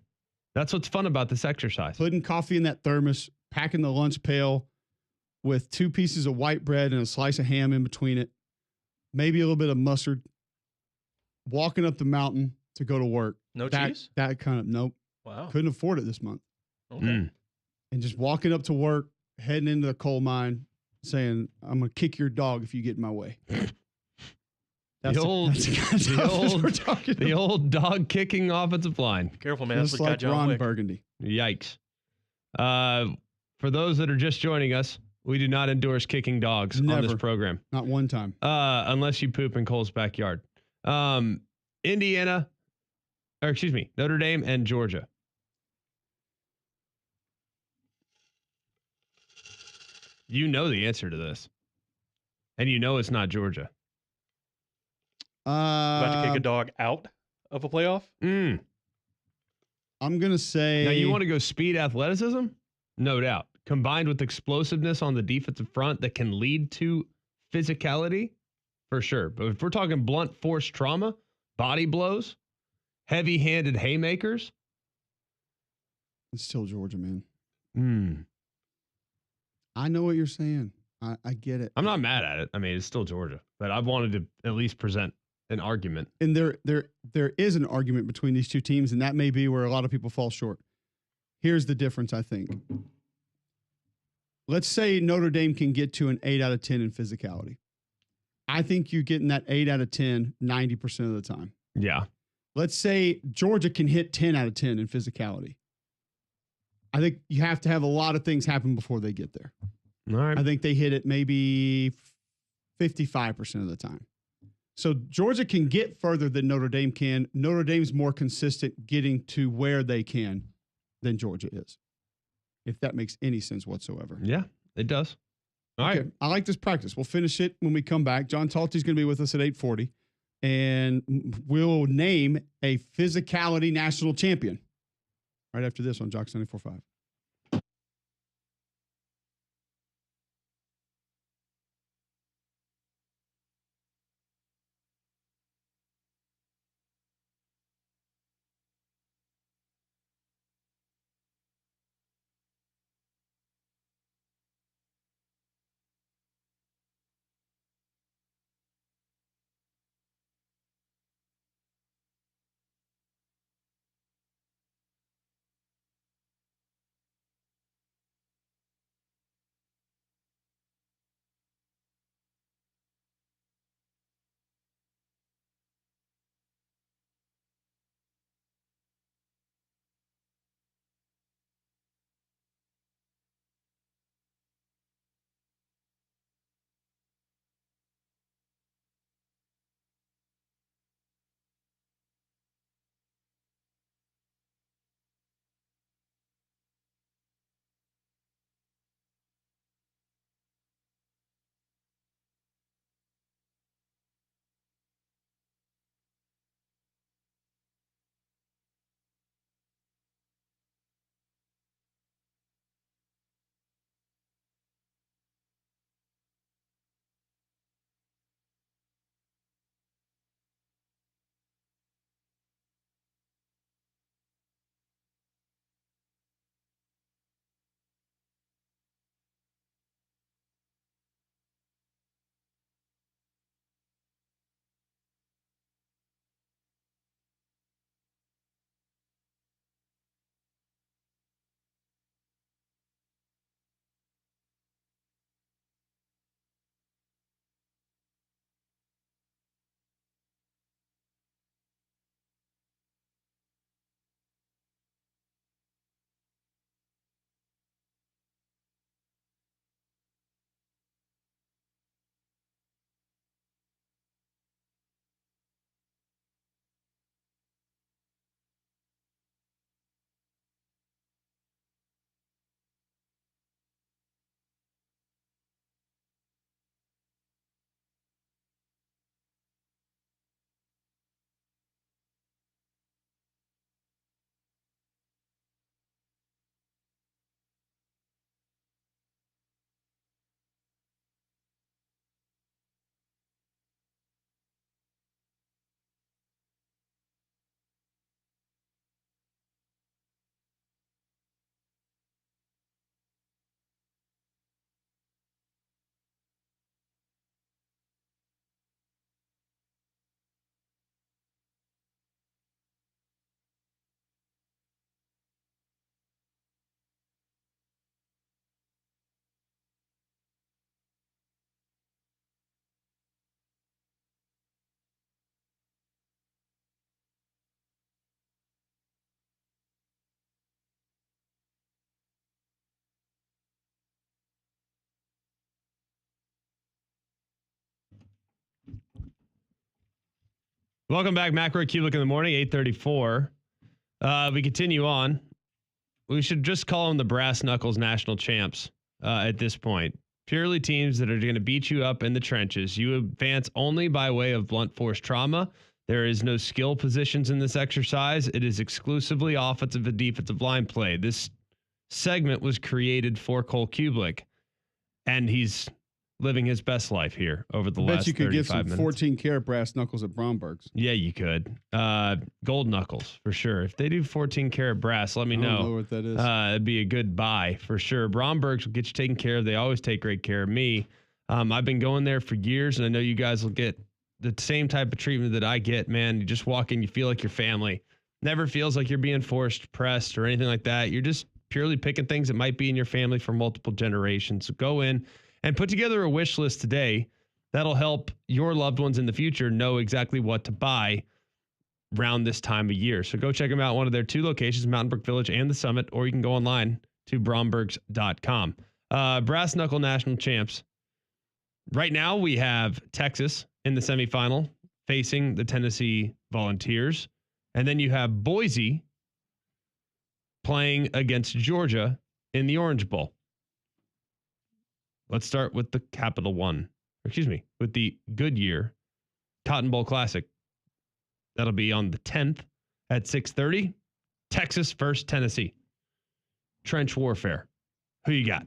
That's what's fun about this exercise. Putting coffee in that thermos, packing the lunch pail with 2 pieces of white bread and a slice of ham in between it, maybe a little bit of mustard, walking up the mountain to go to work. No cheese? Nope. Wow. Couldn't afford it this month. Okay. And just walking up to work, heading into the coal mine, saying, I'm going to kick your dog if you get in my way. The old dog kicking offensive line. Careful, man. Just That's what like got John Ron Wick. Burgundy. Yikes. For those that are just joining us, we do not endorse kicking dogs on this program. Not one time. Unless you poop in Cole's backyard. Notre Dame and Georgia. You know the answer to this. And you know it's not Georgia. About to kick a dog out of a playoff? I'm going to say... Now, you want to go speed athleticism? No doubt. Combined with explosiveness on the defensive front that can lead to physicality? For sure. But if we're talking blunt force trauma, body blows, heavy-handed haymakers... It's still Georgia, man. I know what you're saying. I get it. I'm not mad at it. I mean, it's still Georgia. But I wanted to at least present an argument. And there is an argument between these two teams, and that may be where a lot of people fall short. Here's the difference, I think. Let's say Notre Dame can get to an 8 out of 10 in physicality. I think you're getting that 8 out of 10 90% of the time. Yeah. Let's say Georgia can hit 10 out of 10 in physicality. I think you have to have a lot of things happen before they get there. All right. I think they hit it maybe 55% of the time. So Georgia can get further than Notre Dame can. Notre Dame's more consistent getting to where they can than Georgia is, if that makes any sense whatsoever. Yeah, it does. All right. I like this practice. We'll finish it when we come back. John Talty's going to be with us at 8:40, and we'll name a physicality national champion right after this on Jock 94.5. Welcome back, Macro Cubic in the morning, 8:34. We continue on. We should just call them the Brass Knuckles National Champs at this point. Purely teams that are going to beat you up in the trenches. You advance only by way of blunt force trauma. There is no skill positions in this exercise. It is exclusively offensive and defensive line play. This segment was created for Cole Kublik, and he's living his best life here over the last 35 minutes. Bet you could get some 14-karat brass knuckles at Bromberg's. Yeah, you could. Gold knuckles, for sure. If they do 14-karat brass, let me know. I don't know what that is. It'd be a good buy, for sure. Bromberg's will get you taken care of. They always take great care of me. I've been going there for years, and I know you guys will get the same type of treatment that I get, man. You just walk in, you feel like your family. Never feels like you're being forced, pressed, or anything like that. You're just purely picking things that might be in your family for multiple generations. So go in and put together a wish list today. That'll help your loved ones in the future know exactly what to buy around this time of year. So go check them out. One of their 2 locations, Mountain Brook Village and the Summit, or you can go online to brombergs.com. Brass Knuckle National Champs. Right now we have Texas in the semifinal facing the Tennessee Volunteers. And then you have Boise playing against Georgia in the Orange Bowl. Let's start with the Capital One. With the Goodyear Cotton Bowl Classic. That'll be on the 10th at 6:30. Texas versus Tennessee. Trench warfare. Who you got?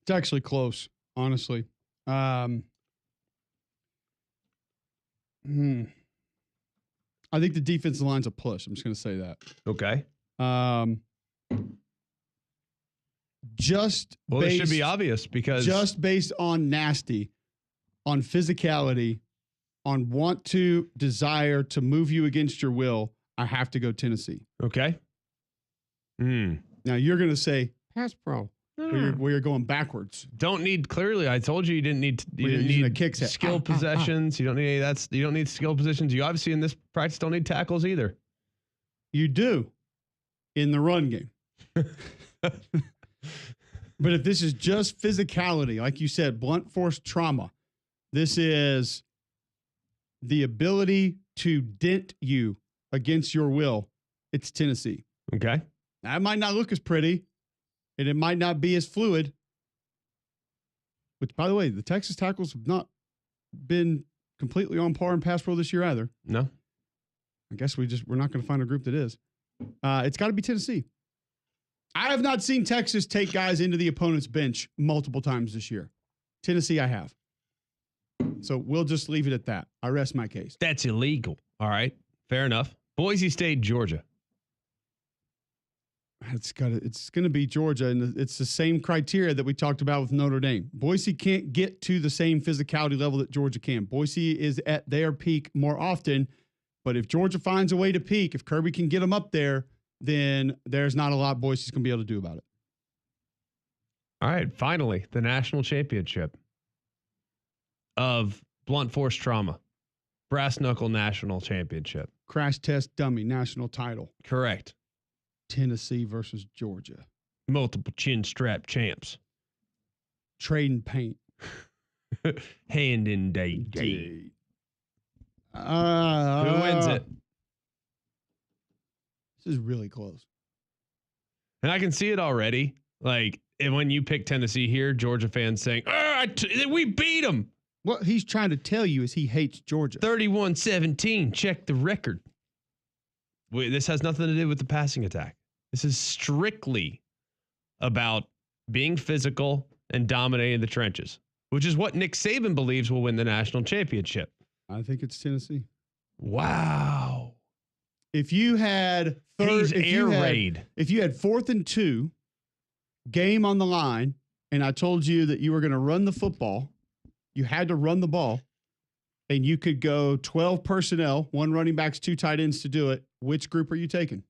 It's actually close, honestly. I think the defensive line's a push. I'm just going to say that. Okay. This should be obvious because just based on nasty, on physicality, on want to desire to move you against your will, I have to go Tennessee. Okay. Now you're going to say pass pro, where you're going backwards. Don't need clearly. I told you didn't need a kick set. Skill possessions. You don't need you don't need skill positions. You obviously in this practice don't need tackles either. You do in the run game. But if this is just physicality, like you said, blunt force trauma, this is the ability to dent you against your will. It's Tennessee. Okay. Now, it might not look as pretty, and it might not be as fluid. Which, by the way, the Texas tackles have not been completely on par in pass pro this year either. No. I guess we're not going to find a group that is. It's got to be Tennessee. I have not seen Texas take guys into the opponent's bench multiple times this year. Tennessee, I have. So we'll just leave it at that. I rest my case. That's illegal. All right. Fair enough. Boise State, Georgia. It's going to be Georgia, and it's the same criteria that we talked about with Notre Dame. Boise can't get to the same physicality level that Georgia can. Boise is at their peak more often, but if Georgia finds a way to peak, if Kirby can get them up there, then there's not a lot Boise's going to be able to do about it. All right. Finally, the national championship of blunt force trauma. Brass Knuckle National Championship. Crash test dummy national title. Correct. Tennessee versus Georgia. Multiple chin strap champs. Trading paint. Hand in date. Who wins it? This is really close. And I can see it already. Like, when you pick Tennessee here, Georgia fans saying, we beat them. What he's trying to tell you is he hates Georgia. 31-17. Check the record. This has nothing to do with the passing attack. This is strictly about being physical and dominating the trenches, which is what Nick Saban believes will win the national championship. I think it's Tennessee. Wow. If you had if you had 4th and 2, game on the line, and I told you that you were going to run the football, you had to run the ball, and you could go 12 personnel, 1 running backs, 2 tight ends to do it, which group are you taking?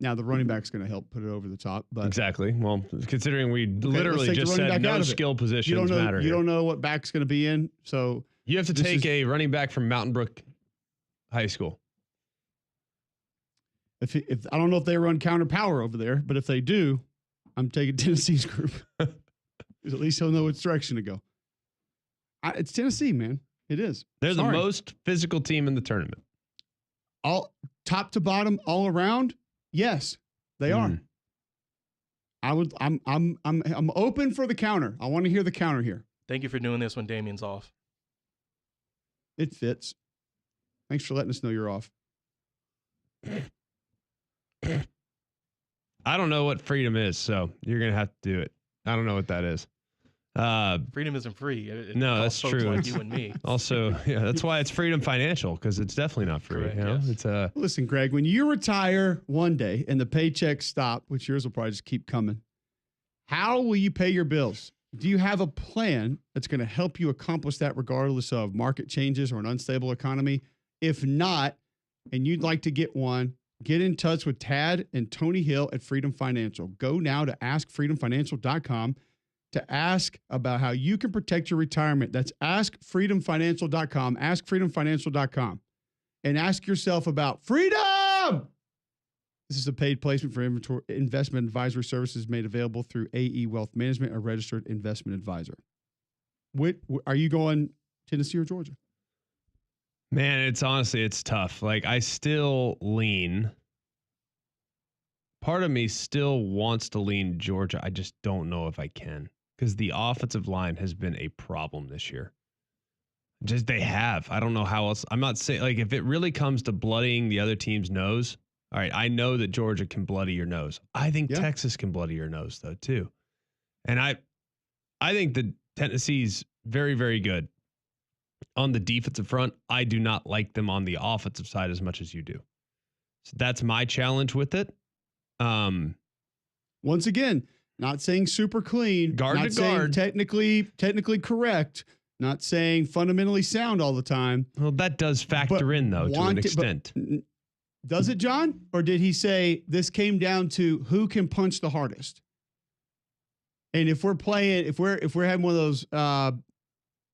Now, the running back's going to help put it over the top. But exactly. Well, considering we literally just said no skill positions matter. You don't know what back's going to be in, so you have to take a running back from Mountain Brook High School. If I don't know if they run counter power over there, but if they do, I'm taking Tennessee's group. Because at least he'll know which direction to go. It's Tennessee, man. It is. They're Sorry. the most physical team in the tournament. All top to bottom, all around. Yes, they are. I'm open for the counter. I want to hear the counter here. Thank you for doing this when Damien's off. It fits. Thanks for letting us know you're off. I don't know what freedom is, so you're going to have to do it. I don't know what that is. Freedom isn't free. It No, costs that's folks true. like you and me. Also, yeah, that's why it's freedom financial, because it's definitely not free. Correct, You know? yes. It's Listen, Greg, when you retire one day and the paychecks stop, which yours will probably just keep coming, how will you pay your bills? Do you have a plan that's going to help you accomplish that regardless of market changes or an unstable economy? If not, and you'd like to get one, get in touch with Tad and Tony Hill at Freedom Financial. Go now to askfreedomfinancial.com to ask about how you can protect your retirement. That's askfreedomfinancial.com, askfreedomfinancial.com, and ask yourself about freedom. This is a paid placement for investment advisory services made available through AE Wealth Management, a registered investment advisor. Are you going Tennessee or Georgia? Man, it's tough. Like, I still lean. Part of me still wants to lean Georgia. I just don't know if I can, because the offensive line has been a problem this year. Just they have. I don't know how else. I'm not saying, like, if it really comes to bloodying the other team's nose, all right, I know that Georgia can bloody your nose. I think Texas can bloody your nose, though, too. And I think that Tennessee's very, very good on the defensive front. I do not like them on the offensive side as much as you do. So that's my challenge with it. Once again, not saying super clean, guard not to saying guard, technically correct, not saying fundamentally sound all the time. Well, that does factor in, though, to an extent. Does it, John? Or did he say this came down to who can punch the hardest? And if we're having one of those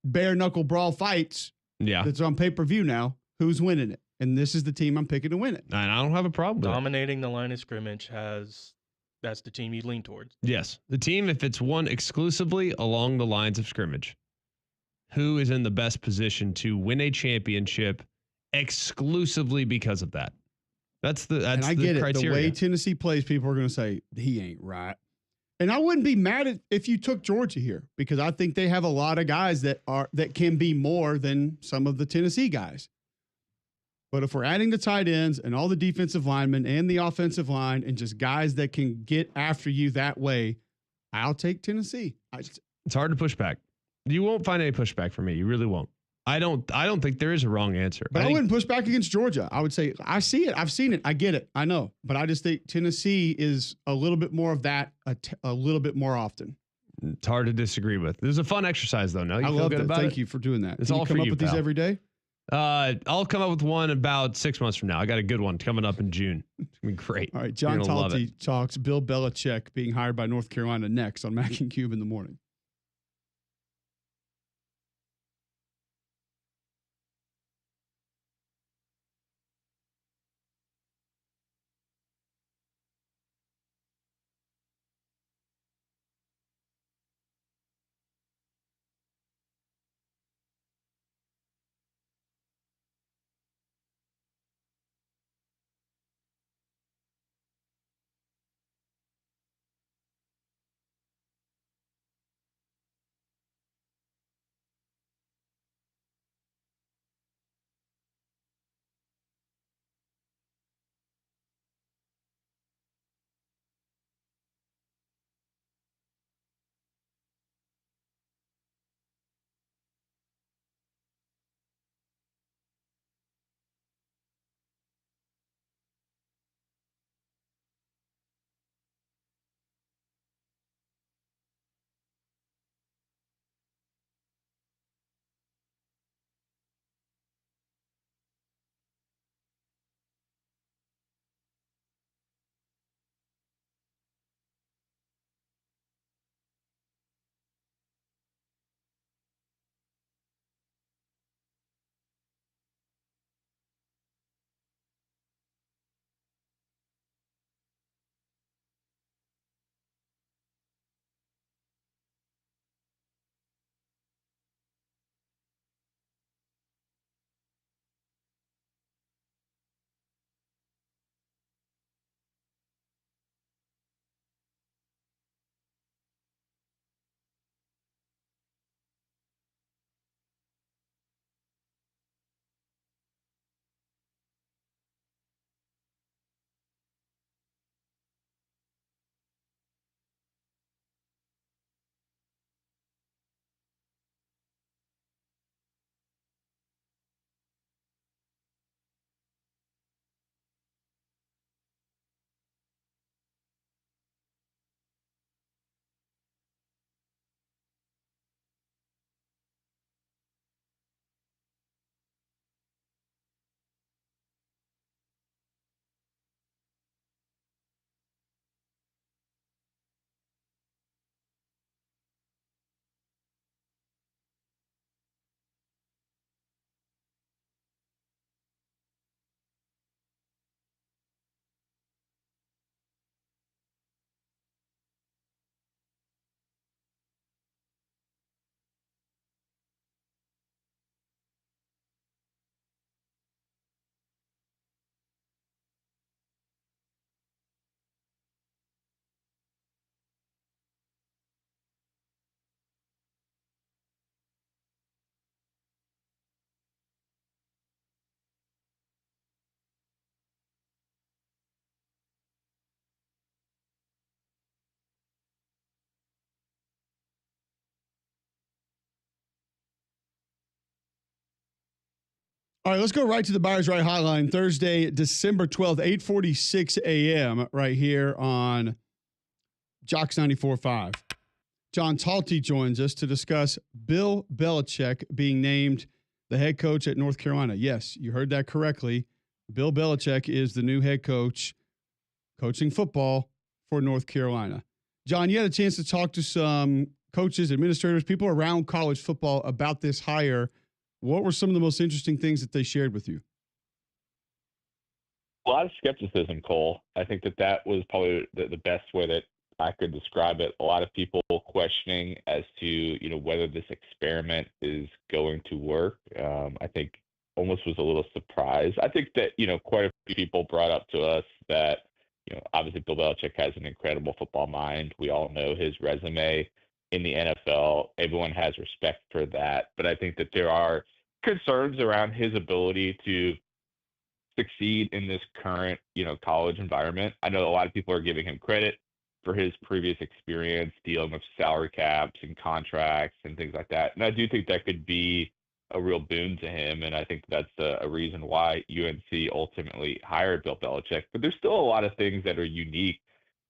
bare knuckle brawl fights, that's on pay-per-view now, who's winning it? And this is the team I'm picking to win it. And I don't have a problem with Dominating the line of scrimmage that's the team you lean towards. Yes. The team, if it's won exclusively along the lines of scrimmage, who is in the best position to win a championship exclusively because of that? That's the criteria. The way Tennessee plays, people are going to say he ain't right. And I wouldn't be mad if you took Georgia here, because I think they have a lot of guys that can be more than some of the Tennessee guys. But if we're adding the tight ends and all the defensive linemen and the offensive line and just guys that can get after you that way, I'll take Tennessee. It's hard to push back. You won't find any pushback from me. You really won't. I don't think there is a wrong answer. But I wouldn't push back against Georgia. I would say, I see it. I've seen it. I get it. I know. But I just think Tennessee is a little bit more of that a little bit more often. It's hard to disagree with. This is a fun exercise, though. No, I love it. Thank you for doing that. It's all for you, come up with these every day? I'll come up with one about 6 months from now. I got a good one coming up in June. It's going to be great. All right. John Talty talks Bill Belichick being hired by North Carolina next on Mac and Cube in the morning. All right, let's go right to the Buyers Right Hotline. Thursday, December 12th, 8:46 a.m. right here on Jocks 94.5. John Talty joins us to discuss Bill Belichick being named the head coach at North Carolina. Yes, you heard that correctly. Bill Belichick is the new head coach coaching football for North Carolina. John, you had a chance to talk to some coaches, administrators, people around college football about this hire. What were some of the most interesting things that they shared with you? A lot of skepticism, Cole. I think that was probably the best way that I could describe it. A lot of people questioning as to, whether this experiment is going to work. I think almost was a little surprised. I think that, quite a few people brought up to us that, obviously Bill Belichick has an incredible football mind. We all know his resume in the NFL. Everyone has respect for that. But I think that there are concerns around his ability to succeed in this current, college environment. I know a lot of people are giving him credit for his previous experience dealing with salary caps and contracts and things like that. And I do think that could be a real boon to him. And I think that's a reason why UNC ultimately hired Bill Belichick. But there's still a lot of things that are unique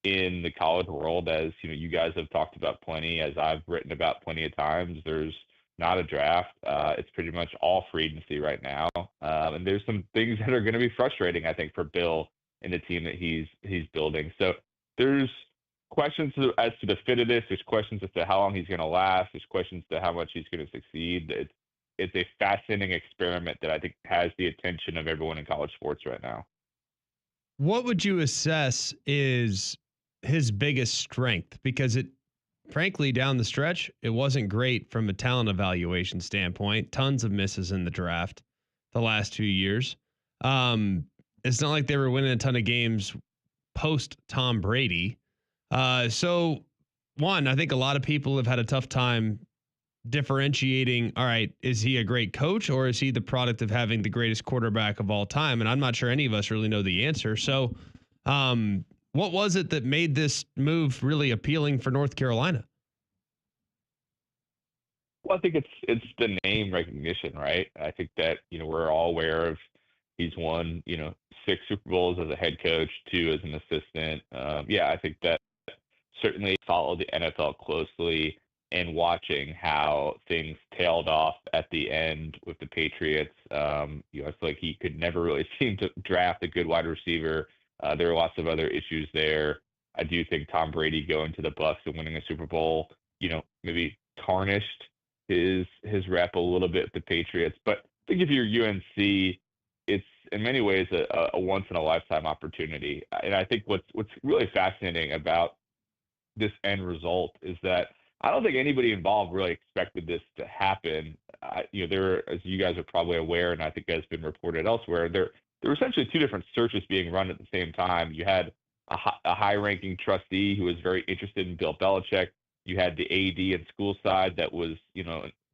in the college world, as you guys have talked about plenty, as I've written about plenty of times. There's not a draft. It's pretty much all free agency right now. And there's some things that are going to be frustrating, I think, for Bill and the team that he's building. So there's questions as to the fit of this. There's questions as to how long he's going to last. There's questions as to how much he's going to succeed. It's a fascinating experiment that I think has the attention of everyone in college sports right now. What would you assess is his biggest strength? Because frankly, down the stretch, it wasn't great from a talent evaluation standpoint. Tons of misses in the draft the last 2 years. It's not like they were winning a ton of games post Tom Brady. So one, I think a lot of people have had a tough time differentiating, all right, is he a great coach or is he the product of having the greatest quarterback of all time? And I'm not sure any of us really know the answer. So what was it that made this move really appealing for North Carolina? Well, I think it's the name recognition, right? I think that, we're all aware of he's won, 6 Super Bowls as a head coach, 2 as an assistant. I think that certainly followed the NFL closely and watching how things tailed off at the end with the Patriots. I feel like he could never really seem to draft a good wide receiver. There are lots of other issues there. I do think Tom Brady going to the Bucs and winning a Super Bowl, maybe tarnished his rep a little bit with the Patriots. But I think if you're UNC, it's in many ways a once in a lifetime opportunity. And I think what's really fascinating about this end result is that I don't think anybody involved really expected this to happen. There, as you guys are probably aware, and I think has been reported elsewhere, there were essentially 2 different searches being run at the same time. You had a high-ranking trustee who was very interested in Bill Belichick. You had the AD and school side that was,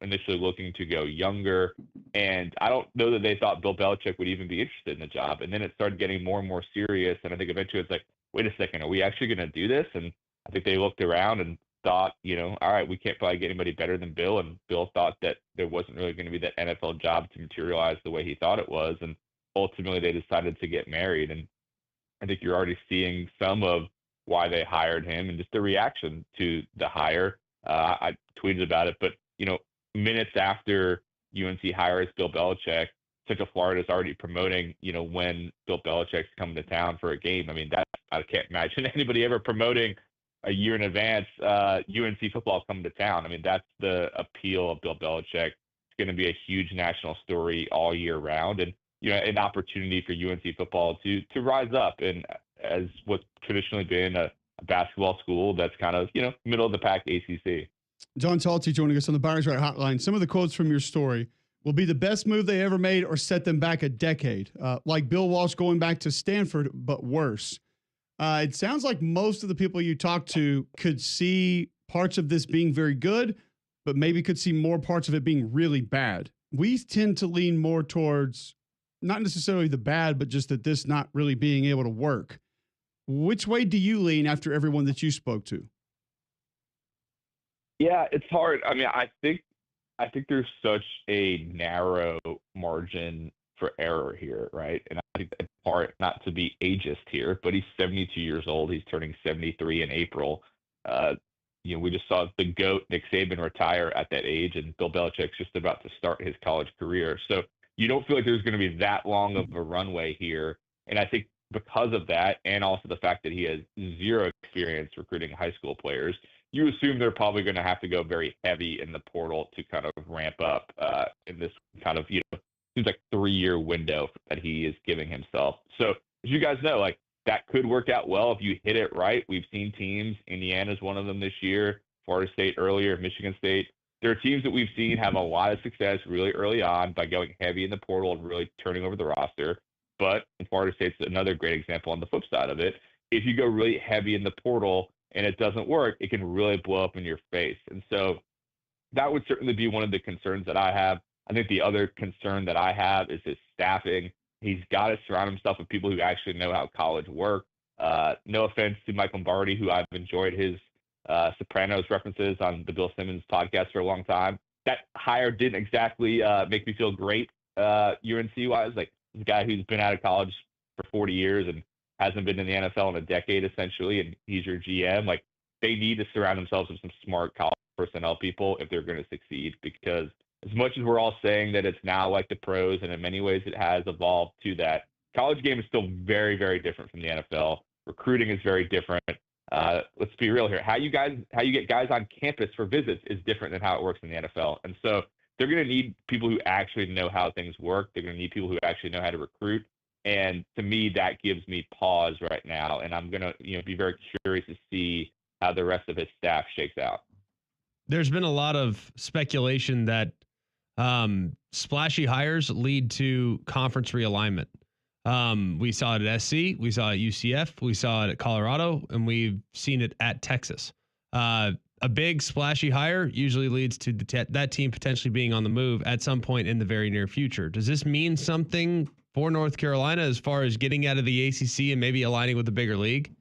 initially looking to go younger. And I don't know that they thought Bill Belichick would even be interested in the job. And then it started getting more and more serious. And I think eventually it's like, wait a second, are we actually going to do this? And I think they looked around and thought, all right, we can't probably get anybody better than Bill. And Bill thought that there wasn't really going to be that NFL job to materialize the way he thought it was. And ultimately they decided to get married. And I think you're already seeing some of why they hired him and just the reaction to the hire. I tweeted about it, but, minutes after UNC hires Bill Belichick, Central Florida is already promoting, when Bill Belichick's coming to town for a game. I mean, I can't imagine anybody ever promoting a year in advance UNC football coming to town. I mean, that's the appeal of Bill Belichick. It's going to be a huge national story all year round, and an opportunity for UNC football to rise up and as what's traditionally been a basketball school that's kind of middle of the pack ACC. John Talty joining us on the Buyers Right Hotline. Some of the quotes from your story will be the best move they ever made or set them back a decade, like Bill Walsh going back to Stanford, but worse. It sounds like most of the people you talk to could see parts of this being very good, but maybe could see more parts of it being really bad. We tend to lean more towards not necessarily the bad, but just that this not really being able to work. Which way do you lean after everyone that you spoke to? Yeah, it's hard. I mean, I think there's such a narrow margin for error here, right? And I think that part, not to be ageist here, but he's 72 years old. He's turning 73 in April. We just saw the GOAT, Nick Saban, retire at that age, and Bill Belichick's just about to start his college career. So you don't feel like there's going to be that long of a runway here. And I think because of that, and also the fact that he has zero experience recruiting high school players, you assume they're probably going to have to go very heavy in the portal to kind of ramp up in this kind of, seems like 3-year window that he is giving himself. So as you guys know, like that could work out well if you hit it right. We've seen teams, Indiana's one of them this year, Florida State earlier, Michigan State. There are teams that we've seen have a lot of success really early on by going heavy in the portal and really turning over the roster. But Florida State's another great example on the flip side of it. If you go really heavy in the portal and it doesn't work, it can really blow up in your face. And so that would certainly be one of the concerns that I have. I think the other concern that I have is his staffing. He's got to surround himself with people who actually know how college works. No offense to Mike Lombardi, who I've enjoyed his Sopranos references on the Bill Simmons podcast for a long time. That hire didn't exactly make me feel great UNC-wise. Like, this guy who's been out of college for 40 years and hasn't been in the NFL in a decade, essentially, and he's your GM. Like, they need to surround themselves with some smart college personnel people if they're going to succeed, because as much as we're all saying that it's now like the pros, and in many ways it has evolved to that, college game is still very, very different from the NFL. Recruiting is very different. Let's be real here. How you get guys on campus for visits is different than how it works in the NFL. And so they're going to need people who actually know how things work. They're going to need people who actually know how to recruit. And to me, that gives me pause right now. And I'm going to, be very curious to see how the rest of his staff shakes out. There's been a lot of speculation that splashy hires lead to conference realignment. We saw it at SC, we saw it at UCF, we saw it at Colorado, and we've seen it at Texas. A big splashy hire usually leads to that team potentially being on the move at some point in the very near future. Does this mean something for North Carolina as far as getting out of the ACC and maybe aligning with the bigger league?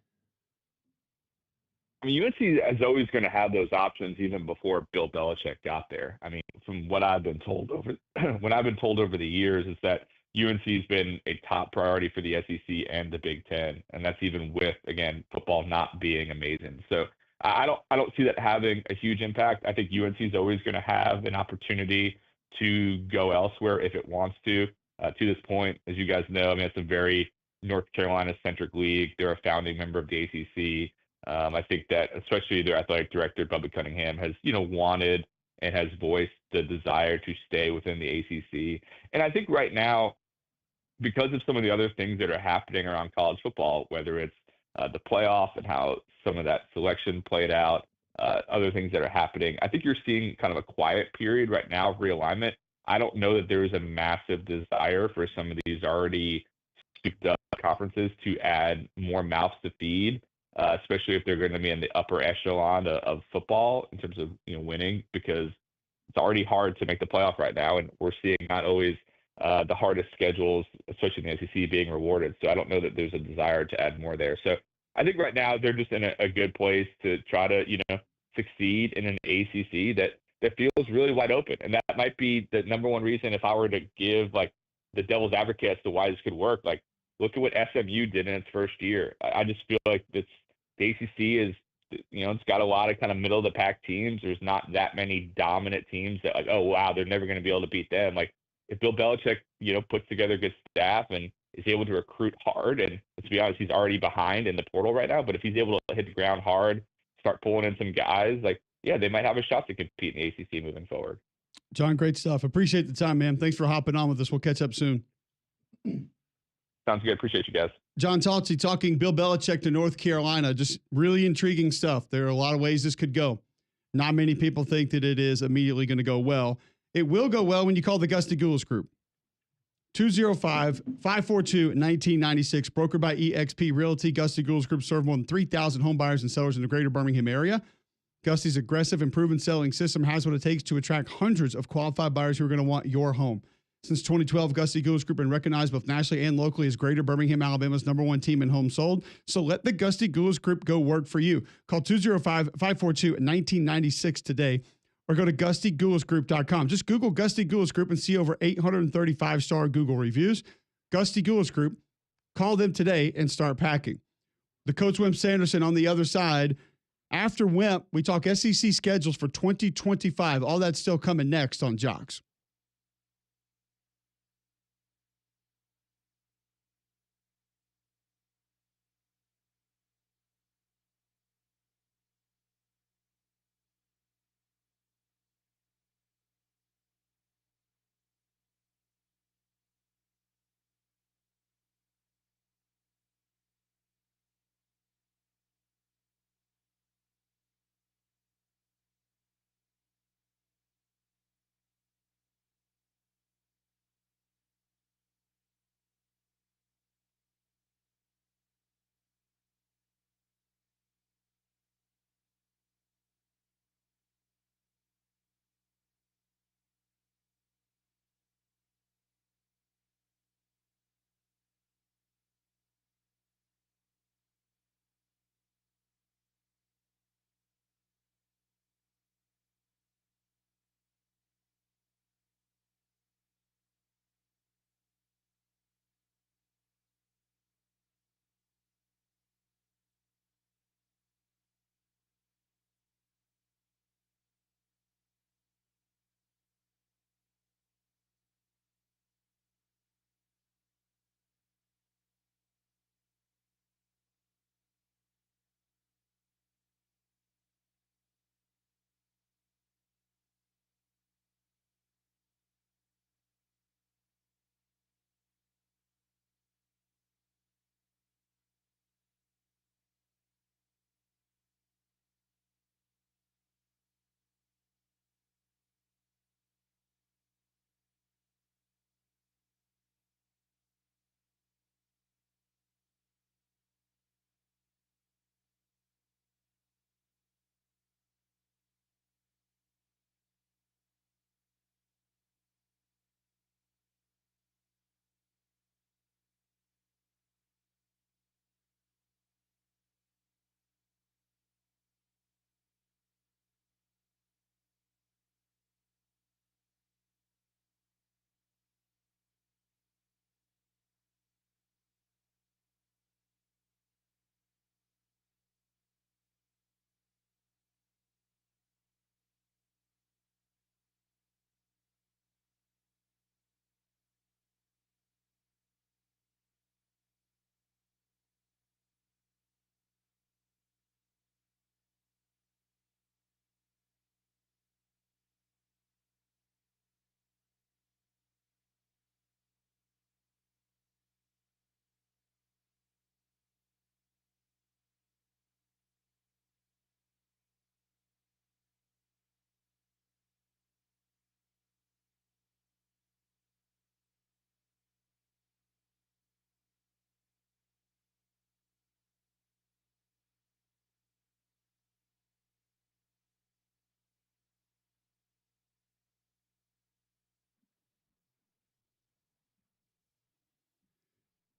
I mean, UNC is always going to have those options even before Bill Belichick got there. I mean, from what I've been told over the years is that UNC's been a top priority for the SEC and the Big Ten, and that's even with, again, football not being amazing. So I don't see that having a huge impact. I think UNC is always going to have an opportunity to go elsewhere if it wants to. To this point, as you guys know, I mean, it's a very North Carolina-centric league. They're a founding member of the ACC. I think that especially their athletic director, Bubba Cunningham, has, wanted and has voiced the desire to stay within the ACC. And I think right now, because of some of the other things that are happening around college football, whether it's the playoff and how some of that selection played out, other things that are happening, I think you're seeing kind of a quiet period right now of realignment. I don't know that there is a massive desire for some of these already souped up conferences to add more mouths to feed, especially if they're going to be in the upper echelon of football in terms of winning, because it's already hard to make the playoff right now, and we're seeing not always the hardest schedules, especially in the SEC, being rewarded. So I don't know that there's a desire to add more there. So I think right now they're just in a good place to try to succeed in an ACC that feels really wide open, and that might be the number one reason. If I were to give like the devil's advocate as to why this could work, like look at what SMU did in its first year. I just feel like the ACC is, it's got a lot of kind of middle of the pack teams. There's not that many dominant teams that like, oh wow, they're never going to be able to beat them. Like if Bill Belichick, puts together good staff and is able to recruit hard, and let's be honest, he's already behind in the portal right now, but if he's able to hit the ground hard, start pulling in some guys, like, yeah, they might have a shot to compete in the ACC moving forward. John, great stuff. Appreciate the time, man. Thanks for hopping on with us. We'll catch up soon. Sounds good. Appreciate you guys. John Talty talking Bill Belichick to North Carolina. Just really intriguing stuff. There are a lot of ways this could go. Not many people think that it is immediately going to go well. It will go well when you call the Gusty Goulas Group. 205-542-1996. Brokered by eXp Realty. Gusty Goulas Group serve more than 3,000 home buyers and sellers in the greater Birmingham area. Gusty's aggressive and proven selling system has what it takes to attract hundreds of qualified buyers who are going to want your home. Since 2012, Gusty Goulas Group has been recognized both nationally and locally as Greater Birmingham, Alabama's #1 team in homes sold. So let the Gusty Goulas Group go work for you. Call 205-542-1996 today or go to GustyGoulisGroup.com. Just Google Gusty Goulis Group and see over 835-star Google reviews. Gusty Goulis Group. Call them today and start packing. The coach Wimp Sanderson on the other side. After Wimp, we talk SEC schedules for 2025. All that's still coming next on Jocks.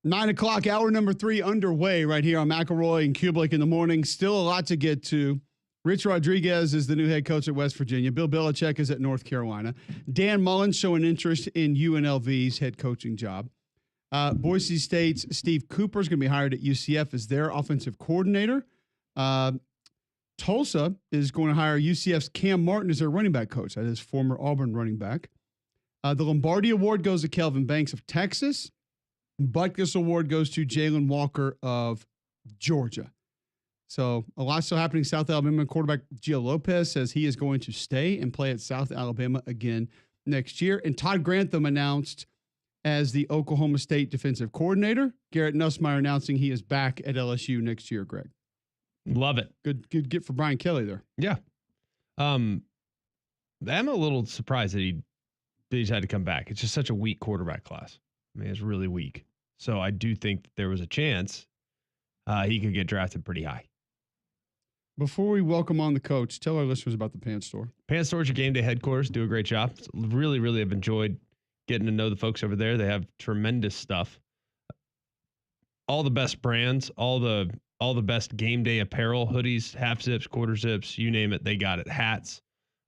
Nine o'clock, hour number 3 underway right here on McElroy and Kublik in the morning. Still a lot to get to. Rich Rodriguez is the new head coach at West Virginia. Bill Belichick is at North Carolina. Dan Mullen showing interest in UNLV's head coaching job. Boise State's Steve Cooper is going to be hired at UCF as their offensive coordinator. Tulsa is going to hire UCF's Cam Martin as their running back coach. That is former Auburn running back. The Lombardi Award goes to Kelvin Banks of Texas. Butkus Award goes to Jalen Walker of Georgia. So a lot still happening. South Alabama quarterback Gio Lopez says he is going to stay and play at South Alabama again next year. And Todd Grantham announced as the Oklahoma State defensive coordinator. Garrett Nussmeier announcing he is back at LSU next year, Greg. Love it. Good get for Brian Kelly there. Yeah. I'm a little surprised that he's had to come back. It's just such a weak quarterback class. I mean, it's really weak. So I do think that there was a chance he could get drafted pretty high. Before we welcome on the coach, tell our listeners about the Pants Store. Pants Store's your game day headquarters. Do a great job. Really, really have enjoyed getting to know the folks over there. They have tremendous stuff. All the best brands, all the best game day apparel, hoodies, half zips, quarter zips, you name it, they got it. Hats.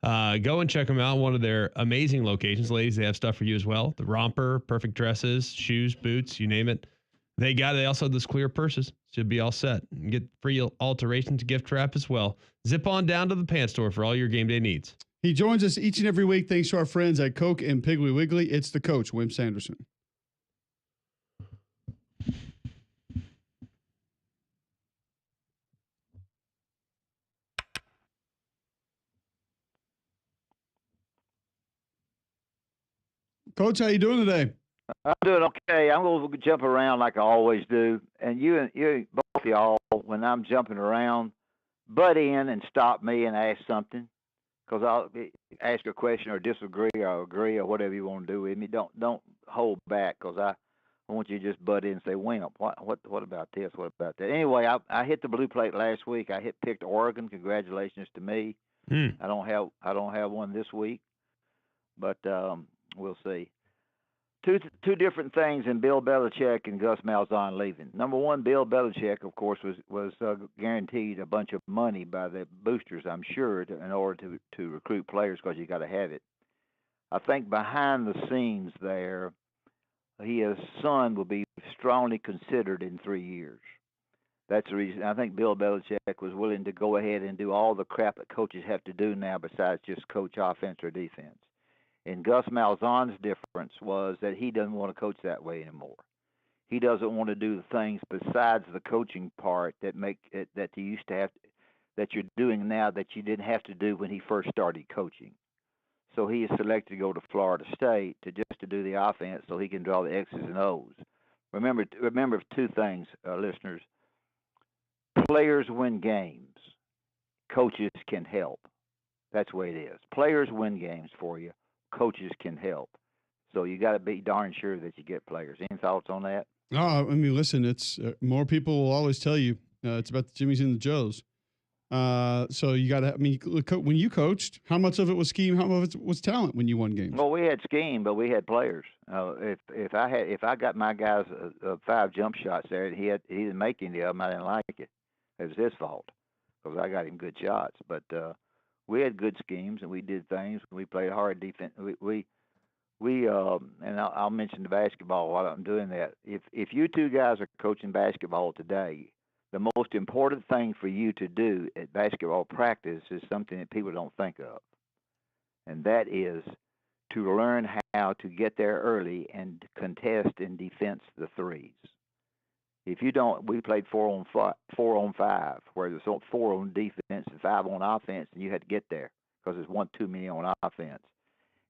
Go and check them out. One of their amazing locations. Ladies, they have stuff for you as well. The romper, perfect dresses, shoes, boots, you name it. They also have those clear purses. Should be all set. And get free alterations gift wrap as well. Zip on down to the pants store for all your game day needs. He joins us each and every week thanks to our friends at Coke and Piggly Wiggly. It's the coach, Wimp Sanderson. Coach, how you doing today? I'm doing okay. I'm going to jump around like I always do. And you both of y'all, when I'm jumping around, butt in and stop me and ask something. Because I'll ask a question or disagree or agree or whatever you want to do with me. Don't hold back, because I want you to just butt in and say, Wimp, what about this? What about that? Anyway, I hit the blue plate last week. I picked Oregon. Congratulations to me. I don't have one this week, but we'll see. Two different things in Bill Belichick and Gus Malzahn leaving. Number one, Bill Belichick, of course, was guaranteed a bunch of money by the boosters, I'm sure, in order to recruit players, because you got to have it. I think behind the scenes there, his son will be strongly considered in 3 years. That's the reason I think Bill Belichick was willing to go ahead and do all the crap that coaches have to do now besides just coach offense or defense. And Gus Malzahn's difference was that he doesn't want to coach that way anymore. He doesn't want to do the things besides the coaching part that you used to have, that you're doing now that you didn't have to do when he first started coaching. So he is selected to go to Florida State to do the offense, so he can draw the X's and O's. Remember two things, listeners. Players win games. Coaches can help. That's the way it is. Players win games for you. Coaches can help. So you got to be darn sure that you get players. Any thoughts on that? I mean, listen, it's more people will always tell you it's about the Jimmies and the Joes. So you got to, I mean, when you coached, how much of it was scheme? How much of it was talent when you won games? Well, we had scheme, but we had players. If I got my guys 5 jump shots there, and he didn't make any of them, I didn't like it. It was his fault, because I got him good shots. But we had good schemes, and we did things. We played hard defense. And I'll mention the basketball while I'm doing that. If you two guys are coaching basketball today, the most important thing for you to do at basketball practice is something that people don't think of, and that is to learn how to get there early and contest and defense the threes. If you don't, we played 4 on 5, where there's 4 on defense and 5 on offense, and you had to get there because there's one too many on offense.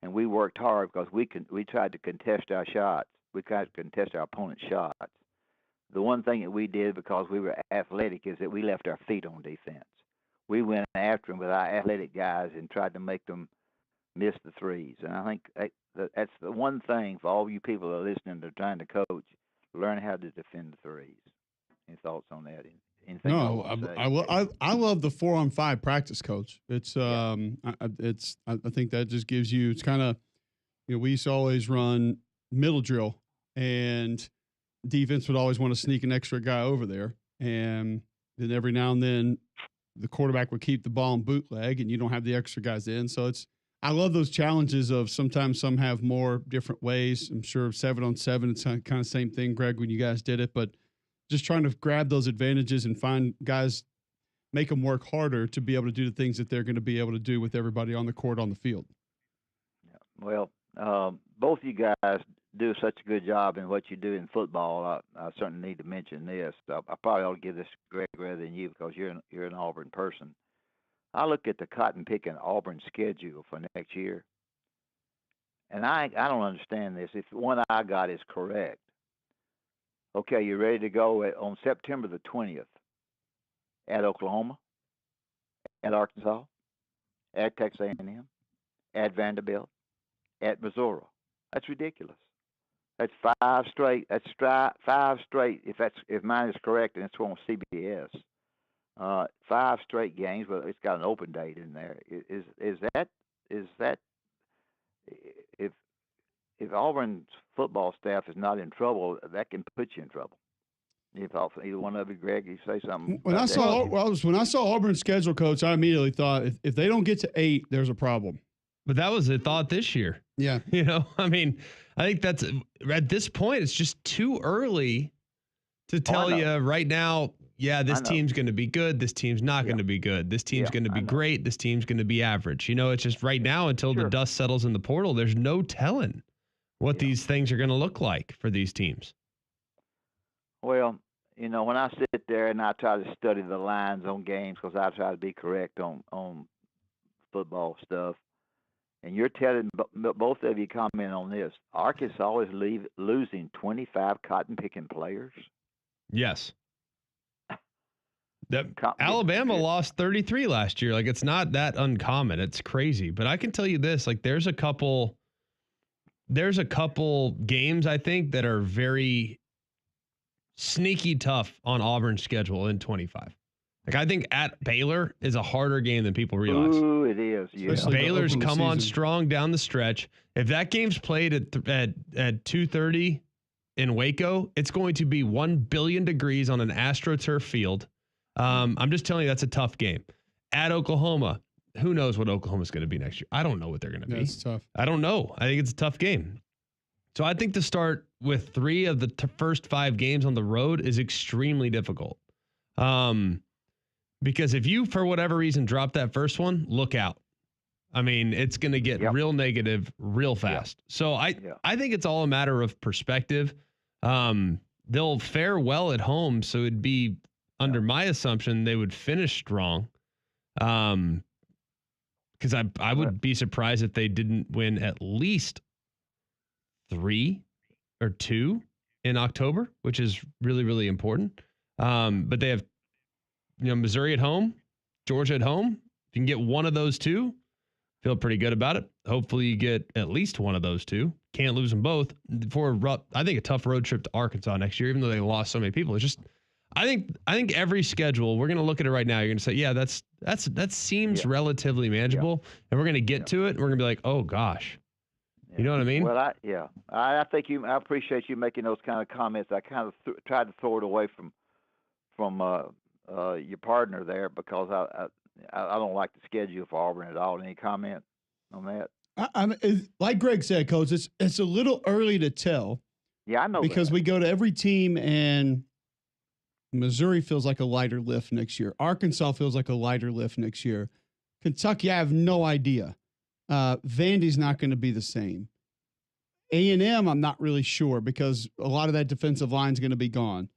And we worked hard because we tried to contest our shots. We tried to contest our opponent's shots. The one thing that we did, because we were athletic, is that we left our feet on defense. We went after them with our athletic guys and tried to make them miss the threes. And I think that's the one thing for all you people that are listening to trying to coach. Learn how to defend the threes. Any thoughts on that? Anything No, I love the 4 on 5 practice, coach. It's I think that just gives you, it's kind of, we used to always run middle drill, and defense would always want to sneak an extra guy over there, and then every now and then the quarterback would keep the ball in bootleg, and you don't have the extra guys in. So I love those challenges of sometimes some have more different ways. I'm sure 7 on 7, it's kind of same thing, Greg, when you guys did it, but just trying to grab those advantages and find guys, make them work harder to be able to do the things that they're going to be able to do with everybody on the court, on the field. Yeah. Well, both you guys do such a good job in what you do in football. I certainly need to mention this. I probably ought to give this to Greg rather than you, because you're an Auburn person. I look at the cotton picking Auburn schedule for next year, and I don't understand this. If the one I got is correct, okay, you're ready to go on September the 20th at Oklahoma, at Arkansas, at Texas A&M, at Vanderbilt, at Missouri. That's ridiculous. That's 5 straight. That's 5 straight. If mine is correct, and it's on CBS. 5 straight games, but it's got an open date in there. Is that if Auburn's football staff is not in trouble, that can put you in trouble. If either one of you, Greg, you say something. When I saw Auburn's schedule, Coach, I immediately thought if they don't get to 8, there's a problem. But that was the thought this year. Yeah. I mean, I think that's at this point, it's just too early to tell you right now, this team's going to be good. This team's not going to be good. This team's going to be great. This team's going to be average. It's just right now until the dust settles in the portal, there's no telling what these things are going to look like for these teams. Well, when I sit there and I try to study the lines on games because I try to be correct on football stuff, and you're telling both of you comment on this. Arkansas is losing 25 cotton-picking players. Yes. Alabama lost 33 last year. Like, it's not that uncommon. It's crazy. But I can tell you this, like, there's a couple games I think that are very sneaky tough on Auburn's schedule in 25. Like, I think at Baylor is a harder game than people realize. Ooh, it is. Yeah. Baylor's come on strong down the stretch. If that game's played at 2:30 in Waco, it's going to be 1 billion degrees on an AstroTurf field. I'm just telling you, that's a tough game. At Oklahoma, who knows what Oklahoma's going to be next year? I don't know what they're going to be. It's tough. I don't know. I think it's a tough game. So I think to start with 3 of the first 5 games on the road is extremely difficult. Because if you, for whatever reason, drop that first one, look out. I mean, it's going to get real negative real fast. So I think it's all a matter of perspective. They'll fare well at home, so it'd be, under my assumption, they would finish strong. Because I would be surprised if they didn't win at least 3 or 2 in October, which is really, really important. But they have, Missouri at home, Georgia at home. If you can get one of those 2, feel pretty good about it. Hopefully you get at least one of those 2. Can't lose them both. For I think a tough road trip to Arkansas next year, even though they lost so many people. It's just, I think every schedule, we're going to look at it right now. You're going to say, that seems relatively manageable, and we're going to get to it, and we're going to be like, oh gosh. You know what I mean? Well, I think I appreciate you making those kind of comments. I kind of tried to throw it away from your partner there because I don't like the schedule for Auburn at all. Any comment on that? Like Greg said, Coach, it's a little early to tell. Yeah, I know. Because we go to every team, and Missouri feels like a lighter lift next year. Arkansas feels like a lighter lift next year. Kentucky, I have no idea. Vandy's not going to be the same. A&M, I'm not really sure because a lot of that defensive line is going to be gone.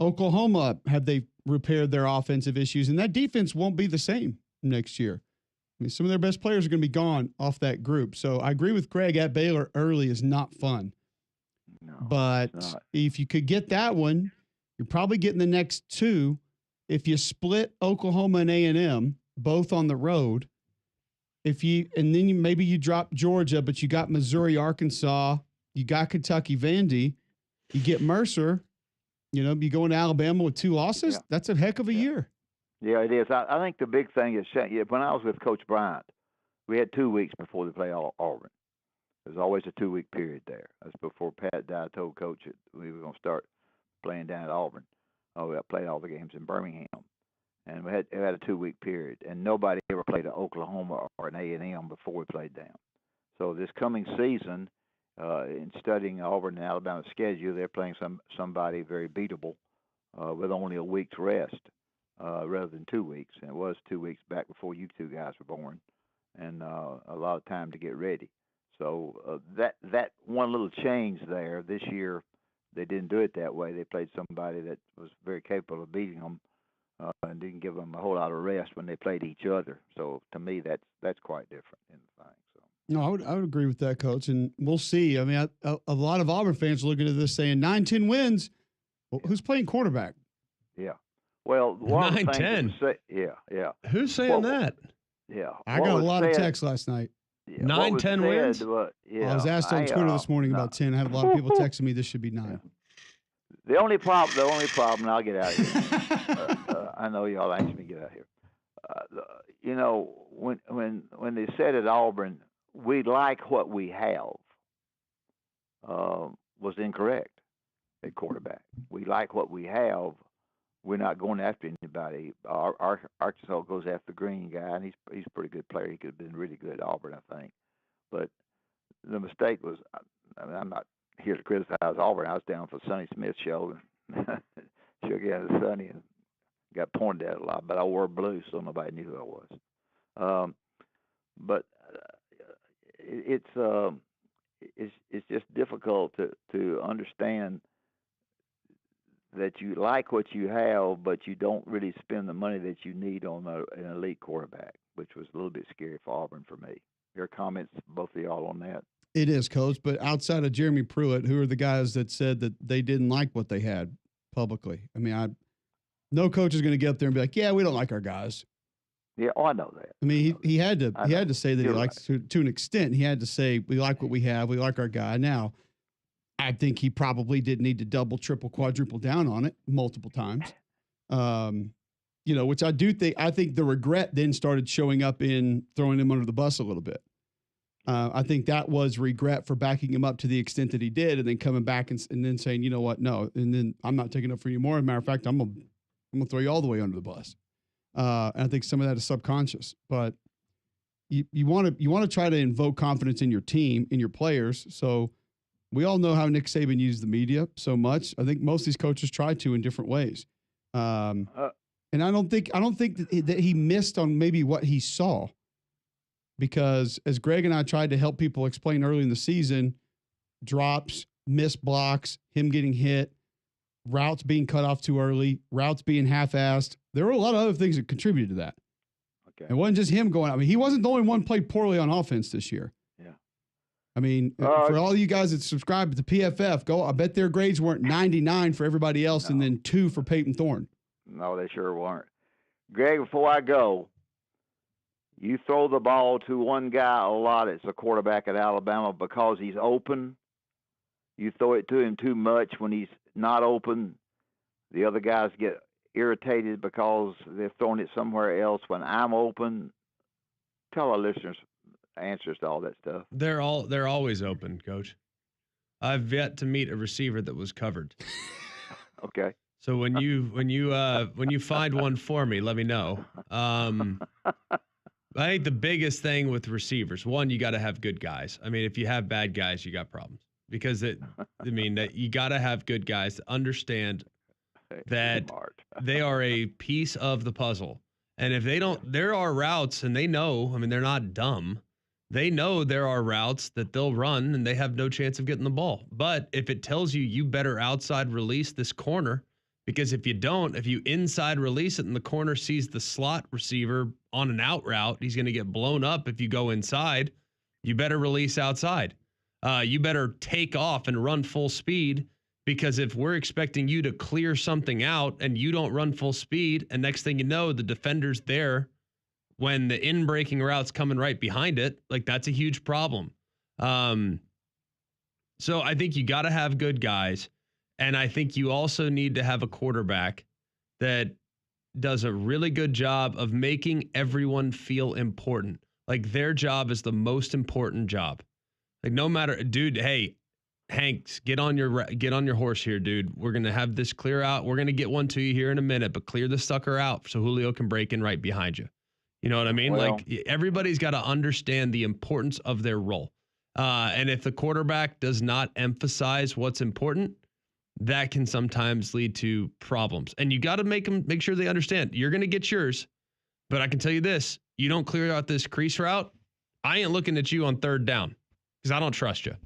Oklahoma, have they repaired their offensive issues? And that defense won't be the same next year. I mean, some of their best players are going to be gone off that group. So I agree with Greg, at Baylor early is not fun. No, but if you could get that one, you're probably getting the next 2. If you split Oklahoma and A&M, both on the road, maybe you drop Georgia, but you got Missouri, Arkansas, you got Kentucky, Vandy, you get Mercer, you go into Alabama with 2 losses. That's a heck of a year. Yeah, it is. I think the big thing is when I was with Coach Bryant, we had 2 weeks before they play Auburn. There's always a 2-week period there. That's before Pat died. I told Coach that we were going to start playing down at Auburn. We played all the games in Birmingham. And we had a 2-week period, and nobody ever played an Oklahoma or an A&M before we played them. So this coming season, in studying Auburn and Alabama's schedule, they're playing somebody very beatable with only a week's rest rather than 2 weeks. And it was 2 weeks back before you 2 guys were born, and a lot of time to get ready. So that one little change there this year, they didn't do it that way. They played somebody that was very capable of beating them. And didn't give them a whole lot of rest when they played each other. So to me, that's quite different in the thing. So no, I would agree with that, Coach, and we'll see. I mean, a lot of Auburn fans are looking at this saying 9-10 wins. Well, who's playing quarterback? Yeah, well, 9-10. Yeah. Who's saying that? Yeah, I got a lot of texts last night. Yeah, 9-10 wins. I was asked on Twitter this morning about 10. I had a lot of people texting me this should be 9. Yeah. The only problem, and I'll get out of here. I know y'all asked me to get out of here. When they said at Auburn, we like what we have, was incorrect. at quarterback. We like what we have. We're not going after anybody. Arkansas goes after the green guy, and he's a pretty good player. He could have been really good at Auburn, I think. But the mistake was, I mean, I'm not here to criticize Auburn. I was down for Sonny Smith's show. Shook out at Sonny and got pointed at a lot, but I wore blue, so nobody knew who I was. But it's just difficult to understand that you like what you have, but you don't really spend the money that you need on an elite quarterback, which was a little bit scary for Auburn for me. Your comments, both of y'all, on that? It is, Coach. But outside of Jeremy Pruitt, who are the guys that said that they didn't like what they had publicly? I mean, no coach is going to get up there and be like, "Yeah, we don't like our guys." Yeah, I know that. I mean, he had to say that he likes to an extent. He had to say, "We like what we have. We like our guy." Now, I think he probably did need to double, triple, quadruple down on it multiple times. Which I do think. I think the regret then started showing up in throwing him under the bus a little bit. I think that was regret for backing him up to the extent that he did, and then coming back and then saying, "You know what? No." And then I'm not taking up for you more. As a matter of fact, I'm gonna throw you all the way under the bus. And I think some of that is subconscious, but you want to try to invoke confidence in your team, in your players. So we all know how Nick Saban used the media so much. I think most of these coaches try to in different ways. And I don't think that he missed on maybe what he saw, because as Greg and I tried to help people explain early in the season, drops, missed blocks, him getting hit, routes being cut off too early, routes being half-assed. There were a lot of other things that contributed to that. Okay. It wasn't just him going. I mean, he wasn't the only one played poorly on offense this year. Yeah. I mean, for all you guys that subscribe to PFF, I bet their grades weren't 99 for everybody else and then 2 for Peyton Thorne. No, they sure weren't. Greg, before I go, you throw the ball to one guy a lot as a quarterback at Alabama because he's open. You throw it to him too much when he's not open. The other guys get irritated because they're throwing it somewhere else when I'm open. Tell our listeners answers to all that stuff. They're always open, Coach. I've yet to meet a receiver that was covered. Okay. So when you find one for me, let me know. I think the biggest thing with receivers, one, you got to have good guys. I mean, if you have bad guys, you got problems, because that you got to have good guys to understand that they are a piece of the puzzle. And if they don't, there are routes, and they know, I mean, they're not dumb. They know there are routes that they'll run and they have no chance of getting the ball. But if it tells you better outside release this corner, because if you don't, if you inside release it and the corner sees the slot receiver on an out route, he's going to get blown up if you go inside. You better release outside. You better take off and run full speed, because if we're expecting you to clear something out and you don't run full speed, and next thing you know, the defender's there when the in-breaking route's coming right behind it, like, that's a huge problem. So I think you got to have good guys. And I think you also need to have a quarterback that does a really good job of making everyone feel important. Like, their job is the most important job. Like, no matter, dude, hey, Hanks, get on your horse here, dude. We're going to have this clear out. We're going to get one to you here in a minute, but clear the sucker out so Julio can break in right behind you. You know what I mean? Well, like, everybody's got to understand the importance of their role. And if the quarterback does not emphasize what's important, that can sometimes lead to problems. And you got to make sure they understand you're going to get yours. But I can tell you this, you don't clear out this crease route, I ain't looking at you on third down, because I don't trust you.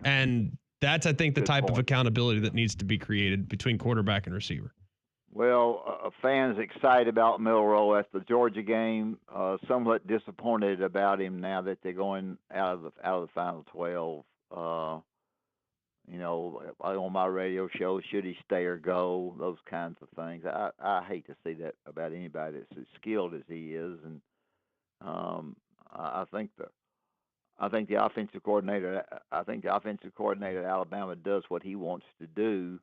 And that's, I think, the type of accountability that needs to be created between quarterback and receiver. Well, fans excited about Milroe after the Georgia game, somewhat disappointed about him now that they're going out of the Final 12. On my radio show, should he stay or go? Those kinds of things. I hate to see that about anybody that's as skilled as he is, and I think the offensive coordinator. I think the offensive coordinator at Alabama does what he wants to do.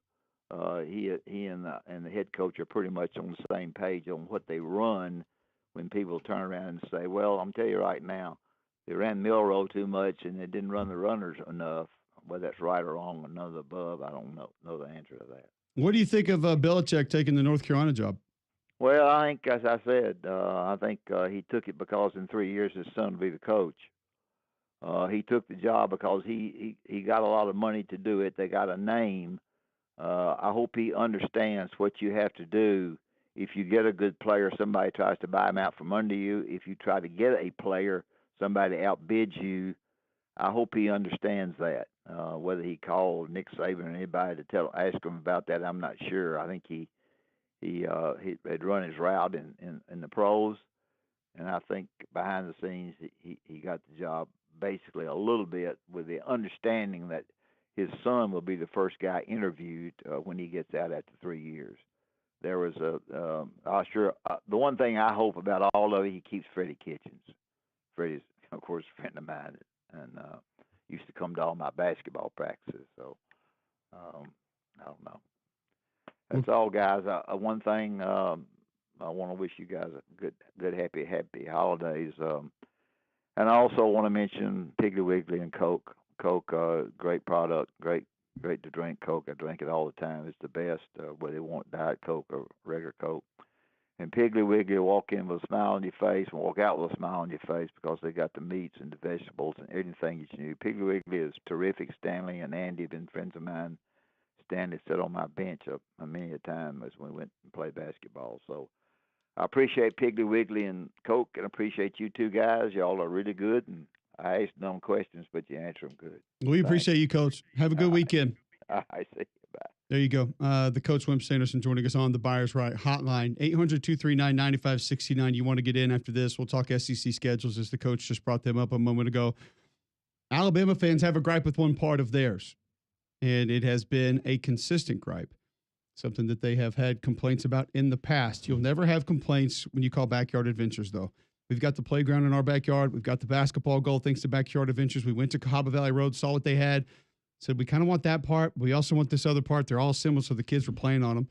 He and the head coach are pretty much on the same page on what they run. When people turn around and say, "Well, I'm telling you right now, they ran Milroe too much and they didn't run the runners enough," whether that's right or wrong or none of the above, I don't know the answer to that. What do you think of Belichick taking the North Carolina job? Well, I think, as I said, I think he took it because in 3 years his son will be the coach. He took the job because he got a lot of money to do it. They got a name. I hope he understands what you have to do. If you get a good player, somebody tries to buy him out from under you. If you try to get a player, somebody outbids you. I hope he understands that. Whether he called Nick Saban or anybody to ask him about that, I'm not sure. I think he had run his route in the pros, and I think behind the scenes he got the job basically a little bit with the understanding that his son will be the first guy interviewed when he gets out after 3 years. There was the one thing I hope about all of it, he keeps Freddie Kitchens. Freddie's, of course, a friend of mine, and used to come to all my basketball practices. So I don't know. That's all, guys. One thing I want to wish you guys a good, happy holidays. And I also want to mention Piggly Wiggly and Coke. Coke, great product, great to drink. Coke, I drink it all the time. It's the best, whether they want Diet Coke or regular Coke. And Piggly Wiggly will walk in with a smile on your face and walk out with a smile on your face because they got the meats and the vegetables and everything that you need. Piggly Wiggly is terrific. Stanley and Andy have been friends of mine. Stanley sat on my bench many a time as we went and played basketball. So I appreciate Piggly Wiggly and Coke, and appreciate you two guys. Y'all are really good, and I ask dumb questions, but you answer them good. We appreciate you, Coach. Have a good weekend. I see you. Bye. There you go. The Coach Wimp Sanderson joining us on the Buyers Right hotline, 800-239-9569. You want to get in after this. We'll talk SEC schedules as the coach just brought them up a moment ago. Alabama fans have a gripe with one part of theirs, and it has been a consistent gripe, something that they have had complaints about in the past. You'll never have complaints when you call Backyard Adventures, though. We've got the playground in our backyard. We've got the basketball goal thanks to Backyard Adventures. We went to Cahaba Valley Road, saw what they had, said we kind of want that part. We also want this other part. They're all similar, so the kids were playing on them.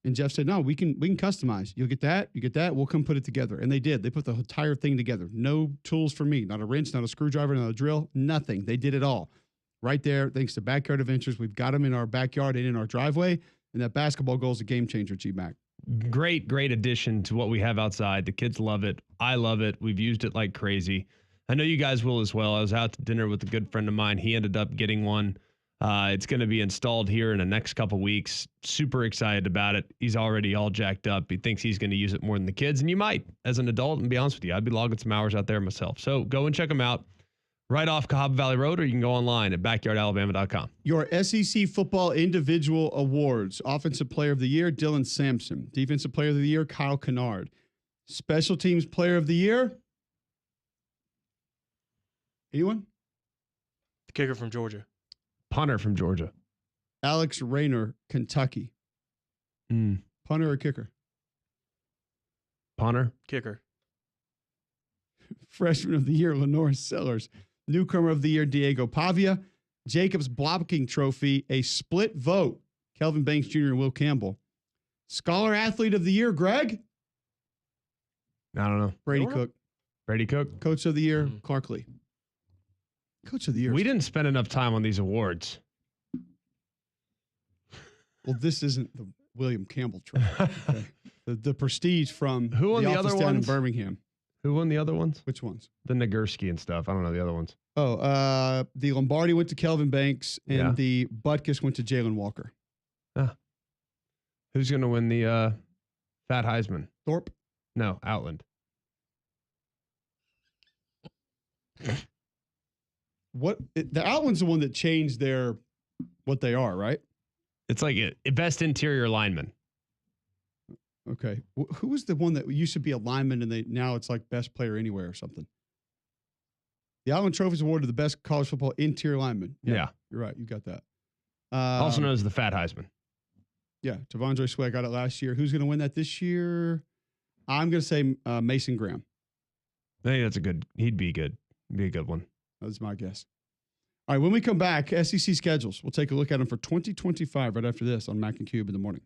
And Jeff said, no, we can customize. You'll get that. You get that. We'll come put it together. And they did. They put the entire thing together. No tools for me. Not a wrench, not a screwdriver, not a drill, nothing. They did it all. Right there, thanks to Backyard Adventures. We've got them in our backyard and in our driveway. And that basketball goal is a game changer, G-Mac. Great addition to what we have outside. The kids love it. I love it. We've used it like crazy. I know you guys will as well. I was out to dinner with a good friend of mine. He ended up getting one. It's going to be installed here in the next couple weeks. Super excited about it. He's already all jacked up. He thinks he's going to use it more than the kids. And you might, as an adult, and be honest with you, I'd be logging some hours out there myself. So go and check them out right off Cahaba Valley Road, or you can go online at backyardalabama.com. Your SEC football individual awards. Offensive Player of the Year, Dylan Sampson. Defensive Player of the Year, Kyle Kennard. Special Teams Player of the Year? Anyone? The kicker from Georgia. Punter from Georgia. Alex Rayner, Kentucky. Punter or kicker? Punter. Kicker. Freshman of the Year, Lenore Sellers. Newcomer of the Year, Diego Pavia. Jacobs Blocking Trophy, a split vote, Kelvin Banks Jr. and Will Campbell. Scholar Athlete of the Year, Greg? I don't know. Brady Cook. Brady Cook. Coach of the Year, Clark Lee. Coach of the Year. We didn't spend enough time on these awards. Well, this isn't the William Campbell Trophy. Okay. The prestige from Who won the office other down ones? in Birmingham. Who won the other ones? Which ones? The Nagurski and stuff. I don't know the other ones. Oh, the Lombardi went to Kelvin Banks, and Yeah. the Butkus went to Jalen Walker. Who's going to win the Fat Heisman? Thorpe? No, Outland. The Outland's the one that changed what they are, right? It's like a best interior lineman. Okay. Who was the one that used to be a lineman and now it's like best player anywhere or something? The Outland Trophy is awarded the best college football interior lineman. Yeah. You're right. You got that. Also known as the Fat Heisman. Yeah. Tavondre Sweat got it last year. Who's going to win that this year? I'm going to say Mason Graham. I think he'd be good. Be a good one. That's my guess. All right. When we come back, SEC schedules. We'll take a look at them for 2025 right after this on Mac and Cube in the morning.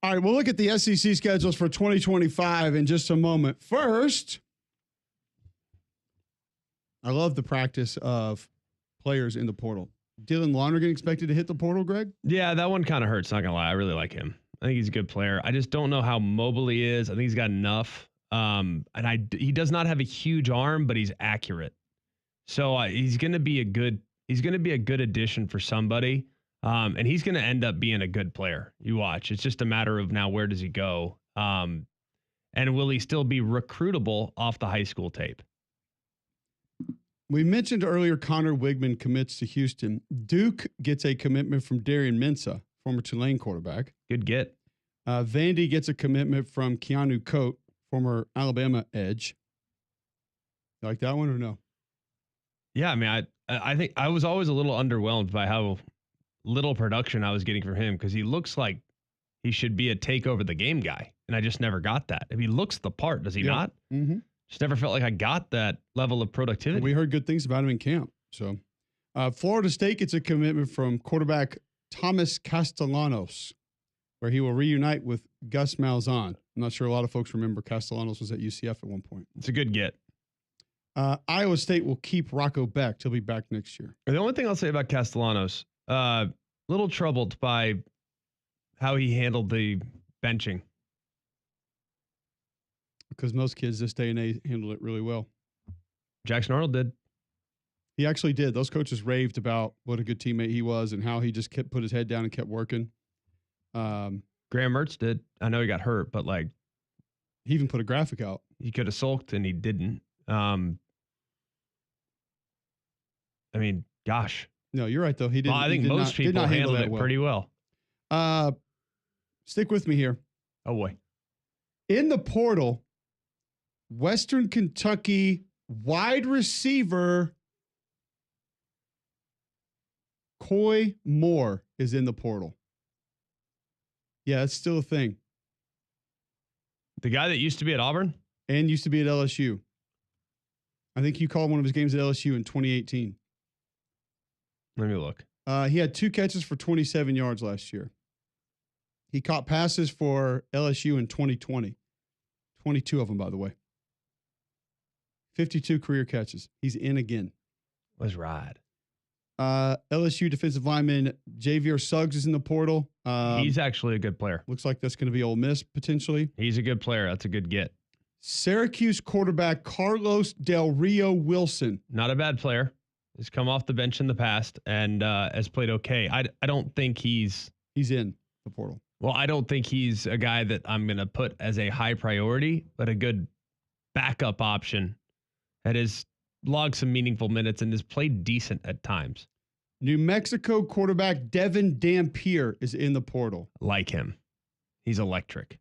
All right, we'll look at the SEC schedules for 2025 in just a moment. First, I love the practice of players in the portal. Dylan Lonergan expected to hit the portal, Greg? Yeah, that one kind of hurts. Not gonna lie, I really like him. I think he's a good player. I just don't know how mobile he is. I think he's got enough. He does not have a huge arm, but he's accurate. So he's gonna be a good addition for somebody. And he's gonna end up being a good player. You watch. It's just a matter of now where does he go? And will he still be recruitable off the high school tape? We mentioned earlier Connor Wigman commits to Houston. Duke gets a commitment from Darian Mensah, former Tulane quarterback. Good get. Vandy gets a commitment from Keanu Coate, former Alabama edge. You like that one or no? Yeah, I mean, I think I was always a little underwhelmed by how little production I was getting from him because he looks like he should be a take over the game guy, and I just never got that. If he looks the part, does he not? Mm-hmm. Just never felt like I got that level of productivity. We heard good things about him in camp. So, Florida State gets a commitment from quarterback Thomas Castellanos, where he will reunite with Gus Malzahn. I'm not sure a lot of folks remember Castellanos was at UCF at one point. It's a good get. Iowa State will keep Rocco Beck. He'll be back next year. The only thing I'll say about Castellanos, little troubled by how he handled the benching. Because most kids this day and age handle it really well. Jackson Arnold did. He actually did. Those coaches raved about what a good teammate he was and how he just put his head down and kept working. Graham Mertz did. I know he got hurt, but like he even put a graphic out. He could have sulked and he didn't. I mean, gosh. No, you're right though. He didn't. Well, I think most people handled it pretty well. Stick with me here. Oh boy. In the portal, Western Kentucky wide receiver Coy Moore is in the portal. Yeah, it's still a thing. The guy that used to be at Auburn? And used to be at LSU. I think you called one of his games at LSU in 2018. Let me look. He had 2 catches for 27 yards last year. He caught passes for LSU in 2020. 22 of them, by the way. 52 career catches. He's in again. Let's ride. LSU defensive lineman Javier Suggs is in the portal. He's actually a good player. Looks like that's going to be Ole Miss potentially. He's a good player. That's a good get. Syracuse quarterback Carlos Del Rio Wilson. Not a bad player. He's come off the bench in the past and has played okay. I don't think he's in the portal. Well, I don't think he's a guy that I'm going to put as a high priority, but a good backup option that has logged some meaningful minutes and has played decent at times. New Mexico quarterback Devin Dampier is in the portal. Like him. He's electric.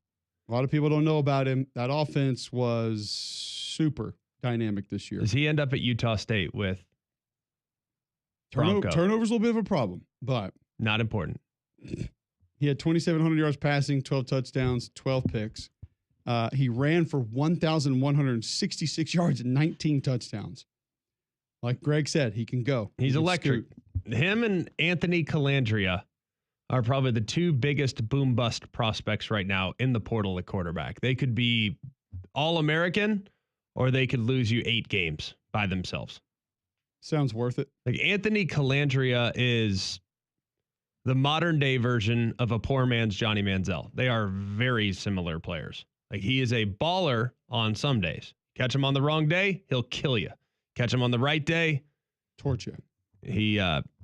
A lot of people don't know about him. That offense was super dynamic this year. Does he end up at Utah State with turnovers? A little bit of a problem, but not important. He had 2,700 yards passing, 12 touchdowns, 12 picks. He ran for 1,166 yards and 19 touchdowns. Like Greg said, he can go. He's electric. Him and Anthony Calandria are probably the 2 biggest boom bust prospects right now in the portal at quarterback. They could be All-American or they could lose you 8 games by themselves. Sounds worth it. Like Anthony Calandria is the modern day version of a poor man's Johnny Manziel. They are very similar players. Like he is a baller on some days. Catch him on the wrong day, he'll kill you. Catch him on the right day, torch you.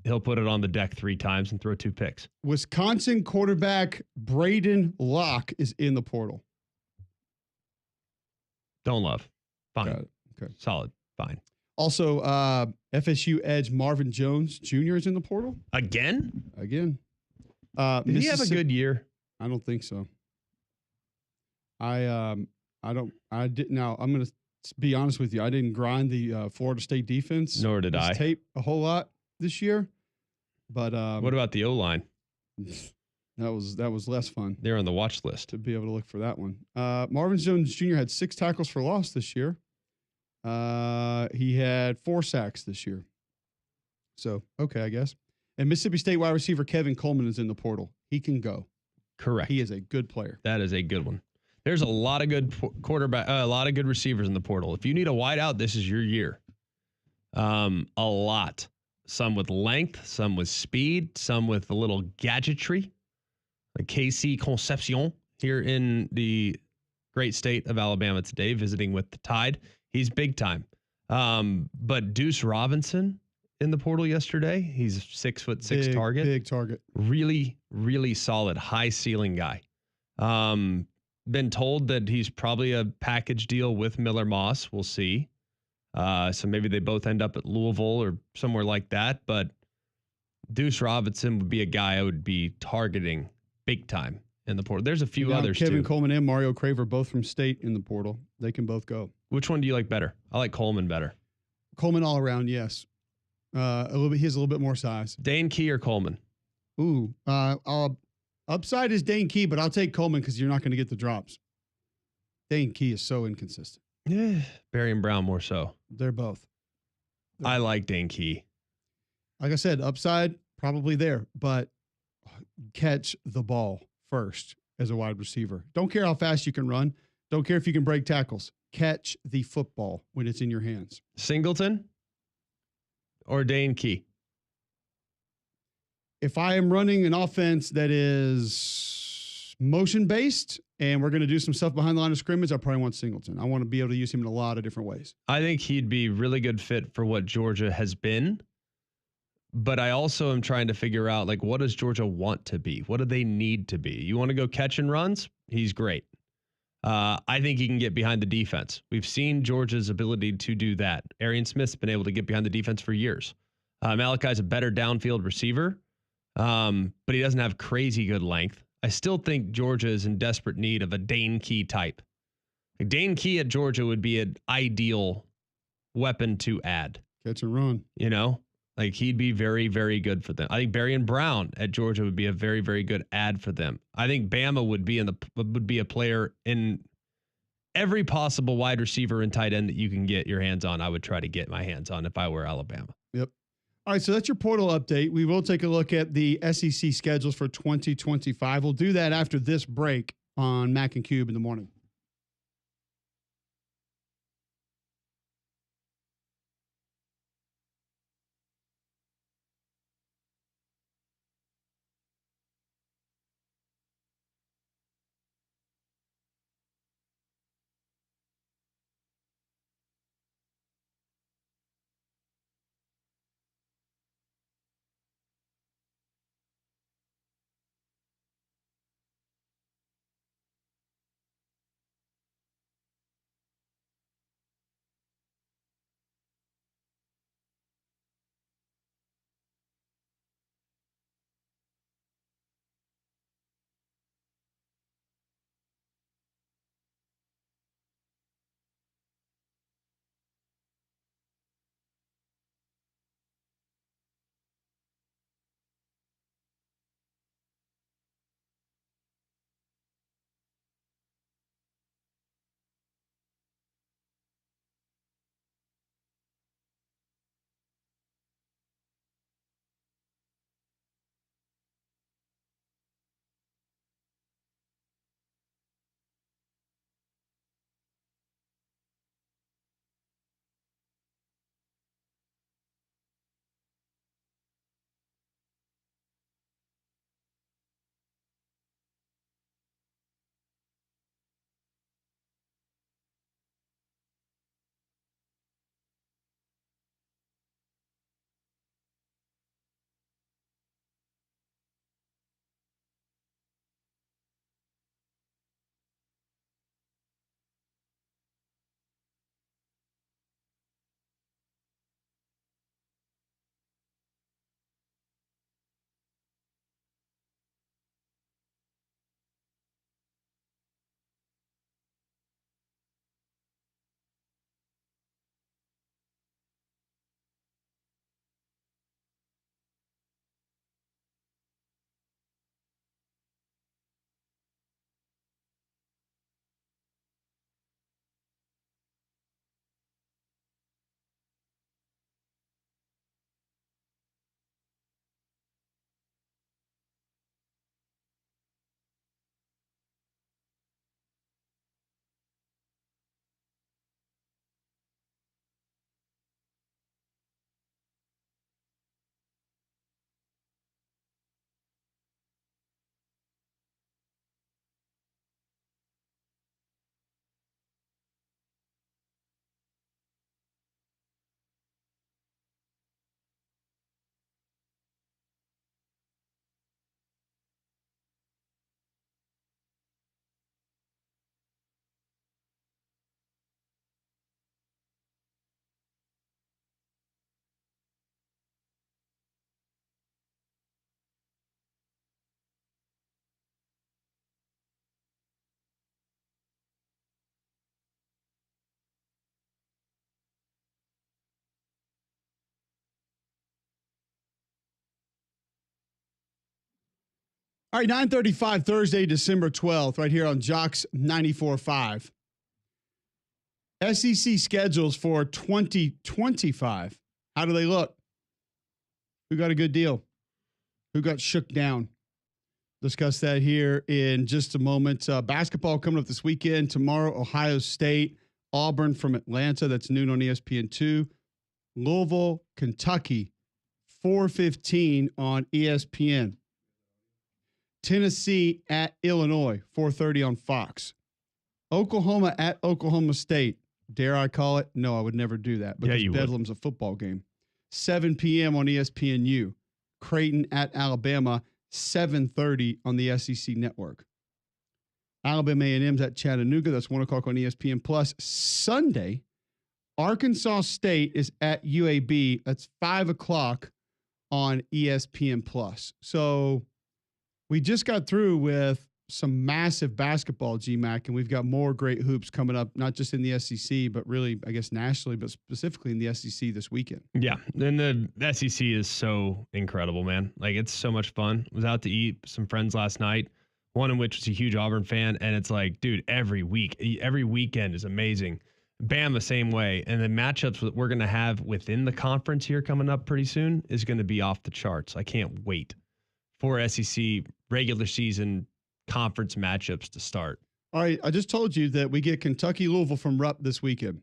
He'll put it on the deck 3 times and throw 2 picks. Wisconsin quarterback Braden Locke is in the portal. Don't love. Fine. Okay. Solid. Fine. Also, FSU edge Marvin Jones Jr. is in the portal. Again. Did he have a good year? I don't think so. I didn't. Now, I'm going to be honest with you. I didn't grind the Florida State defense. Nor did I. Tape a whole lot this year. But what about the O-line? That was less fun. They're on the watch list to be able to look for that one. Marvin Jones Jr. had 6 tackles for loss this year. He had 4 sacks this year. So, okay, I guess. And Mississippi State wide receiver Kevin Coleman is in the portal. He can go. Correct. He is a good player. That is a good one. There's a lot of good quarterback, a lot of good receivers in the portal. If you need a wideout, this is your year. A lot. Some with length, some with speed, some with a little gadgetry. Like KC Concepcion here in the great state of Alabama today, visiting with the Tide. He's big time. But Deuce Robinson in the portal yesterday, he's 6'6" target. Big target. Really, really solid, high ceiling guy. Been told that he's probably a package deal with Miller Moss. We'll see. So maybe they both end up at Louisville or somewhere like that. But Deuce Robinson would be a guy I would be targeting big time in the portal. There's a few others Kevin too. Coleman and Mario Craver both from State in the portal. They can both go. Which one do you like better? I like Coleman better. Coleman all around, yes. He has a little bit more size. Dane Key or Coleman? Ooh, upside is Dane Key, but I'll take Coleman because you're not going to get the drops. Dane Key is so inconsistent. Yeah, Barry and Brown more so. They're both. I like Dane Key. Like I said, upside probably there, but catch the ball first as a wide receiver. Don't care how fast you can run. Don't care if you can break tackles. Catch the football when it's in your hands. Singleton or Dane Key? If I am running an offense that is motion-based and we're going to do some stuff behind the line of scrimmage, I probably want Singleton. I want to be able to use him in a lot of different ways. I think he'd be really good fit for what Georgia has been. But I also am trying to figure out, like, what does Georgia want to be? What do they need to be? You want to go catch and runs? He's great. I think he can get behind the defense. We've seen Georgia's ability to do that. Arian Smith's been able to get behind the defense for years. Malachi's a better downfield receiver, but he doesn't have crazy good length. I still think Georgia is in desperate need of a Dane Key type. Like Dane Key at Georgia would be an ideal weapon to add. Catch and run. You know? Like he'd be very, very good for them. I think Barry and Brown at Georgia would be a very, very good add for them. I think Bama would be a player in every possible wide receiver and tight end that you can get your hands on. I would try to get my hands on if I were Alabama. Yep. All right, so that's your portal update. We will take a look at the SEC schedules for 2025. We'll do that after this break on Mac and Cube in the morning. All right, 9:35 Thursday, December 12th, right here on Jocks 94.5. SEC schedules for 2025. How do they look? Who got a good deal? Who got shook down? Discuss that here in just a moment. Basketball coming up this weekend. Tomorrow, Ohio State, Auburn from Atlanta. That's noon on ESPN2. Louisville, Kentucky, 4:15 on ESPN. Tennessee at Illinois, 4:30 on Fox. Oklahoma at Oklahoma State. Dare I call it? No, I would never do that because Bedlam's a football game. 7 p.m. on ESPNU. Creighton at Alabama, 7:30 on the SEC Network. Alabama A&M's at Chattanooga. That's 1 o'clock on ESPN+. Sunday, Arkansas State is at UAB. That's 5 o'clock on ESPN+. So we just got through with some massive basketball, GMAC, and we've got more great hoops coming up, not just in the SEC, but really, I guess, nationally, but specifically in the SEC this weekend. Yeah, and the SEC is so incredible, man. Like, it's so much fun. I was out to eat with some friends last night, one in which was a huge Auburn fan, and it's like, dude, every weekend is amazing. Bama, same way. And the matchups that we're going to have within the conference here coming up pretty soon is going to be off the charts. I can't wait for SEC regular season conference matchups to start. All right, I just told you that we get Kentucky Louisville from Rupp this weekend.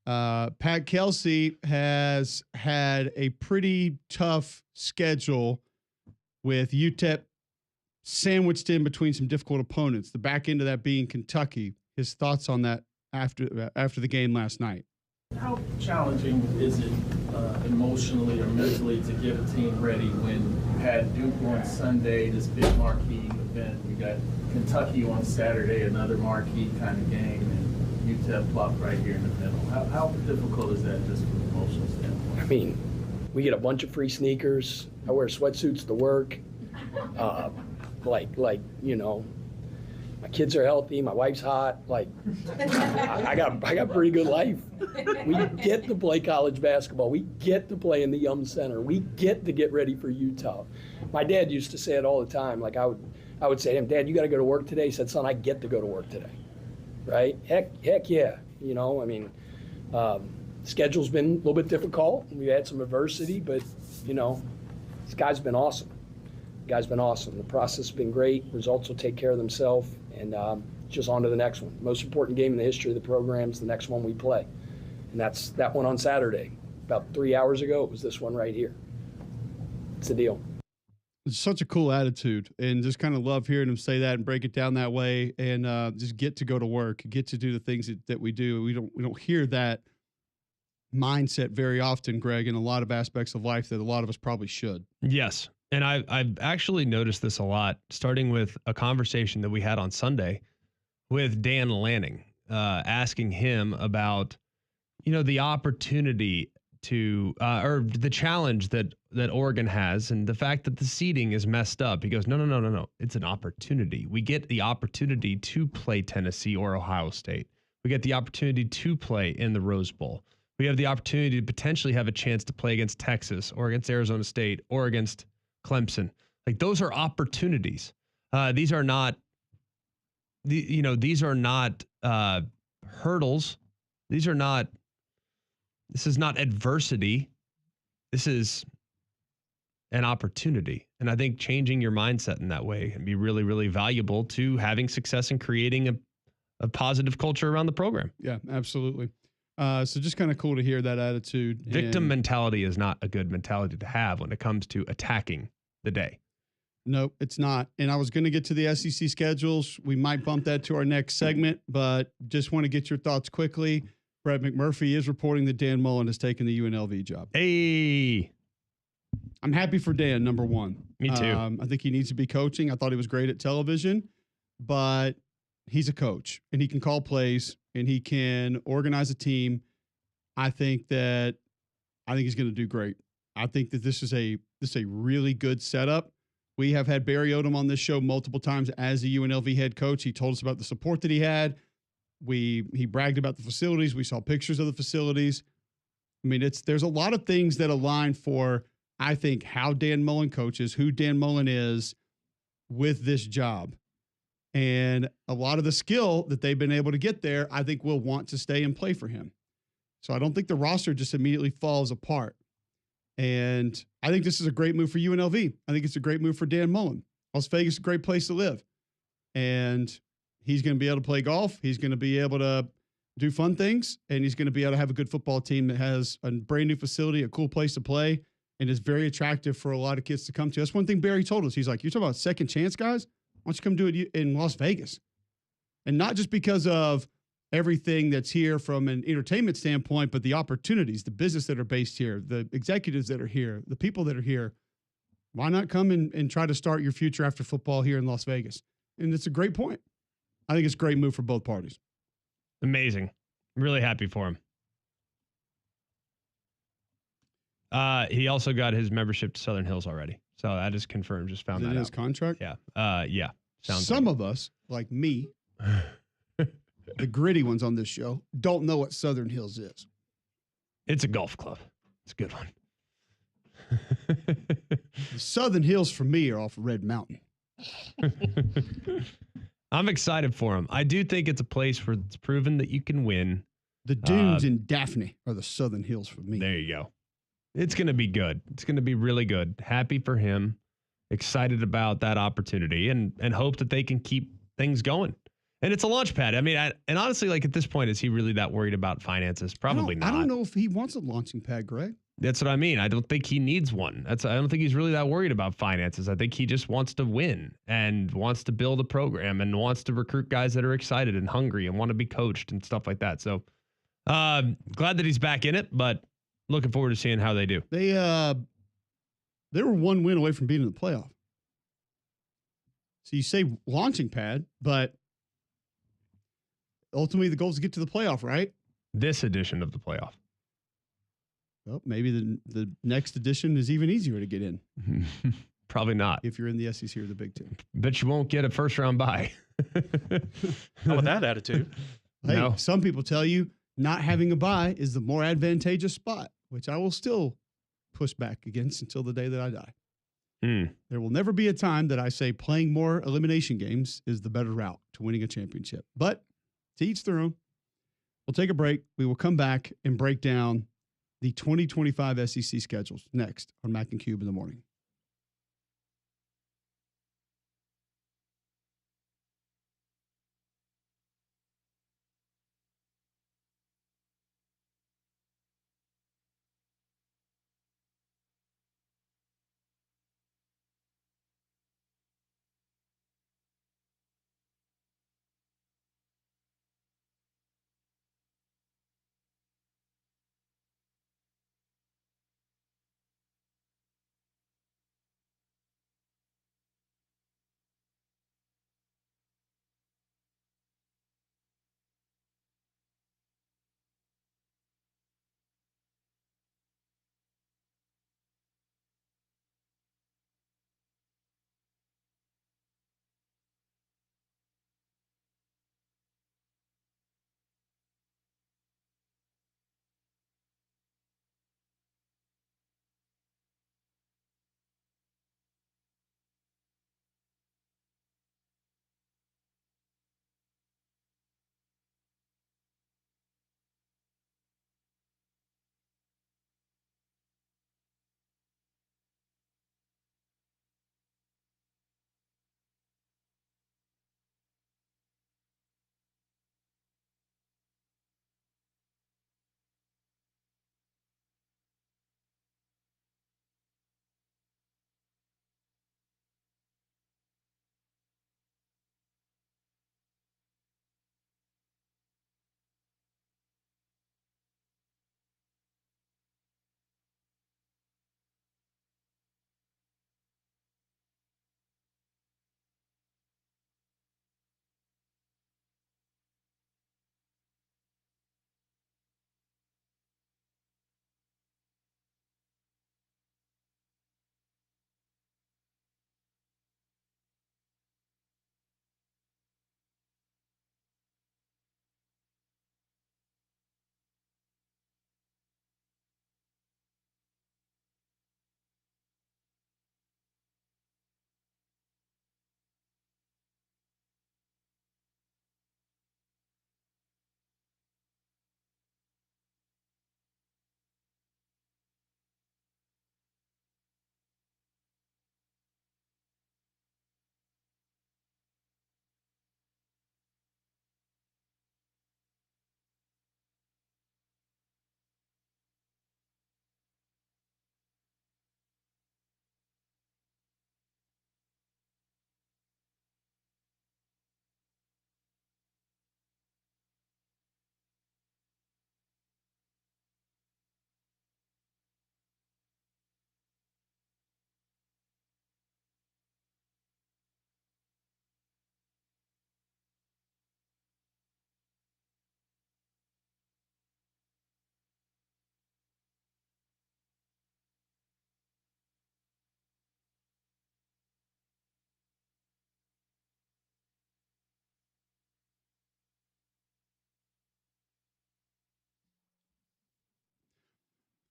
Pat Kelsey has had a pretty tough schedule with UTEP sandwiched in between some difficult opponents. The back end of that being Kentucky. His thoughts on that after the game last night. How challenging is it emotionally or mentally to get a team ready when you had Duke on Sunday, this big marquee event? You got Kentucky on Saturday, another marquee kind of game, and UTEP plopped right here in the middle. How difficult is that just from an emotional standpoint? I mean, we get a bunch of free sneakers. I wear sweatsuits to work. My kids are healthy. My wife's hot. I got a pretty good life. We get to play college basketball. We get to play in the Yum Center. We get to get ready for Utah. My dad used to say it all the time. Like I would say to him, Dad, you got to go to work today. He said, son, I get to go to work today. Right? Heck yeah. Schedule's been a little bit difficult. We had some adversity, but this guy's been awesome. The process has been great. Results will take care of themselves. And just on to the next one. Most important game in the history of the program is the next one we play. And that's that one on Saturday. About 3 hours ago, it was this one right here. It's the deal. It's such a cool attitude, and just kind of love hearing him say that and break it down that way, and just get to go to work, get to do the things that we do. We don't hear that mindset very often, Greg, in a lot of aspects of life that a lot of us probably should. Yes. And I've actually noticed this a lot, starting with a conversation that we had on Sunday with Dan Lanning, asking him about, the opportunity to, or the challenge that Oregon has and the fact that the seeding is messed up. He goes, no. It's an opportunity. We get the opportunity to play Tennessee or Ohio State. We get the opportunity to play in the Rose Bowl. We have the opportunity to potentially have a chance to play against Texas or against Arizona State or against Clemson. Like, those are opportunities. These are not hurdles. This is not adversity. This is an opportunity. And I think changing your mindset in that way can be really, really valuable to having success and creating a positive culture around the program. Yeah, absolutely. So just kind of cool to hear that attitude. Victim mentality is not a good mentality to have when it comes to attacking the day. No, it's not. And I was going to get to the SEC schedules. We might bump that to our next segment, but just want to get your thoughts quickly. Brett McMurphy is reporting that Dan Mullen has taken the UNLV job. Hey, I'm happy for Dan, number one. Me too. I think he needs to be coaching. I thought he was great at television, but he's a coach and he can call plays and he can organize a team. I think he's going to do great. I think that this is a really good setup. We have had Barry Odom on this show multiple times as the UNLV head coach. He told us about the support that he had. He bragged about the facilities. We saw pictures of the facilities. I mean, there's a lot of things that align for, I think, how Dan Mullen coaches, who Dan Mullen is, with this job. And a lot of the skill that they've been able to get there, I think will want to stay and play for him. So I don't think the roster just immediately falls apart. And I think this is a great move for UNLV. I think it's a great move for Dan Mullen. Las Vegas is a great place to live. And he's going to be able to play golf. He's going to be able to do fun things. And he's going to be able to have a good football team that has a brand new facility, a cool place to play, and is very attractive for a lot of kids to come to. That's one thing Barry told us. He's like, you're talking about second chance, guys? Why don't you come do it in Las Vegas? And not just because of everything that's here from an entertainment standpoint, but the opportunities, the business that are based here, the executives that are here, the people that are here. Why not come and try to start your future after football here in Las Vegas? And it's a great point. I think it's a great move for both parties. Amazing. Really happy for him. He also got his membership to Southern Hills already. So that is confirmed. Just found Is it that in out. his contract? Yeah. Yeah. Some of us, like me, the gritty ones on this show, don't know what Southern Hills is. It's a golf club. It's a good one. The Southern Hills for me are off Red Mountain. I'm excited for him. I do think it's a place where it's proven that you can win. The dunes in Daphne are the Southern Hills for me. There you go. It's going to be good. It's going to be really good. Happy for him. Excited about that opportunity and hope that they can keep things going. And it's a launch pad. I mean, and honestly, like at this point, is he really that worried about finances? Probably not. I don't know if he wants a launching pad, Greg. That's what I mean. I don't think he needs one. I don't think he's really that worried about finances. I think he just wants to win and wants to build a program and wants to recruit guys that are excited and hungry and want to be coached and stuff like that. So glad that he's back in it, but looking forward to seeing how they do. They were one win away from being in the playoff. So you say launching pad, but ultimately the goal is to get to the playoff, right? This edition of the playoff. Well, maybe the next edition is even easier to get in. Probably not. If you're in the SEC or the Big Ten. Bet you won't get a first round bye. How about that attitude? Hey, No. Some people tell you not having a bye is the more advantageous spot, which I will still push back against until the day that I die. There will never be a time that I say playing more elimination games is the better route to winning a championship. But to each their own. We'll take a break. We will come back and break down the 2025 SEC schedules next on Mac and Cube in the morning.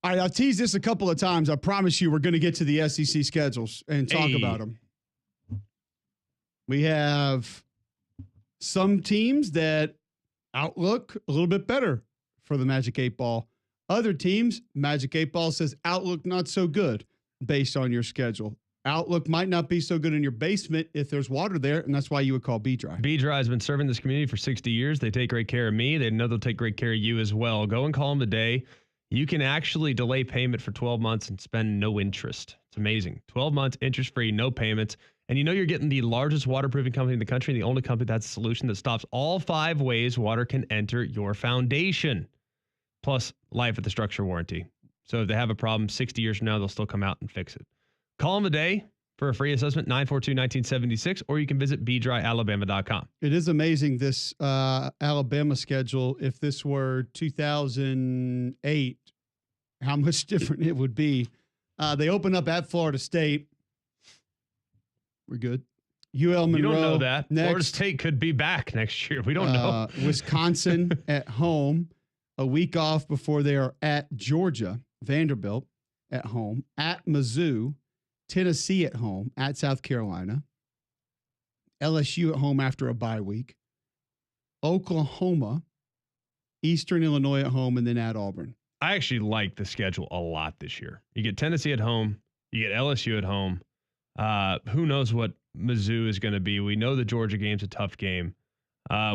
All right, I've teased this a couple of times. I promise you we're going to get to the SEC schedules and talk about them. We have some teams that outlook a little bit better for the Magic 8 Ball. Other teams, Magic 8 Ball says outlook not so good based on your schedule. Outlook might not be so good in your basement if there's water there, and that's why you would call B-Dry. B-Dry has been serving this community for 60 years. They take great care of me. They know they'll take great care of you as well. Go and call them today. You can actually delay payment for 12 months and spend no interest. It's amazing. 12 months, interest-free, no payments. And you know you're getting the largest waterproofing company in the country, and the only company that's a solution that stops all 5 ways water can enter your foundation. Plus, life at the structure warranty. So if they have a problem 60 years from now, they'll still come out and fix it. Call them today for a free assessment, 942-1976, or you can visit bdryalabama.com. It is amazing, this Alabama schedule. If this were 2008, how much different it would be. They open up at Florida State. We're good. UL Monroe. You don't know that. Next. Florida State could be back next year. We don't know. Wisconsin at home. A week off before they are at Georgia. Vanderbilt at home. At Mizzou. Tennessee at home. At South Carolina. LSU at home after a bye week. Oklahoma. Eastern Illinois at home, and then at Auburn. I actually like the schedule a lot this year. You get Tennessee at home. You get LSU at home. Who knows what Mizzou is going to be? We know the Georgia game's a tough game.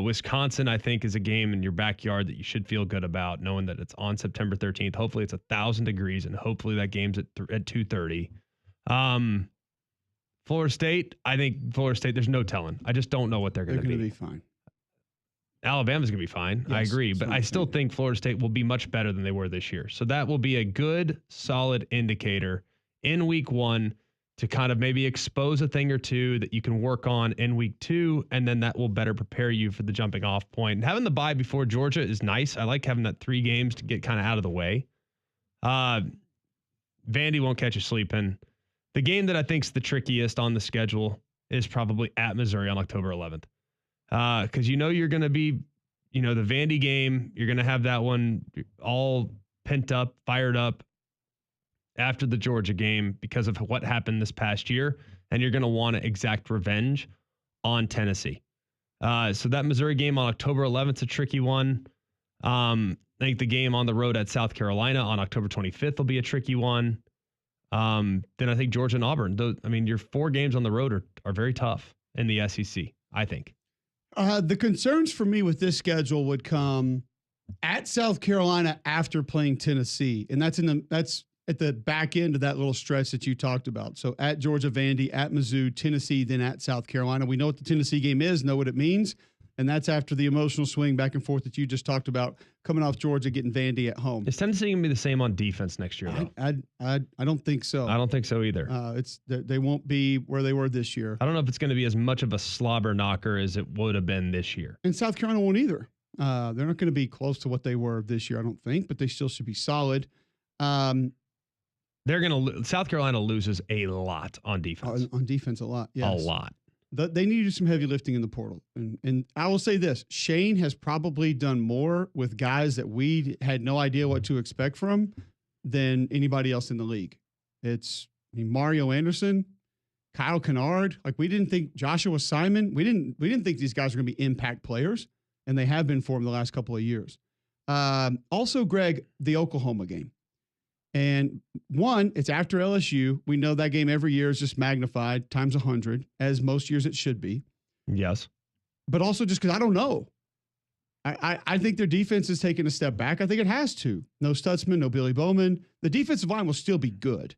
Wisconsin, I think, is a game in your backyard that you should feel good about, knowing that it's on September 13th. Hopefully it's 1,000 degrees, and hopefully that game's at 2:30. Florida State, I think Florida State, there's no telling. I just don't know what they're going to be. They're going to be fine. Alabama's going to be fine. Yes, I agree, but I still think Florida State will be much better than they were this year. So that will be a good, solid indicator in week 1 to kind of maybe expose a thing or two that you can work on in week 2, and then that will better prepare you for the jumping off point. And having the bye before Georgia is nice. I like having that 3 games to get kind of out of the way. Vandy won't catch you sleeping. The game that I think is the trickiest on the schedule is probably at Missouri on October 11th. Because you know you're going to be, the Vandy game, you're going to have that one all pent up, fired up after the Georgia game because of what happened this past year, and you're going to want to exact revenge on Tennessee. So that Missouri game on October 11th is a tricky one. I think the game on the road at South Carolina on October 25th will be a tricky one. Then I think Georgia and Auburn. Your 4 games on the road are very tough in the SEC, I think. The concerns for me with this schedule would come at South Carolina after playing Tennessee, and that's at the back end of that little stretch that you talked about. So at Georgia, Vandy, at Mizzou, Tennessee, then at South Carolina. We know what the Tennessee game is, know what it means, and that's after the emotional swing back and forth that you just talked about, coming off Georgia, getting Vandy at home. Is Tennessee going to be the same on defense next year, though? I don't think so. I don't think so either. They won't be where they were this year. I don't know if it's going to be as much of a slobber knocker as it would have been this year. And South Carolina won't either. They're not going to be close to what they were this year, I don't think, but they still should be solid. They're going to South Carolina loses a lot on defense. On defense, a lot. Yes. A lot. They need to do some heavy lifting in the portal. And I will say this, Shane has probably done more with guys that we had no idea what to expect from than anybody else in the league. Mario Anderson, Kyle Kennard, we didn't think Joshua Simon, we didn't think these guys were going to be impact players, and they have been for him the last couple of years. Also, Greg, the Oklahoma game. And one, it's after LSU. We know that game every year is just magnified times 100, as most years it should be. Yes. But also just because I don't know. I think their defense is taking a step back. I think it has to. No Stutzman, no Billy Bowman. The defensive line will still be good.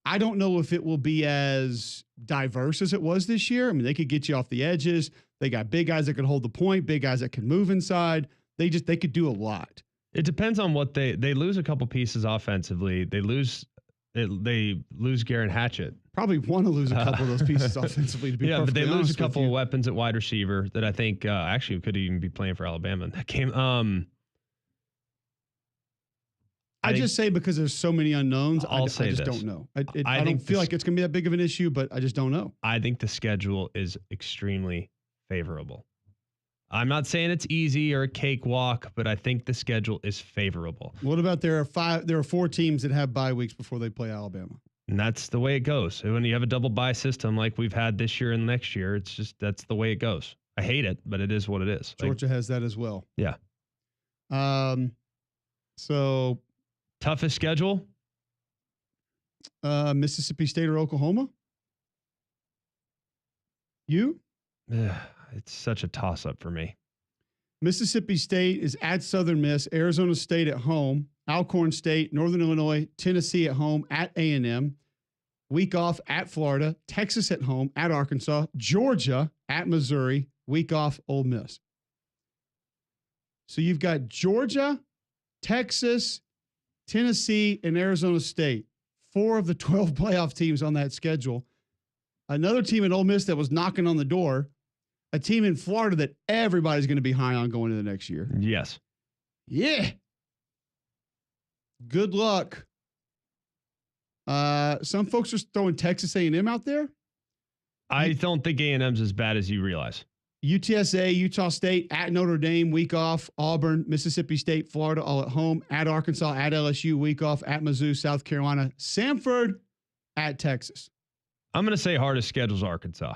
I don't know if it will be as diverse as it was this year. They could get you off the edges. They got big guys that can hold the point, big guys that can move inside. They could do a lot. It depends on what they lose a couple pieces offensively. They lose Garen Hatchett. Probably want to lose a couple of those pieces offensively to be but they lose a couple of weapons at wide receiver that I think actually could even be playing for Alabama in that game. I just say because there's so many unknowns, I just don't know. I don't feel like it's going to be that big of an issue, but I just don't know. I think the schedule is extremely favorable. I'm not saying it's easy or a cakewalk, but I think the schedule is favorable. What about there are 4 teams that have bye weeks before they play Alabama? And that's the way it goes. When you have a double bye system like we've had this year and next year, it's just that's the way it goes. I hate it, but it is what it is. Georgia has that as well. Yeah. So toughest schedule? Mississippi State or Oklahoma? You? It's such a toss-up for me. Mississippi State is at Southern Miss, Arizona State at home, Alcorn State, Northern Illinois, Tennessee at home, at A&M, week off at Florida, Texas at home, at Arkansas, Georgia at Missouri, week off Ole Miss. So you've got Georgia, Texas, Tennessee, and Arizona State, 4 of the 12 playoff teams on that schedule. Another team at Ole Miss that was knocking on the door, a team in Florida that everybody's going to be high on going into the next year. Yes. Yeah. Good luck. Some folks are throwing Texas A&M out there. I don't think A&M's as bad as you realize. UTSA, Utah State, at Notre Dame, week off. Auburn, Mississippi State, Florida, all at home. At Arkansas, at LSU, week off. At Mizzou, South Carolina. Samford, at Texas. I'm going to say hardest schedule's Arkansas.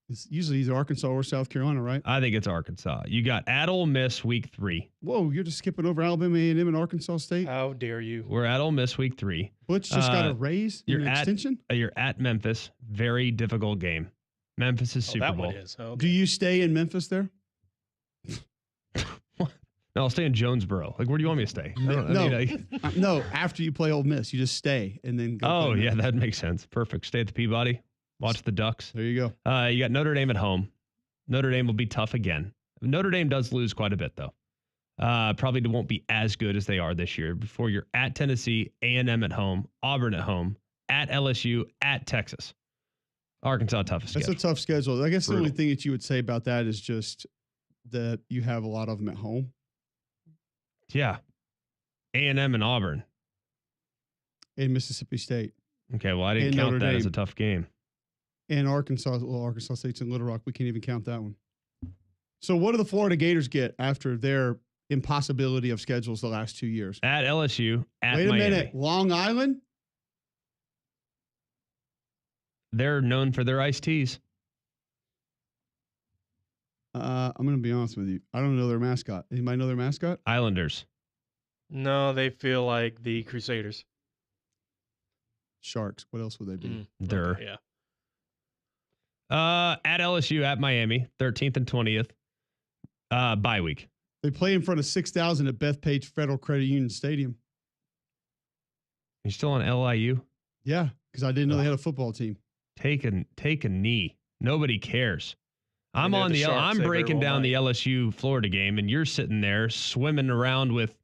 It's usually either Arkansas or South Carolina, right? I think it's Arkansas. You got at Ole Miss week 3. Whoa, you're just skipping over Alabama, A&M, and Arkansas State? How dare you? We're at Ole Miss week 3. Butch just got a raise in an extension? You're at Memphis. Very difficult game. Memphis is Super Bowl. That one is. Okay. Do you stay in Memphis there? No, I'll stay in Jonesboro. Like, where do you want me to stay? No, after you play Ole Miss, you just stay and then go. Oh, yeah, that makes sense. Perfect. Stay at the Peabody. Watch the Ducks. There you go. You got Notre Dame at home. Notre Dame will be tough again. Notre Dame does lose quite a bit, though. Probably won't be as good as they are this year. Before you're at Tennessee, A&M at home, Auburn at home, at LSU, at Texas. Arkansas, toughest schedule. That's a tough schedule. I guess Brutal. the only thing that you would say about that is just that you have a lot of them at home. Yeah. A&M and Auburn. And Mississippi State. Okay, well, I didn't And count Notre that as a Dame. tough game. And Arkansas. Well, Arkansas State's in Little Rock. We can't even count that one. So what do the Florida Gators get after their impossibility of schedules the last 2 years? At LSU, at Wait a Miami. minute. Long Island? They're known for their iced teas. I'm going to be honest with you. I don't know their mascot. Anybody know their mascot? Islanders. No, they feel like the Crusaders. Sharks. What else would they be? They're Okay, yeah. at LSU, at Miami, 13th and 20th. Bye week. They play in front of 6,000 at Bethpage Federal Credit Union Stadium. You still on LIU? Yeah, because I didn't know they had a football team. Take a knee. Nobody cares. I'm they're on the the Sharks. I'm They breaking very well down might. the LSU Florida game, and you're sitting there swimming around with.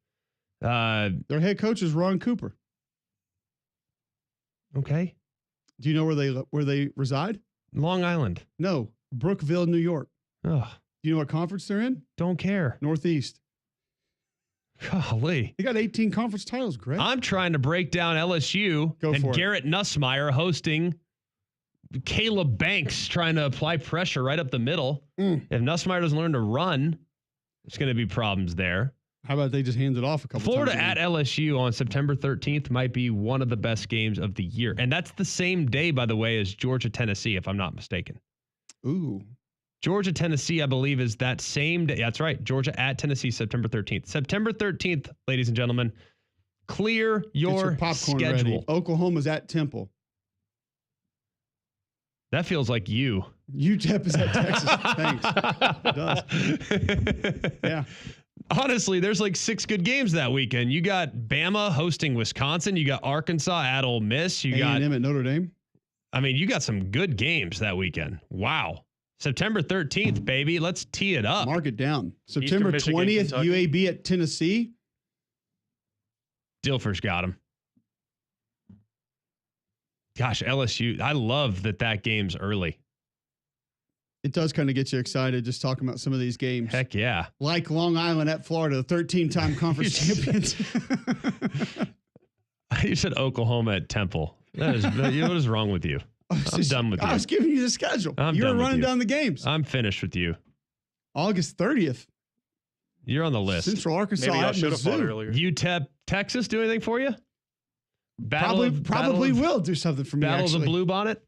Their head coach is Ron Cooper. Okay, Do you know where they reside? Long Island. No, Brookville, New York. Oh, Do you know what conference they're in? don't care. Northeast. Golly. They got 18 conference titles, Greg. I'm trying to break down LSU Go and for it. Garrett Nussmeier hosting Caleb Banks trying to apply pressure right up the middle. If Nussmeier doesn't learn to run, there's going to be problems there. How about they just hand it off a couple Florida times? at LSU on September 13th might be one of the best games of the year. And that's the same day, by the way, as Georgia, Tennessee, if I'm not mistaken. Ooh. Georgia, Tennessee, I believe, is that same day. That's right. Georgia at Tennessee, September 13th. September 13th, ladies and gentlemen, clear Get your popcorn schedule. ready. Oklahoma's at Temple. That feels like you. UTEP is at Texas. Thanks. It does. Yeah. Honestly, there's like 6 good games that weekend. You got Bama hosting Wisconsin. You got Arkansas at Ole Miss. You got A&M at Notre Dame. I mean, you got some good games that weekend. Wow. September 13th, baby. Let's tee it up. Mark it down. September Michigan, 20th, Kentucky. UAB at Tennessee. Dilfer's got him. Gosh, LSU. I love that game's early. It does kind of get you excited just talking about some of these games. Heck yeah. Like Long Island at Florida, the 13-time conference champions. You said Oklahoma at Temple. What is wrong with you? I'm done with you. I was giving you the schedule. I'm you were done with running you. down the games. I'm finished with you. August 30th. You're on the list. Central Arkansas Maybe I at should have fought Mizzou. earlier. UTEP, Texas, do anything for you? Probably will do something for me. Battle of the actually. Blue Bonnet.